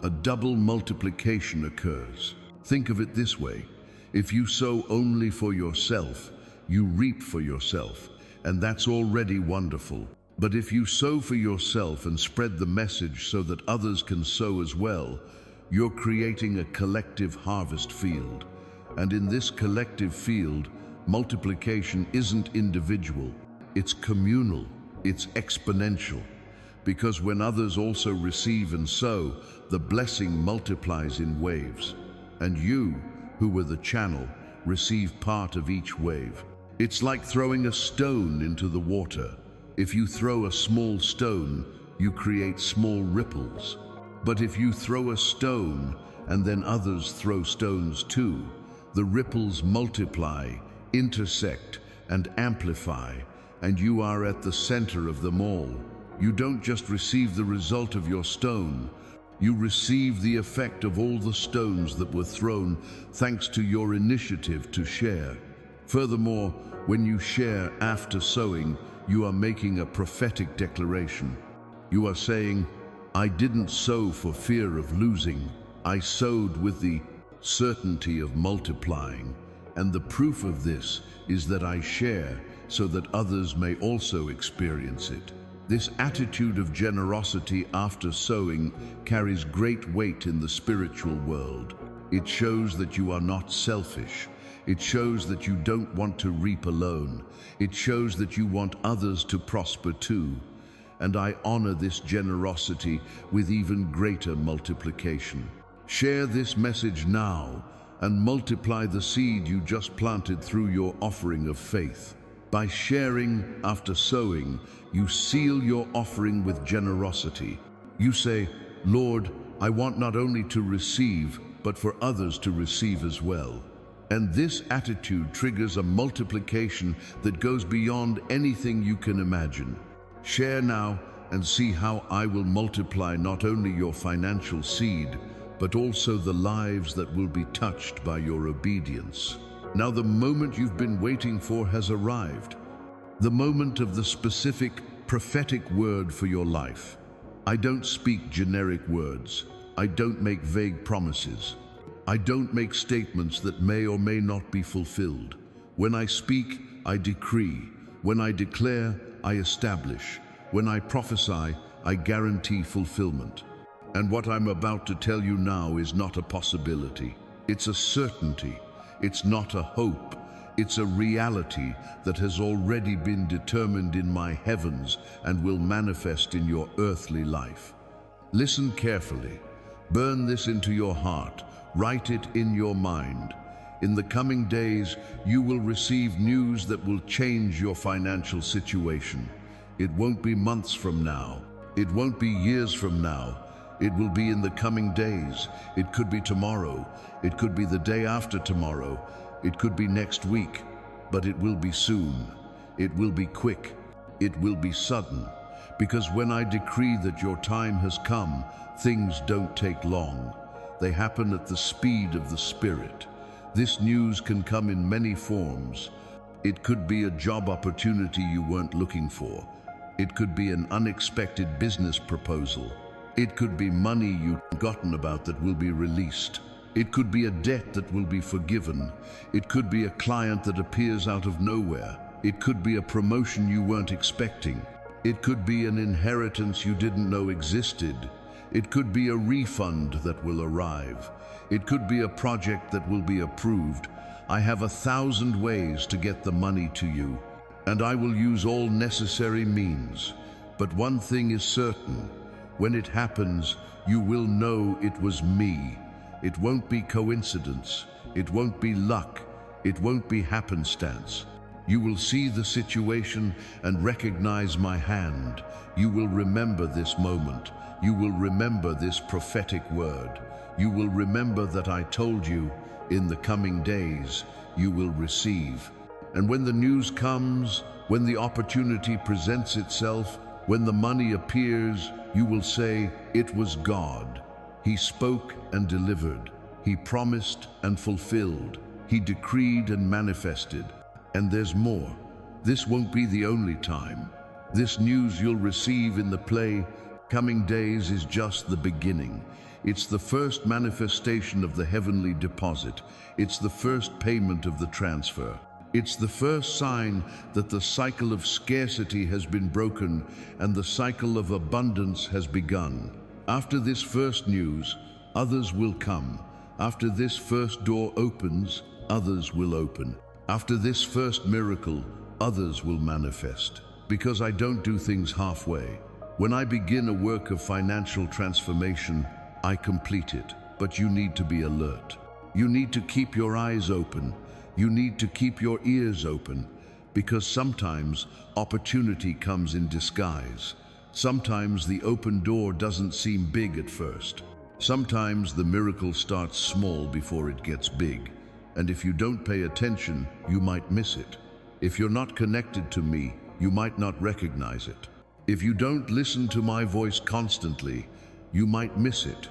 a double multiplication occurs. Think of it this way. If you sow only for yourself, you reap for yourself, and that's already wonderful. But if you sow for yourself and spread the message so that others can sow as well, you're creating a collective harvest field. And in this collective field, multiplication isn't individual, it's communal, it's exponential. Because when others also receive and sow, the blessing multiplies in waves. And you, who were the channel, receive part of each wave. It's like throwing a stone into the water. If you throw a small stone, you create small ripples. But if you throw a stone and then others throw stones too, the ripples multiply, intersect, and amplify, and you are at the center of them all. You don't just receive the result of your stone, you receive the effect of all the stones that were thrown thanks to your initiative to share. Furthermore, when you share after sowing, you are making a prophetic declaration. You are saying, I didn't sow for fear of losing. I sowed with the certainty of multiplying. And the proof of this is that I share so that others may also experience it. This attitude of generosity after sowing carries great weight in the spiritual world. It shows that you are not selfish. It shows that you don't want to reap alone. It shows that you want others to prosper too. And I honor this generosity with even greater multiplication. Share this message now and multiply the seed you just planted through your offering of faith. By sharing after sowing, you seal your offering with generosity. You say, Lord, I want not only to receive, but for others to receive as well. And this attitude triggers a multiplication that goes beyond anything you can imagine. Share now and see how I will multiply not only your financial seed, but also the lives that will be touched by your obedience. Now the moment you've been waiting for has arrived. The moment of the specific prophetic word for your life. I don't speak generic words. I don't make vague promises. I don't make statements that may or may not be fulfilled. When I speak, I decree. When I declare, I establish. When I prophesy, I guarantee fulfillment. And what I'm about to tell you now is not a possibility. It's a certainty. It's not a hope. It's a reality that has already been determined in my heavens and will manifest in your earthly life. Listen carefully. Burn this into your heart. Write it in your mind. In the coming days, you will receive news that will change your financial situation. It won't be months from now. It won't be years from now. It will be in the coming days. It could be tomorrow. It could be the day after tomorrow. It could be next week. But it will be soon. It will be quick. It will be sudden. Because when I decree that your time has come, things don't take long. They happen at the speed of the Spirit. This news can come in many forms. It could be a job opportunity you weren't looking for. It could be an unexpected business proposal. It could be money you'd forgotten about that will be released. It could be a debt that will be forgiven. It could be a client that appears out of nowhere. It could be a promotion you weren't expecting. It could be an inheritance you didn't know existed. It could be a refund that will arrive. It could be a project that will be approved. I have 1,000 ways to get the money to you, and I will use all necessary means. But one thing is certain. When it happens, you will know it was me. It won't be coincidence. It won't be luck. It won't be happenstance. You will see the situation and recognize my hand. You will remember this moment. You will remember this prophetic word. You will remember that I told you, in the coming days, you will receive. And when the news comes, when the opportunity presents itself, when the money appears, you will say, it was God. He spoke and delivered. He promised and fulfilled. He decreed and manifested. And there's more. This won't be the only time. This news you'll receive in the coming days is just the beginning. It's the first manifestation of the heavenly deposit. It's the first payment of the transfer. It's the first sign that the cycle of scarcity has been broken and the cycle of abundance has begun. After this first news, others will come. After this first door opens, others will open. After this first miracle, others will manifest. Because I don't do things halfway. When I begin a work of financial transformation, I complete it. But you need to be alert. You need to keep your eyes open. You need to keep your ears open. Because sometimes opportunity comes in disguise. Sometimes the open door doesn't seem big at first. Sometimes the miracle starts small before it gets big. And if you don't pay attention, you might miss it. If you're not connected to me, you might not recognize it. If you don't listen to my voice constantly, you might miss it.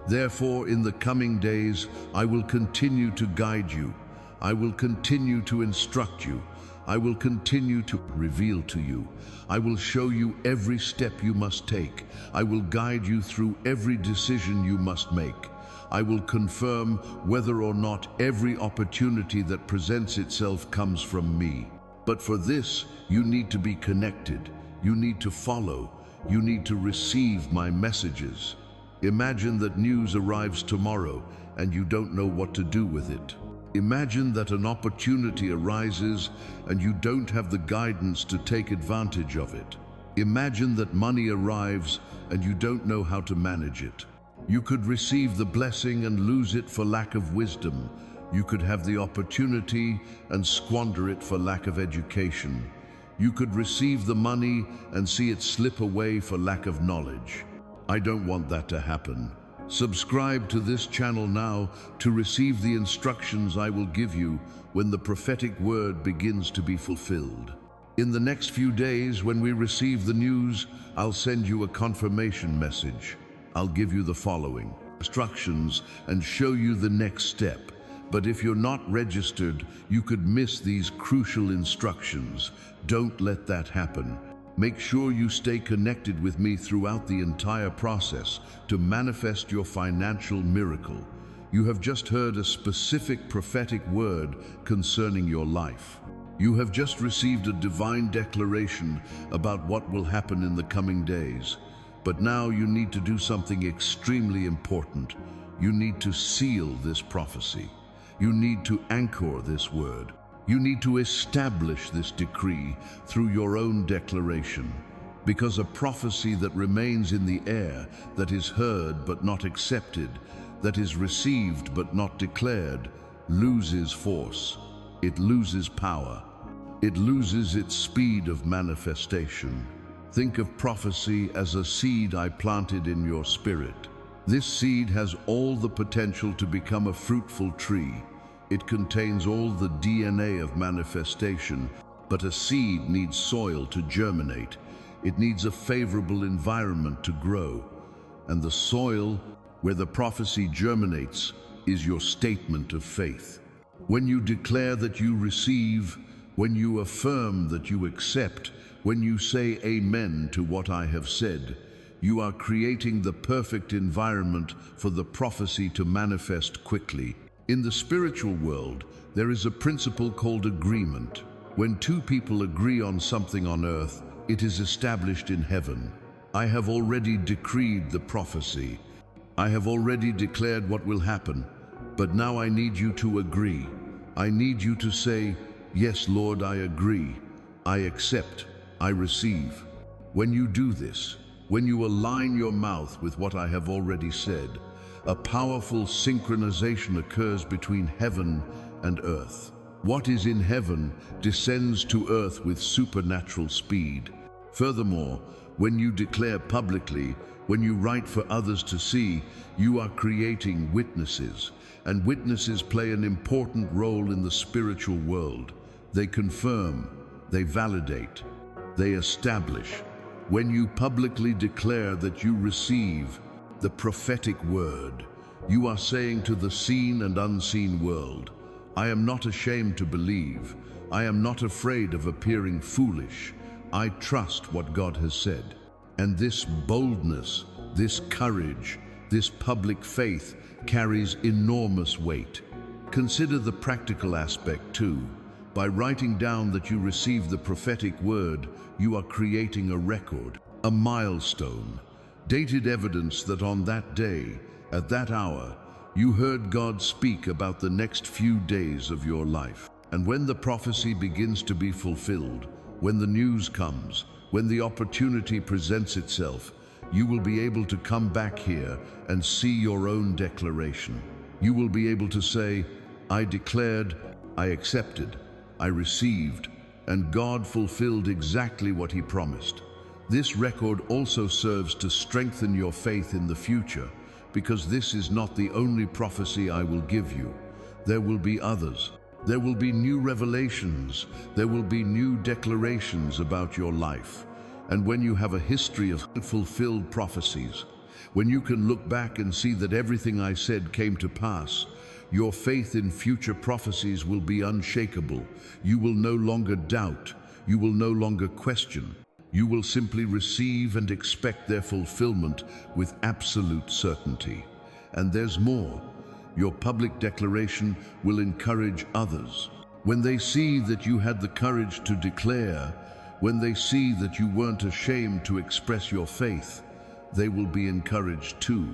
Therefore, in the coming days, I will continue to guide you. I will continue to instruct you. I will continue to reveal to you. I will show you every step you must take. I will guide you through every decision you must make. I will confirm whether or not every opportunity that presents itself comes from me. But for this, you need to be connected. You need to follow. You need to receive my messages. Imagine that news arrives tomorrow and you don't know what to do with it. Imagine that an opportunity arises and you don't have the guidance to take advantage of it. Imagine that money arrives and you don't know how to manage it. You could receive the blessing and lose it for lack of wisdom. You could have the opportunity and squander it for lack of education. You could receive the money and see it slip away for lack of knowledge. I don't want that to happen. Subscribe to this channel now to receive the instructions I will give you when the prophetic word begins to be fulfilled. In the next few days, when we receive the news, I'll send you a confirmation message. I'll give you the following instructions and show you the next step. But if you're not registered, you could miss these crucial instructions. Don't let that happen. Make sure you stay connected with me throughout the entire process to manifest your financial miracle. You have just heard a specific prophetic word concerning your life. You have just received a divine declaration about what will happen in the coming days. But now you need to do something extremely important. You need to seal this prophecy. You need to anchor this word. You need to establish this decree through your own declaration, because a prophecy that remains in the air, that is heard but not accepted, that is received but not declared, loses force. It loses power. It loses its speed of manifestation. Think of prophecy as a seed I planted in your spirit. This seed has all the potential to become a fruitful tree. It contains all the DNA of manifestation, but a seed needs soil to germinate. It needs a favorable environment to grow. And the soil where the prophecy germinates is your statement of faith. When you declare that you receive, when you affirm that you accept, when you say amen to what I have said, you are creating the perfect environment for the prophecy to manifest quickly. In the spiritual world, there is a principle called agreement. When two people agree on something on earth, it is established in heaven. I have already decreed the prophecy. I have already declared what will happen, but now I need you to agree. I need you to say, yes, Lord, I agree. I accept. I receive. When you do this, when you align your mouth with what I have already said, a powerful synchronization occurs between heaven and earth. What is in heaven descends to earth with supernatural speed. Furthermore, when you declare publicly, when you write for others to see, you are creating witnesses, and witnesses play an important role in the spiritual world. They confirm, they validate, they establish. When you publicly declare that you receive the prophetic word, you are saying to the seen and unseen world, I am not ashamed to believe. I am not afraid of appearing foolish. I trust what God has said. And this boldness, this courage, this public faith carries enormous weight. Consider the practical aspect too. By writing down that you receive the prophetic word, you are creating a record, a milestone, dated evidence that on that day, at that hour, you heard God speak about the next few days of your life. And when the prophecy begins to be fulfilled, when the news comes, when the opportunity presents itself, you will be able to come back here and see your own declaration. You will be able to say, I declared, I accepted, I received, and God fulfilled exactly what He promised. This record also serves to strengthen your faith in the future, because this is not the only prophecy I will give you. There will be others. There will be new revelations. There will be new declarations about your life. And when you have a history of fulfilled prophecies, when you can look back and see that everything I said came to pass, your faith in future prophecies will be unshakable. You will no longer doubt. You will no longer question. You will simply receive and expect their fulfillment with absolute certainty. And there's more. Your public declaration will encourage others. When they see that you had the courage to declare, when they see that you weren't ashamed to express your faith, they will be encouraged too.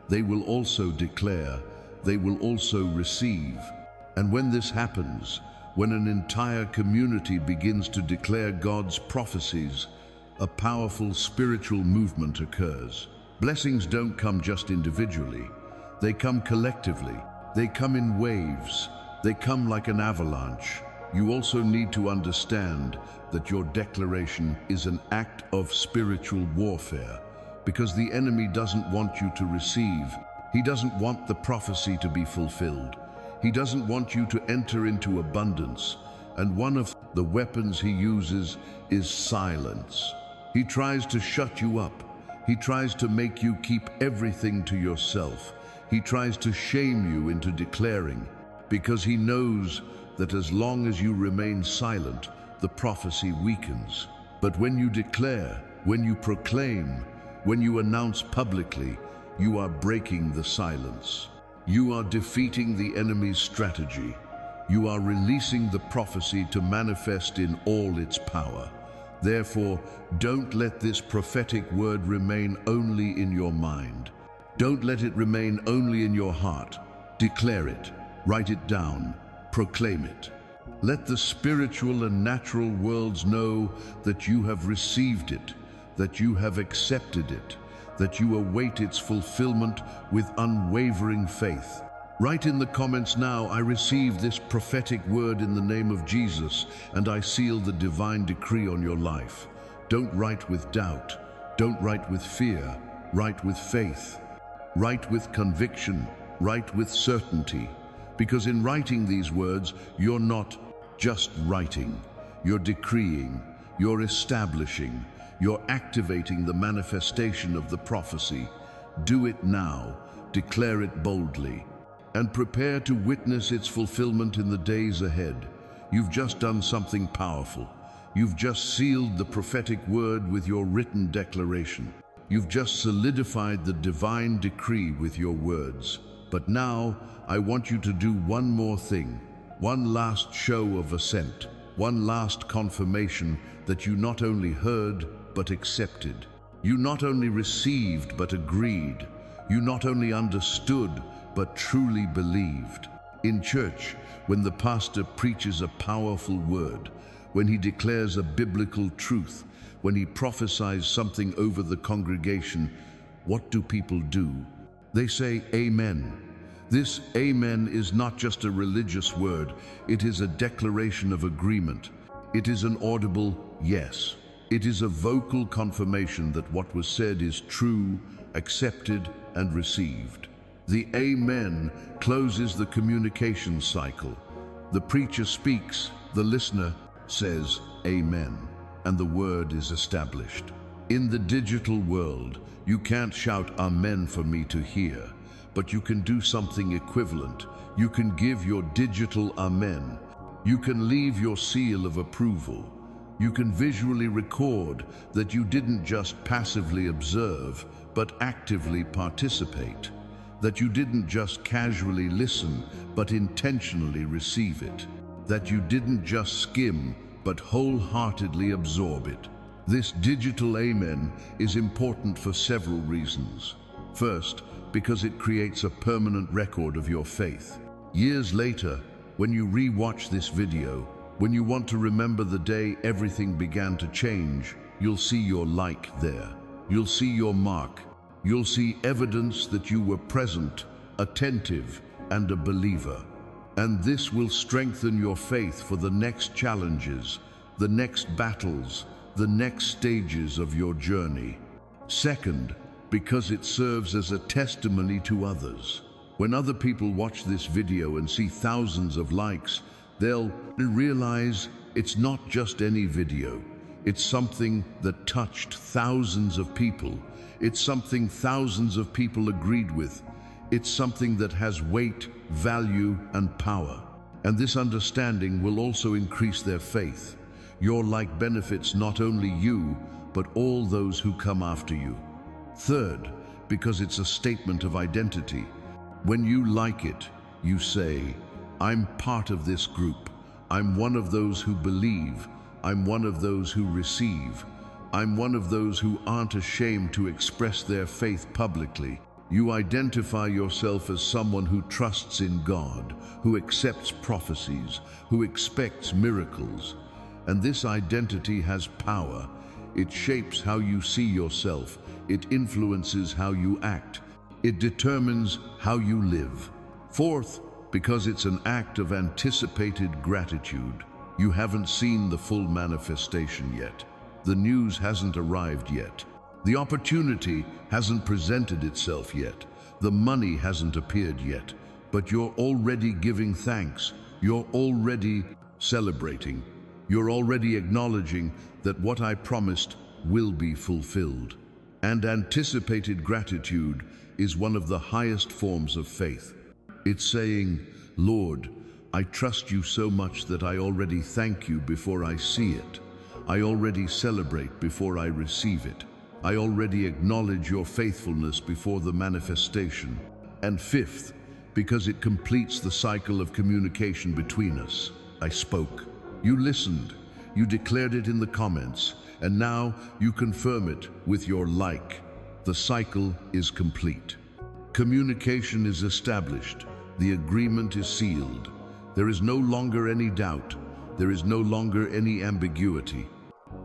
They will also declare. They will also receive. And when this happens, when an entire community begins to declare God's prophecies, a powerful spiritual movement occurs. Blessings don't come just individually. They come collectively. They come in waves. They come like an avalanche. You also need to understand that your declaration is an act of spiritual warfare, because the enemy doesn't want you to receive. He doesn't want the prophecy to be fulfilled. He doesn't want you to enter into abundance. And one of the weapons he uses is silence. He tries to shut you up. He tries to make you keep everything to yourself. He tries to shame you into declaring, because he knows that as long as you remain silent, the prophecy weakens. But when you declare, when you proclaim, when you announce publicly, you are breaking the silence. You are defeating the enemy's strategy. You are releasing the prophecy to manifest in all its power. Therefore, don't let this prophetic word remain only in your mind. Don't let it remain only in your heart. Declare it, write it down, proclaim it. Let the spiritual and natural worlds know that you have received it, that you have accepted it, that you await its fulfillment with unwavering faith. Write in the comments now, "I receive this prophetic word in the name of Jesus, and I seal the divine decree on your life." Don't write with doubt. Don't write with fear. Write with faith. Write with conviction. Write with certainty. Because in writing these words, you're not just writing. You're decreeing. You're establishing. You're activating the manifestation of the prophecy. Do it now. Declare it boldly. And prepare to witness its fulfillment in the days ahead. You've just done something powerful. You've just sealed the prophetic word with your written declaration. You've just solidified the divine decree with your words. But now, I want you to do one more thing. One last show of assent. One last confirmation that you not only heard, but accepted. You not only received, but agreed. You not only understood, but truly believed. In church, when the pastor preaches a powerful word, when he declares a biblical truth, when he prophesies something over the congregation, what do people do? They say, "Amen." This amen is not just a religious word, it is a declaration of agreement. It is an audible yes. It is a vocal confirmation that what was said is true, accepted, and received. The amen closes the communication cycle. The preacher speaks, the listener says amen, and the word is established. In the digital world, you can't shout amen for me to hear, but you can do something equivalent. You can give your digital amen. You can leave your seal of approval. You can visually record that you didn't just passively observe, but actively participate. That you didn't just casually listen, but intentionally receive it. That you didn't just skim, but wholeheartedly absorb it. This digital amen is important for several reasons. First, because it creates a permanent record of your faith. Years later, when you re-watch this video, when you want to remember the day everything began to change, you'll see your like there. You'll see your mark. You'll see evidence that you were present, attentive, and a believer. And this will strengthen your faith for the next challenges, the next battles, the next stages of your journey. Second, because it serves as a testimony to others. When other people watch this video and see thousands of likes, they'll realize it's not just any video. It's something that touched thousands of people. It's something thousands of people agreed with. It's something that has weight, value, and power. And this understanding will also increase their faith. Your like benefits not only you, but all those who come after you. Third, because it's a statement of identity. When you like it, you say, "I'm part of this group. I'm one of those who believe. I'm one of those who receive. I'm one of those who aren't ashamed to express their faith publicly." You identify yourself as someone who trusts in God, who accepts prophecies, who expects miracles. And this identity has power. It shapes how you see yourself. It influences how you act. It determines how you live. Fourth, because it's an act of anticipated gratitude. You haven't seen the full manifestation yet. The news hasn't arrived yet. The opportunity hasn't presented itself yet. The money hasn't appeared yet. But you're already giving thanks. You're already celebrating. You're already acknowledging that what I promised will be fulfilled. And anticipated gratitude is one of the highest forms of faith. It's saying, "Lord, I trust you so much that I already thank you before I see it. I already celebrate before I receive it. I already acknowledge your faithfulness before the manifestation." And fifth, because it completes the cycle of communication between us. I spoke. You listened. You declared it in the comments. And now you confirm it with your like. The cycle is complete. Communication is established. The agreement is sealed. There is no longer any doubt. There is no longer any ambiguity.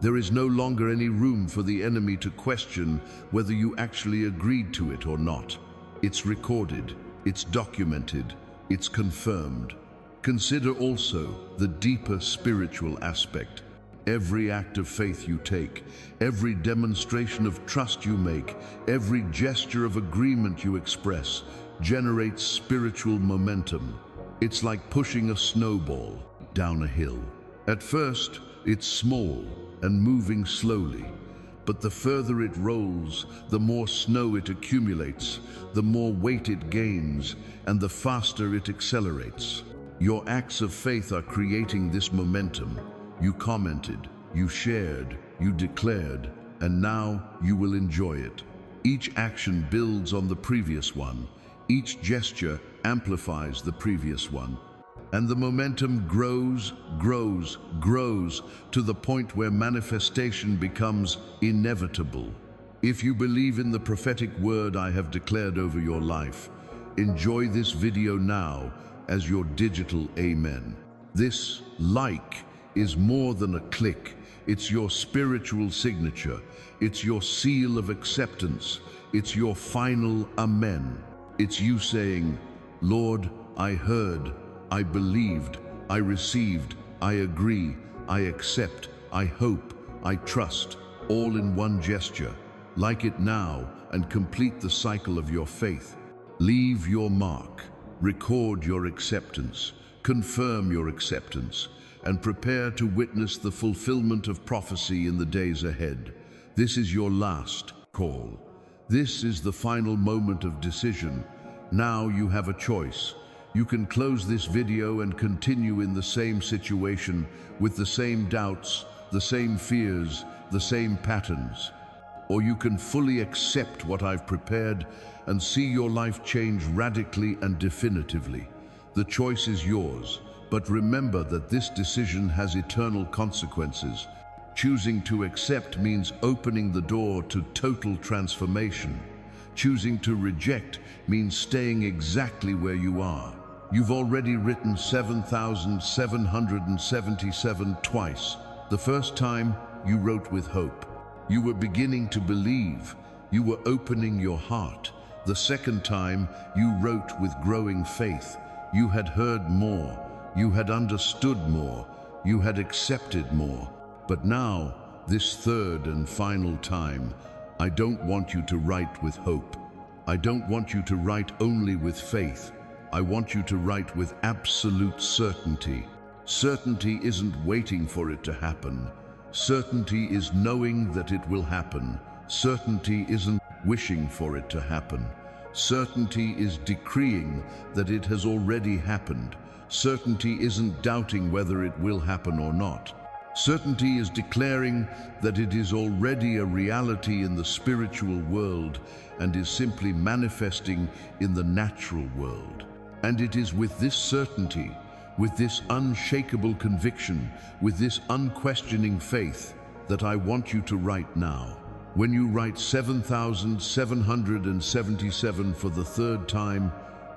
There is no longer any room for the enemy to question whether you actually agreed to it or not. It's recorded, it's documented, it's confirmed. Consider also the deeper spiritual aspect. Every act of faith you take, every demonstration of trust you make, every gesture of agreement you express, generates spiritual momentum. It's like pushing a snowball down a hill. At first, it's small and moving slowly, but the further it rolls, the more snow it accumulates, the more weight it gains, and the faster it accelerates. Your acts of faith are creating this momentum. You commented, you shared, you declared, and now you will enjoy it. Each action builds on the previous one. Each gesture amplifies the previous one. And the momentum grows, grows, grows to the point where manifestation becomes inevitable. If you believe in the prophetic word I have declared over your life, enjoy this video now as your digital amen. This like is more than a click. It's your spiritual signature. It's your seal of acceptance. It's your final amen. It's you saying, Lord, I heard, I believed, I received, I agree, I accept, I hope, I trust, all in one gesture. Like it now and complete the cycle of your faith. Leave your mark, record your acceptance, confirm your acceptance, and prepare to witness the fulfillment of prophecy in the days ahead. This is your last call. This is the final moment of decision. Now you have a choice. You can close this video and continue in the same situation with the same doubts, the same fears, the same patterns. Or you can fully accept what I've prepared and see your life change radically and definitively. The choice is yours, but remember that this decision has eternal consequences. Choosing to accept means opening the door to total transformation. Choosing to reject means staying exactly where you are. You've already written 7,777 twice. The first time, you wrote with hope. You were beginning to believe. You were opening your heart. The second time, you wrote with growing faith. You had heard more. You had understood more. You had accepted more. But now, this third and final time, I don't want you to write with hope. I don't want you to write only with faith. I want you to write with absolute certainty. Certainty isn't waiting for it to happen. Certainty is knowing that it will happen. Certainty isn't wishing for it to happen. Certainty is decreeing that it has already happened. Certainty isn't doubting whether it will happen or not. Certainty is declaring that it is already a reality in the spiritual world and is simply manifesting in the natural world. And it is with this certainty, with this unshakable conviction, with this unquestioning faith that I want you to write now. When you write 7,777 for the third time,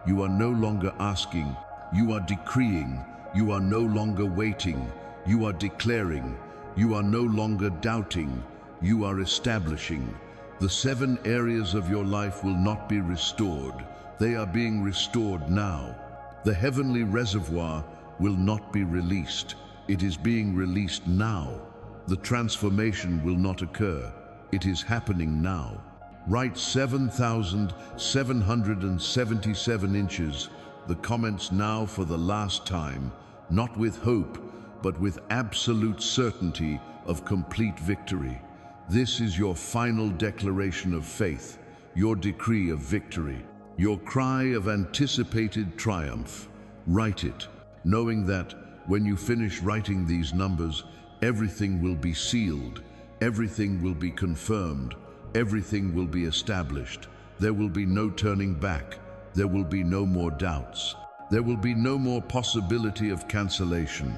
you are no longer asking, you are decreeing, you are no longer waiting, you are declaring, you are no longer doubting, you are establishing. The 7 areas of your life will not be restored. They are being restored now. The heavenly reservoir will not be released. It is being released now. The transformation will not occur. It is happening now. Write 7,777 inches. The comments now for the last time, not with hope, but with absolute certainty of complete victory. This is your final declaration of faith, your decree of victory, your cry of anticipated triumph. Write it, knowing that when you finish writing these numbers, everything will be sealed, everything will be confirmed, everything will be established. There will be no turning back. There will be no more doubts. There will be no more possibility of cancellation.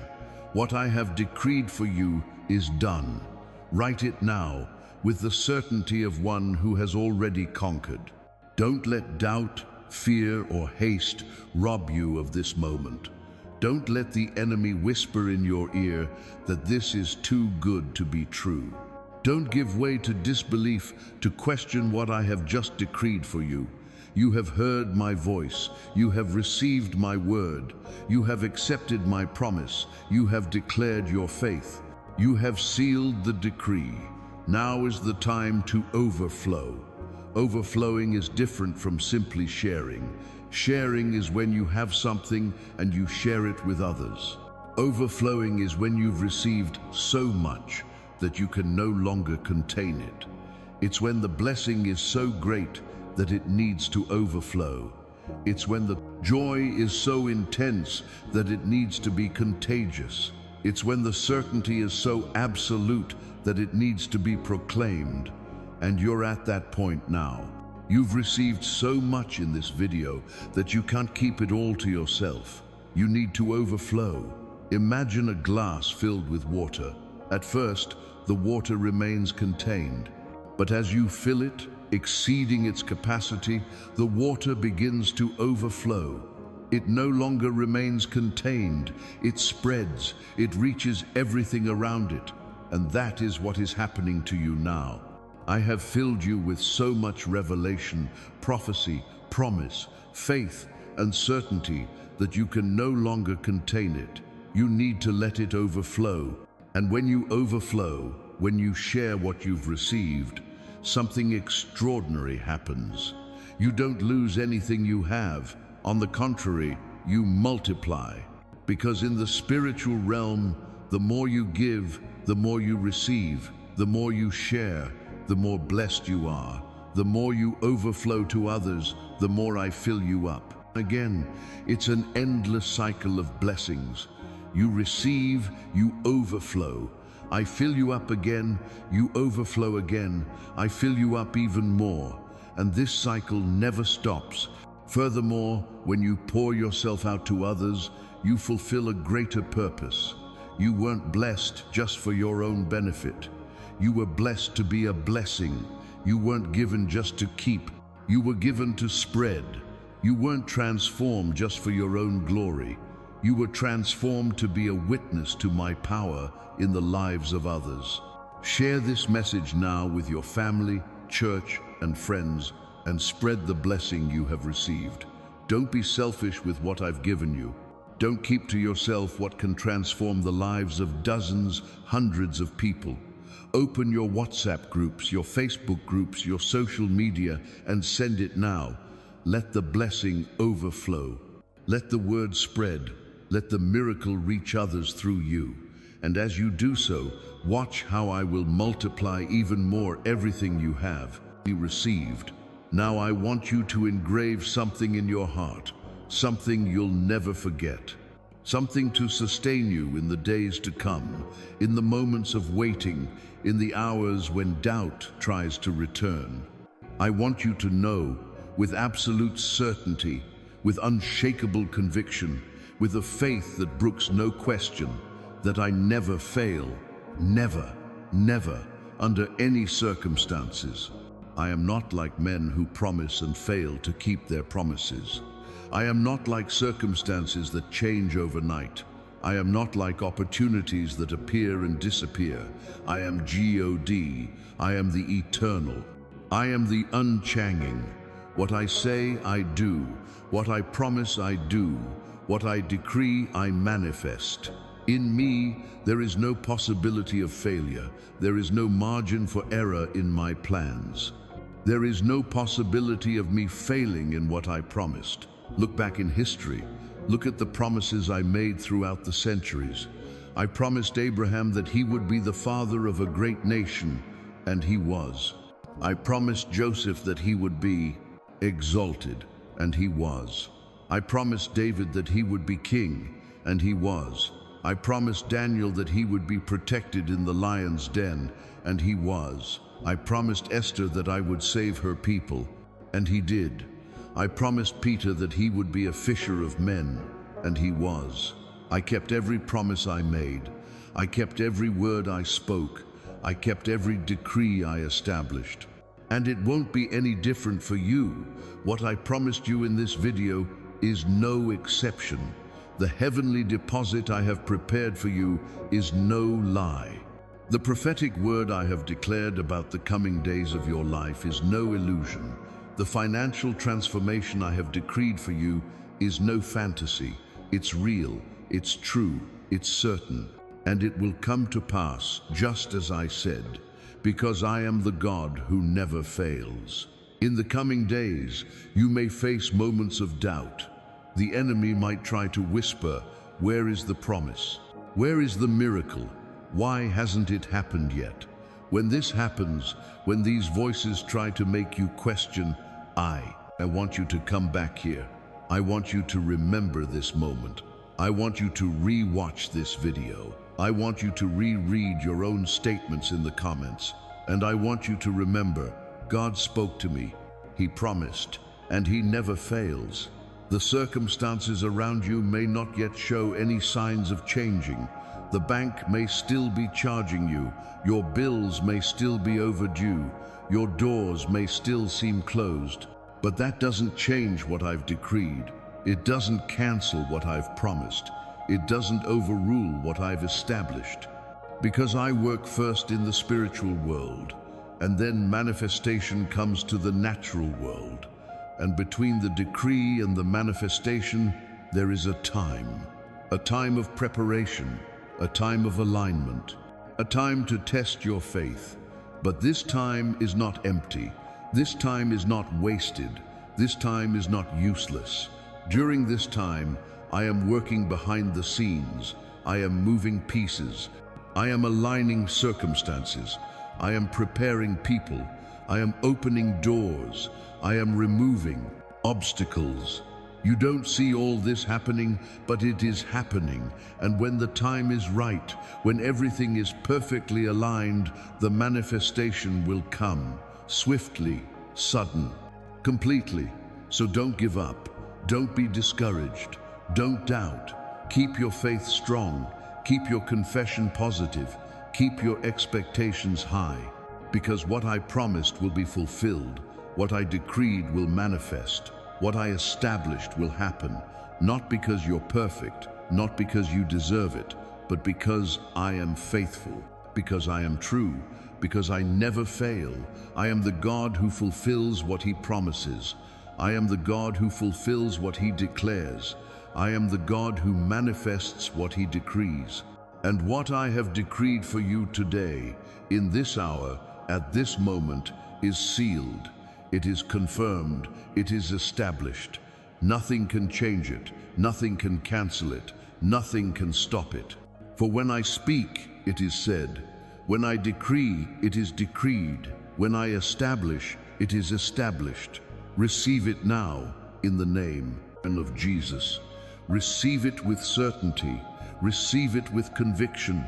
What I have decreed for you is done. Write it now with the certainty of one who has already conquered. Don't let doubt, fear, or haste rob you of this moment. Don't let the enemy whisper in your ear that this is too good to be true. Don't give way to disbelief, to question what I have just decreed for you. You have heard my voice. You have received my word. You have accepted my promise. You have declared your faith. You have sealed the decree. Now is the time to overflow. Overflowing is different from simply sharing. Sharing is when you have something and you share it with others. Overflowing is when you've received so much that you can no longer contain it. It's when the blessing is so great that it needs to overflow. It's when the joy is so intense that it needs to be contagious. It's when the certainty is so absolute that it needs to be proclaimed. And you're at that point now. You've received so much in this video that you can't keep it all to yourself. You need to overflow. Imagine a glass filled with water. At first, the water remains contained. But as you fill it, exceeding its capacity, the water begins to overflow. It no longer remains contained. It spreads. It reaches everything around it. And that is what is happening to you now. I have filled you with so much revelation, prophecy, promise, faith, and certainty that you can no longer contain it. You need to let it overflow. And when you overflow, when you share what you've received, something extraordinary happens. You don't lose anything you have. On the contrary, you multiply. Because in the spiritual realm, the more you give, the more you receive. The more you share, the more blessed you are. The more you overflow to others, the more I fill you up. Again, it's an endless cycle of blessings. You receive, you overflow. I fill you up again, you overflow again. I fill you up even more. And this cycle never stops. Furthermore, when you pour yourself out to others, you fulfill a greater purpose. You weren't blessed just for your own benefit. You were blessed to be a blessing. You weren't given just to keep. You were given to spread. You weren't transformed just for your own glory. You were transformed to be a witness to my power in the lives of others. Share this message now with your family, church, and friends, and spread the blessing you have received. Don't be selfish with what I've given you. Don't keep to yourself what can transform the lives of dozens, hundreds of people. Open your WhatsApp groups, your Facebook groups, your social media, and send it now. Let the blessing overflow. Let the word spread. Let the miracle reach others through you. And as you do so, watch how I will multiply even more everything you have received. Now I want you to engrave something in your heart, something you'll never forget. Something to sustain you in the days to come, in the moments of waiting, in the hours when doubt tries to return. I want you to know, with absolute certainty, with unshakable conviction, with a faith that brooks no question, that I never fail, never, never, under any circumstances. I am not like men who promise and fail to keep their promises. I am not like circumstances that change overnight. I am not like opportunities that appear and disappear. I am God. I am the eternal. I am the unchanging. What I say, I do. What I promise, I do. What I decree, I manifest. In me, there is no possibility of failure. There is no margin for error in my plans. There is no possibility of me failing in what I promised. Look back in history. Look at the promises I made throughout the centuries. I promised Abraham that he would be the father of a great nation, and he was. I promised Joseph that he would be exalted, and he was. I promised David that he would be king, and he was. I promised Daniel that he would be protected in the lion's den, and he was. I promised Esther that I would save her people, and he did. I promised Peter that he would be a fisher of men, and he was. I kept every promise I made. I kept every word I spoke. I kept every decree I established. And it won't be any different for you. What I promised you in this video is no exception. The heavenly deposit I have prepared for you is no lie. The prophetic word I have declared about the coming days of your life is no illusion. The financial transformation I have decreed for you is no fantasy. It's real, it's true, it's certain, and it will come to pass just as I said, because I am the God who never fails. In the coming days, you may face moments of doubt. The enemy might try to whisper, "Where is the promise? Where is the miracle? Why hasn't it happened yet?" When this happens, when these voices try to make you question, I want you to come back here. I want you to remember this moment. I want you to re-watch this video. I want you to reread your own statements in the comments. And I want you to remember, God spoke to me. He promised, and He never fails. The circumstances around you may not yet show any signs of changing. The bank may still be charging you. Your bills may still be overdue. Your doors may still seem closed. But that doesn't change what I've decreed. It doesn't cancel what I've promised. It doesn't overrule what I've established. Because I work first in the spiritual world, and then manifestation comes to the natural world. And between the decree and the manifestation, there is a time of preparation, a time of alignment, a time to test your faith. But this time is not empty. This time is not wasted. This time is not useless. During this time, I am working behind the scenes. I am moving pieces. I am aligning circumstances. I am preparing people. I am opening doors. I am removing obstacles. You don't see all this happening, but it is happening. And when the time is right, when everything is perfectly aligned, the manifestation will come, swiftly, sudden, completely. So don't give up. Don't be discouraged. Don't doubt. Keep your faith strong. Keep your confession positive. Keep your expectations high. Because what I promised will be fulfilled. What I decreed will manifest. What I established will happen. Not because you're perfect, not because you deserve it, but because I am faithful, because I am true, because I never fail. I am the God who fulfills what He promises. I am the God who fulfills what He declares. I am the God who manifests what He decrees. And what I have decreed for you today, in this hour, at this moment, is sealed. It is confirmed. It is established. Nothing can change it. Nothing can cancel it. Nothing can stop it. For when I speak, it is said. When I decree, it is decreed. When I establish, it is established. Receive it now in the name of Jesus. Receive it with certainty. Receive it with conviction.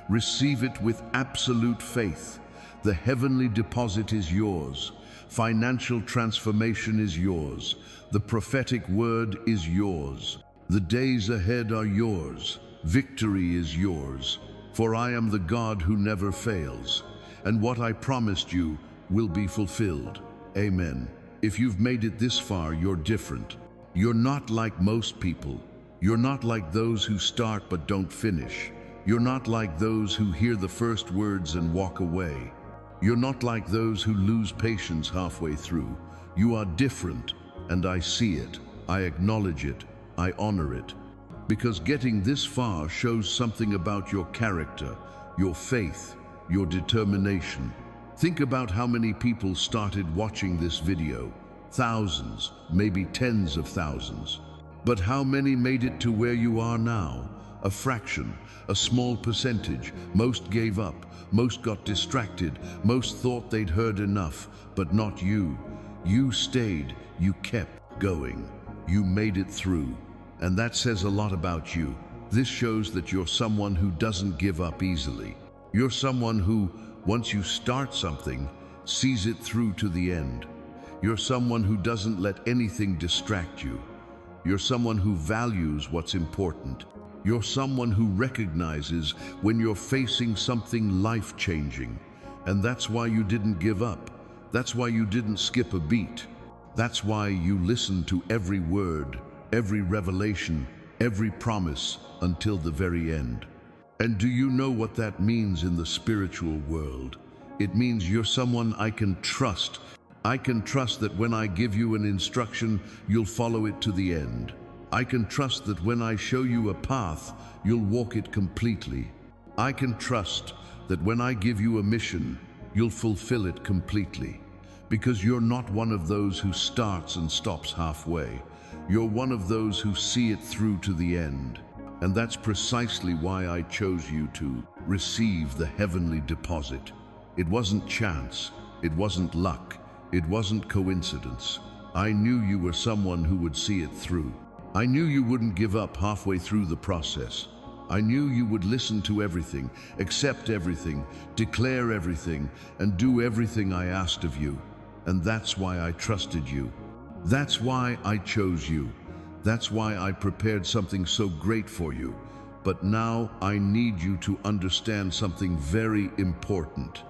Receive it with absolute faith. The heavenly deposit is yours. Financial transformation is yours. The prophetic word is yours. The days ahead are yours. Victory is yours. For I am the God who never fails. And what I promised you will be fulfilled. Amen. If you've made it this far, you're different. You're not like most people. You're not like those who start but don't finish. You're not like those who hear the first words and walk away. You're not like those who lose patience halfway through. You are different, and I see it. I acknowledge it. I honor it. Because getting this far shows something about your character, your faith, your determination. Think about how many people started watching this video. Thousands, maybe tens of thousands. But how many made it to where you are now? A fraction, a small percentage. Most gave up. Most got distracted. Most thought they'd heard enough, but not you. You stayed. You kept going. You made it through. And that says a lot about you. This shows that you're someone who doesn't give up easily. You're someone who, once you start something, sees it through to the end. You're someone who doesn't let anything distract you. You're someone who values what's important. You're someone who recognizes when you're facing something life-changing. And that's why you didn't give up. That's why you didn't skip a beat. That's why you listened to every word, every revelation, every promise until the very end. And do you know what that means in the spiritual world? It means you're someone I can trust. I can trust that when I give you an instruction, you'll follow it to the end. I can trust that when I show you a path, you'll walk it completely. I can trust that when I give you a mission, you'll fulfill it completely. Because you're not one of those who starts and stops halfway. You're one of those who see it through to the end. And that's precisely why I chose you to receive the heavenly deposit. It wasn't chance, it wasn't luck, it wasn't coincidence. I knew you were someone who would see it through. I knew you wouldn't give up halfway through the process. I knew you would listen to everything, accept everything, declare everything, and do everything I asked of you. And that's why I trusted you. That's why I chose you. That's why I prepared something so great for you. But now I need you to understand something very important.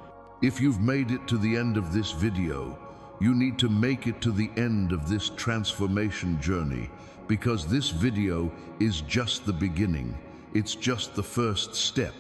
If you've made it to the end of this video, you need to make it to the end of this transformation journey, because this video is just the beginning. It's just the first step.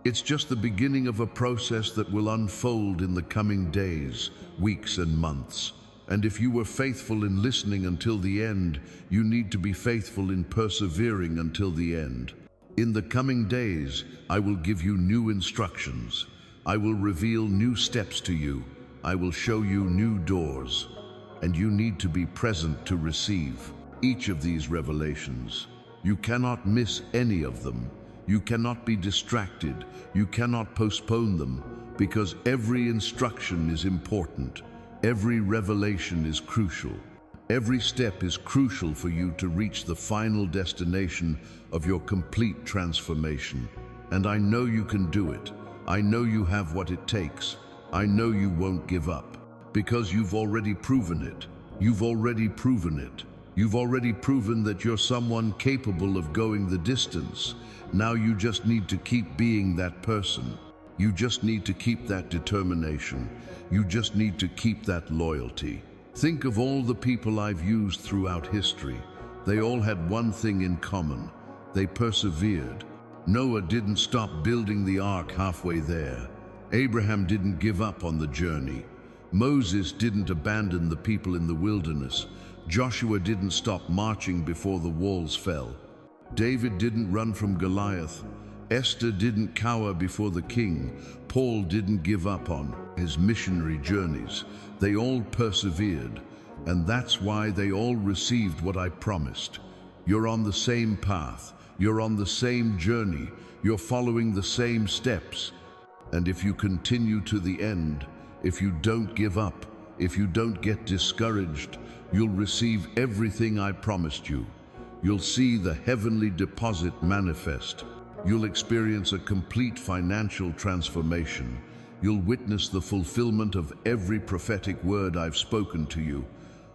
It's just the beginning of a process that will unfold in the coming days, weeks, and months. And if you were faithful in listening until the end, you need to be faithful in persevering until the end. In the coming days, I will give you new instructions. I will reveal new steps to you. I will show you new doors. And you need to be present to receive each of these revelations. You cannot miss any of them. You cannot be distracted. You cannot postpone them, because every instruction is important. Every revelation is crucial. Every step is crucial for you to reach the final destination of your complete transformation. And I know you can do it. I know you have what it takes. I know you won't give up, because you've already proven it. You've already proven it. You've already proven that you're someone capable of going the distance. Now you just need to keep being that person. You just need to keep that determination. You just need to keep that loyalty. Think of all the people I've used throughout history. They all had one thing in common. They persevered. Noah didn't stop building the ark halfway there. Abraham didn't give up on the journey. Moses didn't abandon the people in the wilderness. Joshua didn't stop marching before the walls fell. David didn't run from Goliath. Esther didn't cower before the king. Paul didn't give up on his missionary journeys. They all persevered, and that's why they all received what I promised. You're on the same path. You're on the same journey. You're following the same steps. And if you continue to the end, if you don't give up, if you don't get discouraged, you'll receive everything I promised you. You'll see the heavenly deposit manifest. You'll experience a complete financial transformation. You'll witness the fulfillment of every prophetic word I've spoken to you.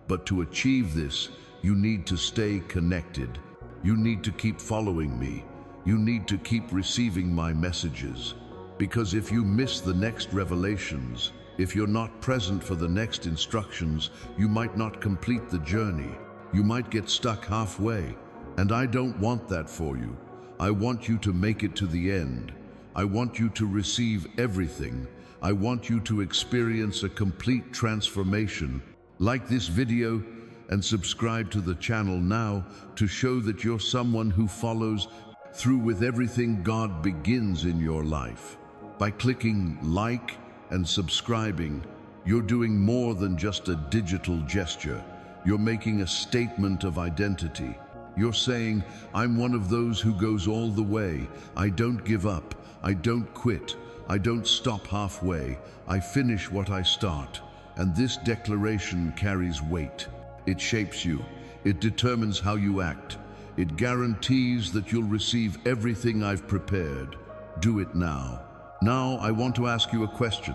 But to achieve this, you need to stay connected. You need to keep following me. You need to keep receiving my messages. Because if you miss the next revelations, if you're not present for the next instructions, you might not complete the journey. You might get stuck halfway. And I don't want that for you. I want you to make it to the end. I want you to receive everything. I want you to experience a complete transformation. Like this video and subscribe to the channel now to show that you're someone who follows through with everything God begins in your life. By clicking like and subscribing, you're doing more than just a digital gesture. You're making a statement of identity. You're saying, I'm one of those who goes all the way. I don't give up. I don't quit. I don't stop halfway. I finish what I start. And this declaration carries weight. It shapes you. It determines how you act. It guarantees that you'll receive everything I've prepared. Do it now. Now I want to ask you a question.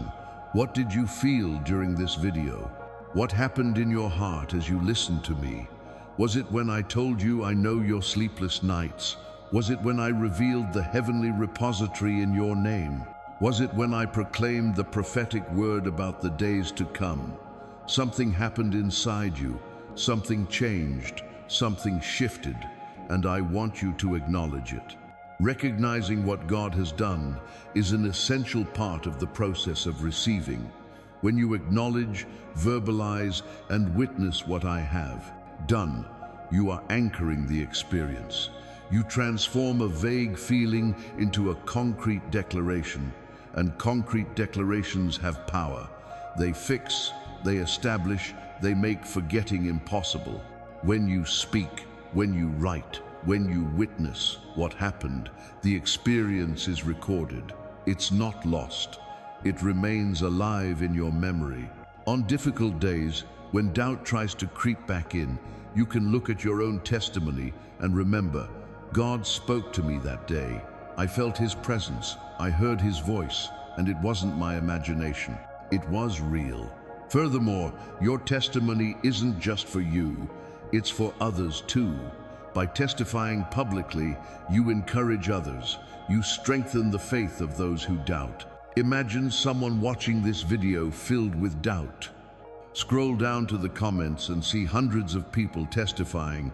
What did you feel during this video? What happened in your heart as you listened to me? Was it when I told you I know your sleepless nights? Was it when I revealed the heavenly repository in your name? Was it when I proclaimed the prophetic word about the days to come? Something happened inside you. Something changed. Something shifted. and I want you to acknowledge it. Recognizing what God has done is an essential part of the process of receiving. When you acknowledge, verbalize, and witness what I have done, you are anchoring the experience. You transform a vague feeling into a concrete declaration, and concrete declarations have power. They fix, they establish, they make forgetting impossible. When you speak, when you write, when you witness what happened, the experience is recorded. It's not lost. It remains alive in your memory. On difficult days, when doubt tries to creep back in, you can look at your own testimony and remember, God spoke to me that day. I felt His presence, I heard His voice, and it wasn't my imagination. It was real. Furthermore, your testimony isn't just for you, it's for others too. By testifying publicly, you encourage others. You strengthen the faith of those who doubt. Imagine someone watching this video filled with doubt. Scroll down to the comments and see hundreds of people testifying,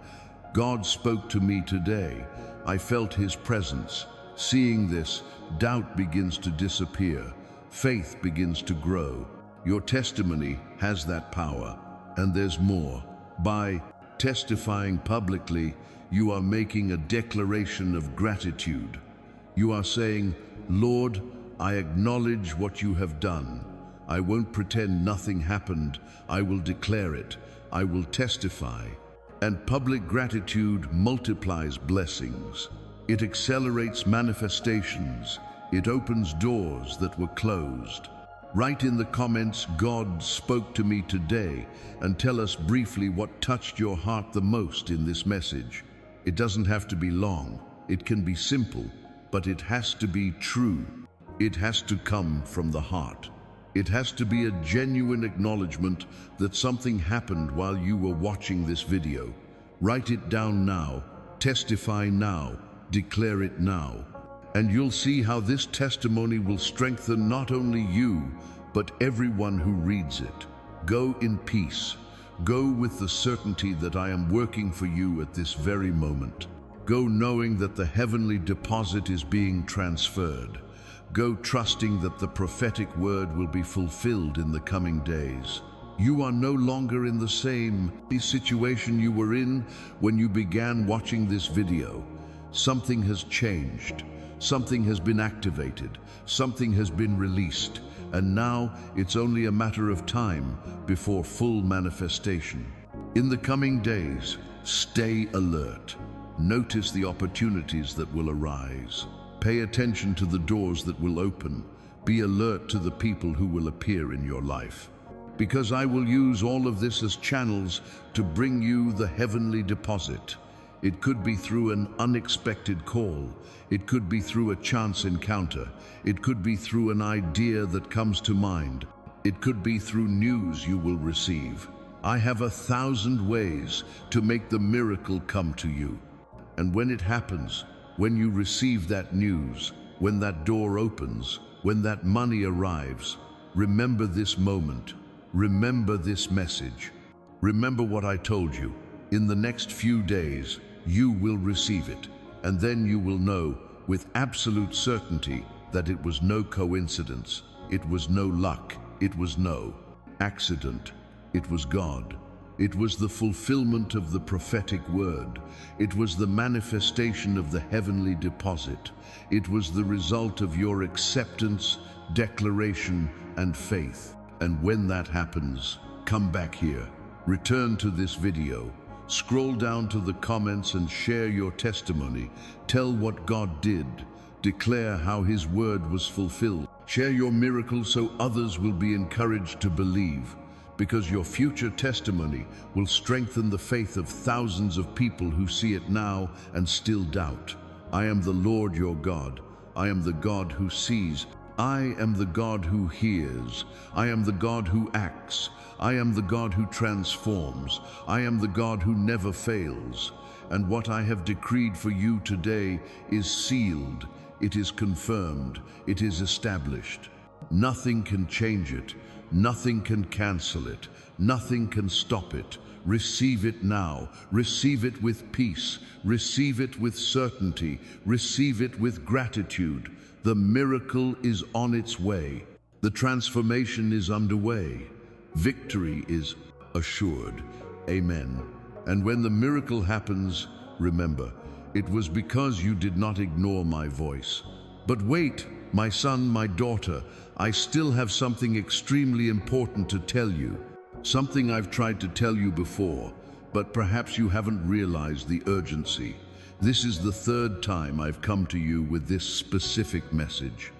God spoke to me today. I felt His presence. Seeing this, doubt begins to disappear. Faith begins to grow. Your testimony has that power. And there's more. By testifying publicly, you are making a declaration of gratitude. You are saying, Lord, I acknowledge what you have done. I won't pretend nothing happened. I will declare it. I will testify. And public gratitude multiplies blessings. It accelerates manifestations. It opens doors that were closed. Write in the comments, God spoke to me today, and tell us briefly what touched your heart the most in this message. It doesn't have to be long. It can be simple, but it has to be true. It has to come from the heart. It has to be a genuine acknowledgement that something happened while you were watching this video. Write it down now, testify now, declare it now. And you'll see how this testimony will strengthen not only you, but everyone who reads it. Go in peace. Go with the certainty that I am working for you at this very moment. Go knowing that the heavenly deposit is being transferred. Go trusting that the prophetic word will be fulfilled in the coming days. You are no longer in the same situation you were in when you began watching this video. Something has changed. Something has been activated. Something has been released. And now it's only a matter of time before full manifestation. In the coming days, stay alert. Notice the opportunities that will arise. Pay attention to the doors that will open. Be alert to the people who will appear in your life. Because I will use all of this as channels to bring you the heavenly deposit. It could be through an unexpected call. It could be through a chance encounter. It could be through an idea that comes to mind. It could be through news you will receive. I have 1,000 ways to make the miracle come to you. And when it happens, when you receive that news, when that door opens, when that money arrives, remember this moment. Remember this message. Remember what I told you. In the next few days, you will receive it, and then you will know with absolute certainty that it was no coincidence, it was no luck, it was no accident, it was God. It was the fulfillment of the prophetic word. It was the manifestation of the heavenly deposit. It was the result of your acceptance, declaration, and faith. And when that happens, come back here. Return to this video. Scroll down to the comments and share your testimony. Tell what God did. Declare how His word was fulfilled. Share your miracle so others will be encouraged to believe, because your future testimony will strengthen the faith of thousands of people who see it now and still doubt. I am the Lord your God. I am the God who sees. I am the God who hears. I am the God who acts. I am the God who transforms. I am the God who never fails. And what I have decreed for you today is sealed. It is confirmed. It is established. Nothing can change it. Nothing can cancel it. Nothing can stop it. Receive it now. Receive it with peace. Receive it with certainty. Receive it with gratitude. The miracle is on its way. The transformation is underway. Victory is assured. Amen. And when the miracle happens, remember, it was because you did not ignore my voice. But wait, my son, my daughter, I still have something extremely important to tell you. Something I've tried to tell you before, but perhaps you haven't realized the urgency. This is the third time I've come to you with this specific message.